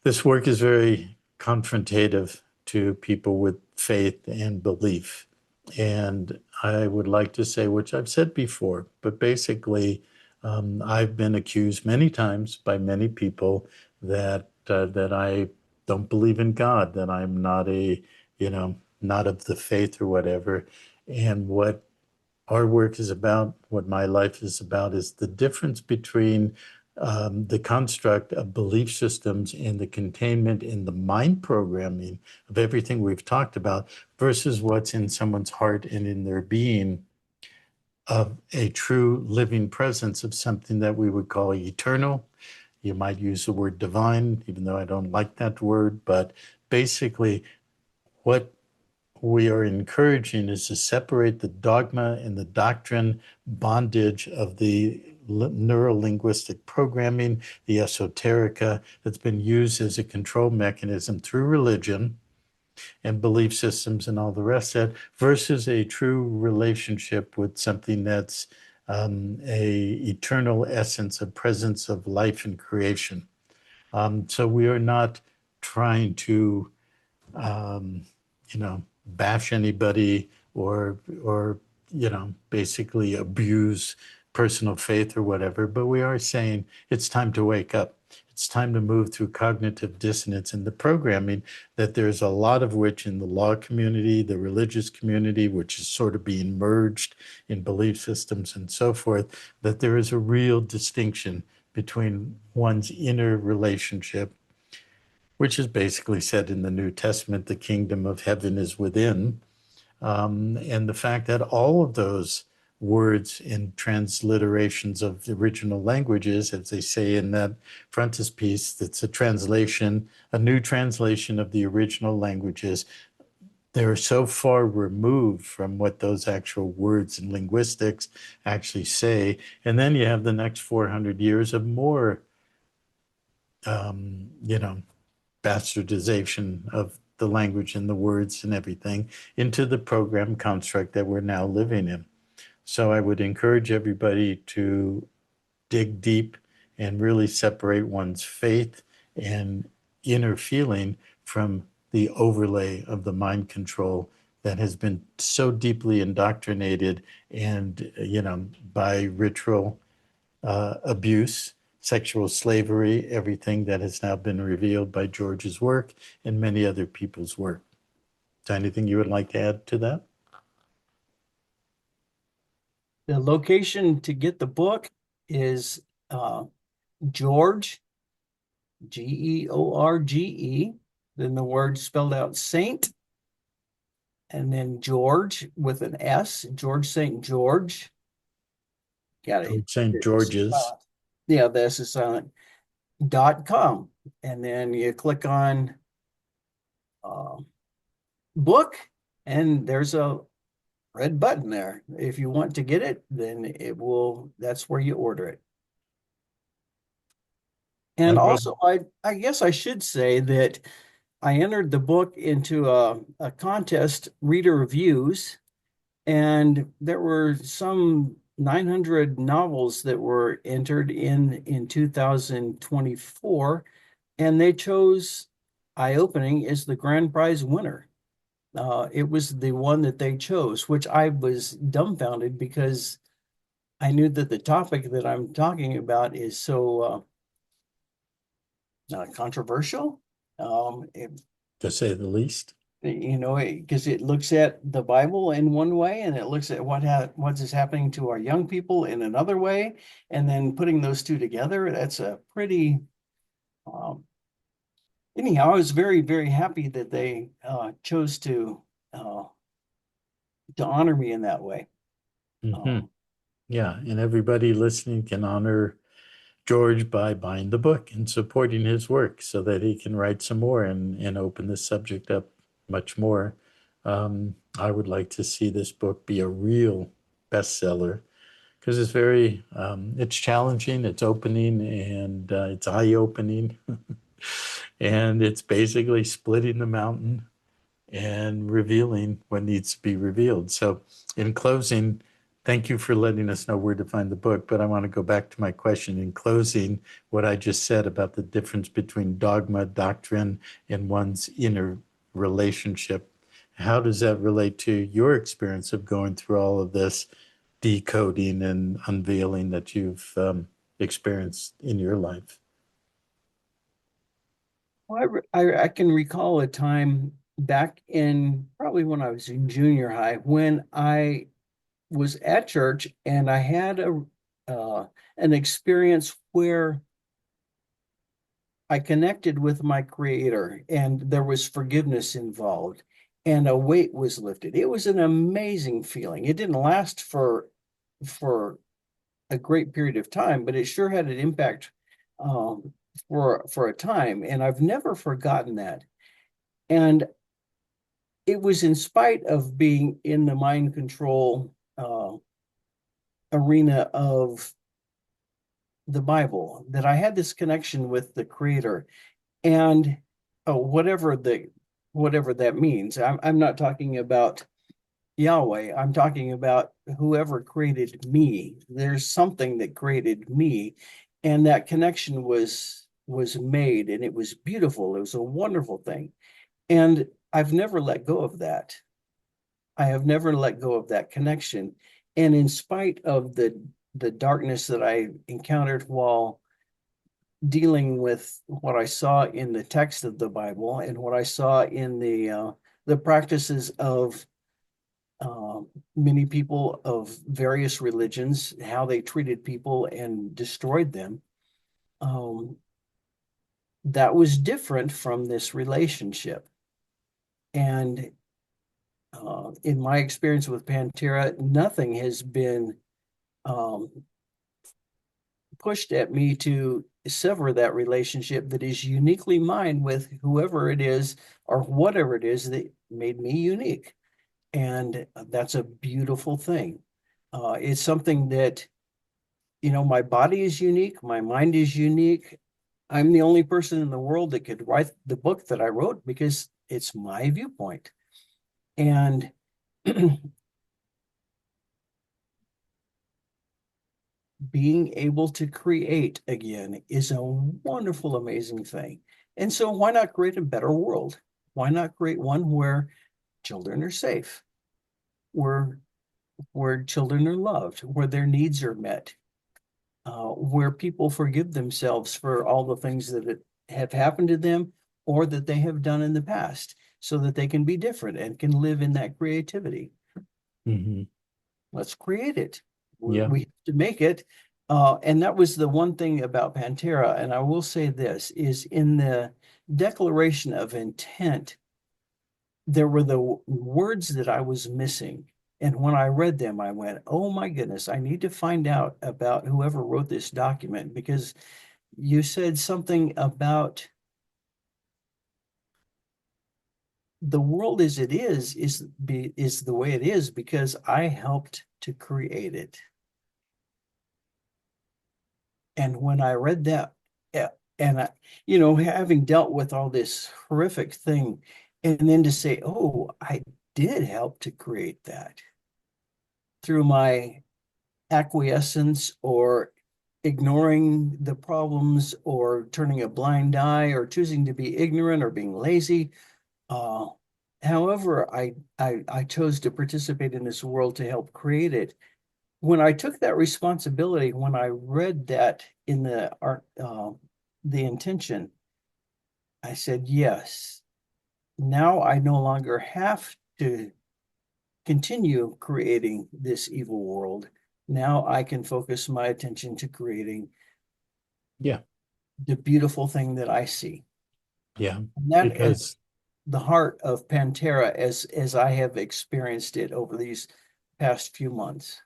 this work is very confrontative to people with faith and belief. And I would like to say, which I've said before, but basically, I've been accused many times by many people that I don't believe in God, that I'm not not of the faith or whatever. And what our work is about, what my life is about, is the difference between the construct of belief systems and the containment in the mind programming of everything we've talked about versus what's in someone's heart and in their being of a true living presence of something that we would call eternal. You might use the word divine, even though I don't like that word, but basically, what we are encouraging is to separate the dogma and the doctrine bondage of the neuro-linguistic programming, the esoterica that's been used as a control mechanism through religion and belief systems and all the rest of it, versus a true relationship with something that's a eternal essence, a presence of life and creation. So we are not trying to um, bash anybody or basically abuse personal faith or whatever, but we are saying it's time to wake up. It's time to move through cognitive dissonance in the programming that there's a lot of which in the law community, the religious community, which is sort of being merged in belief systems and so forth, that there is a real distinction between one's inner relationship, which is basically said in the New Testament, the kingdom of heaven is within. And the fact that all of those words in transliterations of the original languages, as they say in that frontispiece, that's a translation, a new translation of the original languages. They're so far removed from what those actual words in linguistics actually say. And then you have the next 400 years of more, um, you know, bastardization of the language and the words and everything into the program construct that we're now living in. So I would encourage everybody to dig deep and really separate one's faith and inner feeling from the overlay of the mind control that has been so deeply indoctrinated and, by ritual abuse, sexual slavery, everything that has now been revealed by George's work and many other people's work. Is there anything you would like to add to that? The location to get the book is George, George, then the word spelled out Saint, and then George with an S, George St. George. Got it. St. George's. Yeah, this is silent. .com. And then you click on uh, book, and there's a red button there. If you want to get it, then that's where you order it. And also, I guess I should say that I entered the book into a contest, reader reviews, and there were some 900 novels that were entered in 2024. and they chose Eye Opening as the grand prize winner. It was the one that they chose, which I was dumbfounded because I knew that the topic that I'm talking about is so controversial. It, to say the least. because it looks at the Bible in one way, and it looks at what is happening to our young people in another way, and then putting those two together, that's a pretty. Um, Anyhow, I was very, very happy that they chose uh, to honor me in that way. Hmm. Um, Yeah, and everybody listening can honor George by buying the book and supporting his work so that he can write some more and open the subject up much more. I would like to see this book be a real bestseller because it's very, it's challenging, it's opening, and it's eye-opening, and it's basically splitting the mountain and revealing what needs to be revealed. So, in closing, thank you for letting us know where to find the book. But I want to go back to my question in closing, what I just said about the difference between dogma, doctrine, and one's inner relationship. How does that relate to your experience of going through all of this decoding and unveiling that you've experienced in your life? well, I can recall a time back in probably when I was in junior high when I was at church and I had a an experience where I connected with my creator and there was forgiveness involved and a weight was lifted. It was an amazing feeling. It didn't last for a great period of time, but it sure had an impact um, for a time, and I've never forgotten that. And it was in spite of being in the mind control arena of the Bible that I had this connection with the Creator, and whatever that means. I'm not talking about Yahweh. I'm talking about whoever created me. There's something that created me, and that connection was made, and it was beautiful. It was a wonderful thing, and I've never let go of that. I have never let go of that connection, and in spite of the darkness that I encountered while dealing with what I saw in the text of the Bible and what I saw in the practices of uh, many people of various religions, how they treated people and destroyed them. Um, that was different from this relationship. And in my experience with PanTerra, nothing has been um, pushed at me to sever that relationship that is uniquely mine with whoever it is or whatever it is that made me unique. And that's a beautiful thing. It's something that, my body is unique, my mind is unique. I'm the only person in the world that could write the book that I wrote because it's my viewpoint. And being able to create again is a wonderful, amazing thing. And so, why not create a better world? Why not create one where children are safe, where children are loved, where their needs are met, where people forgive themselves for all the things that have happened to them or that they have done in the past, so that they can be different and can live in that creativity. Hmm. Let's create it. Yeah. We have to make it. And that was the one thing about PanTerra. And I will say this is in the declaration of intent, there were the words that I was missing. And when I read them, I went, oh my goodness, I need to find out about whoever wrote this document because you said something about the world as it is the way it is because I helped to create it. And when I read that, yeah, and having dealt with all this horrific thing, and then to say, oh, I did help to create that through my acquiescence or ignoring the problems or turning a blind eye or choosing to be ignorant or being lazy. Uh, However, I chose to participate in this world to help create it. When I took that responsibility, when I read that in the art, the intention, I said, yes, now I no longer have to continue creating this evil world. Now I can focus my attention to creating Yeah. the beautiful thing that I see. Yeah. And that is Because the heart of PanTerra as I have experienced it over these past few months.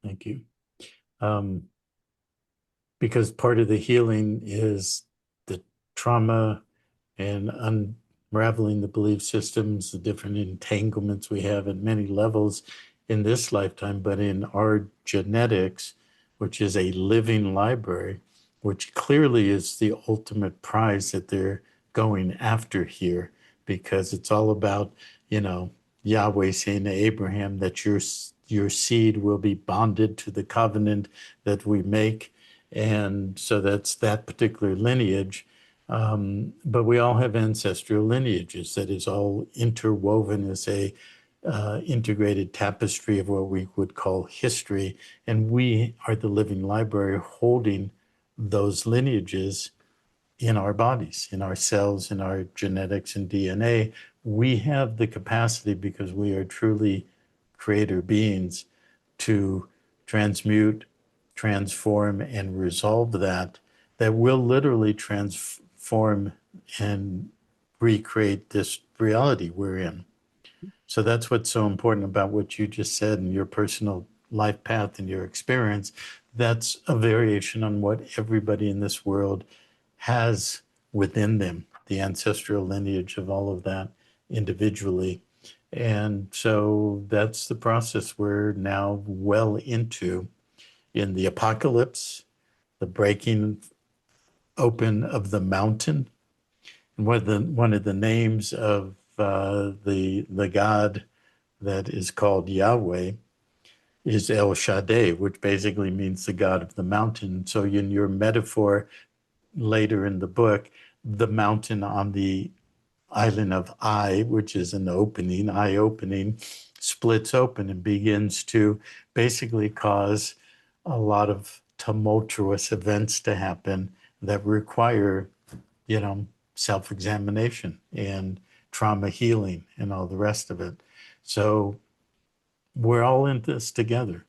thank you. Um, because part of the healing is the trauma and unraveling the belief systems, the different entanglements we have at many levels in this lifetime, but in our genetics, which is a living library, which clearly is the ultimate prize that they're going after here, because it's all about, you know, Yahweh saying to Abraham that your seed will be bonded to the covenant that we make. And so that's that particular lineage. But we all have ancestral lineages that is all interwoven as a integrated tapestry of what we would call history. And we are the living library holding those lineages in our bodies, in our cells, in our genetics and DNA. We have the capacity, because we are truly creator beings, to transmute, transform, and resolve that will literally transform and recreate this reality we're in. So that's what's so important about what you just said and your personal life path and your experience. That's a variation on what everybody in this world has within them, the ancestral lineage of all of that individually. And so that's the process we're now well into in the apocalypse, the breaking open of the mountain. And one of the names of the God that is called Yahweh is El Shaddai, which basically means the God of the mountain. So in your metaphor later in the book, the mountain on the island of Eye, which is an opening, eye opening, splits open and begins to basically cause a lot of tumultuous events to happen that require, you know, self-examination and trauma healing and all the rest of it. So we're all in this together.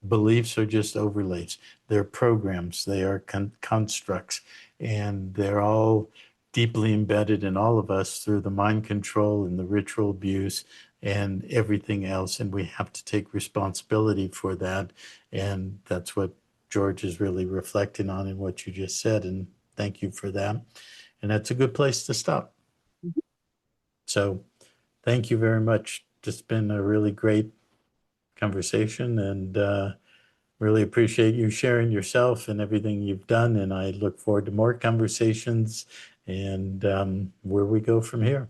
Beliefs are just overlays. They're programs, they are constructs, and they're all deeply embedded in all of us through the mind control and the ritual abuse and everything else. And we have to take responsibility for that. And that's what George is really reflecting on in what you just said. And thank you for that. And that's a good place to stop. So thank you very much. It's been a really great conversation, and really appreciate you sharing yourself and everything you've done. And I look forward to more conversations and where we go from here.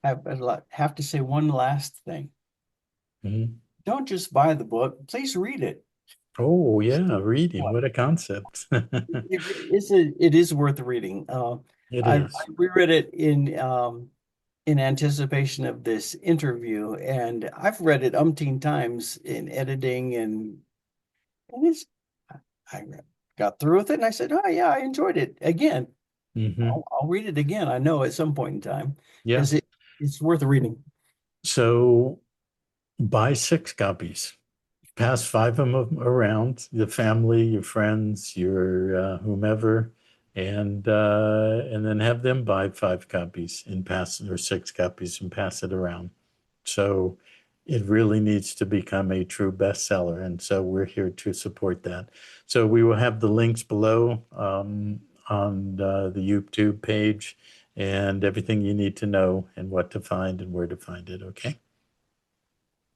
Have to say one last thing. Mhm. Don't just buy the book, please read it. Oh, yeah, reading. What a concept. It is worth reading. It I is. reread it in anticipation of this interview, and I've read it umpteen times in editing, and I got through with it, and I said, "Oh yeah, I enjoyed it again. Hmm. I'll read it again. I know at some point in time Yeah. because it's worth reading." So buy 6 copies. Pass 5 of them around the family, your friends, your whomever, and then have them buy 5 copies and pass or 6 copies and pass it around. So it really needs to become a true bestseller, and so we're here to support that. So we will have the links below on the YouTube page and everything you need to know and what to find and where to find it. Okay.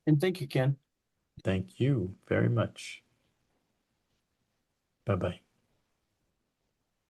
And thank you, Ken. Thank you very much. Bye bye.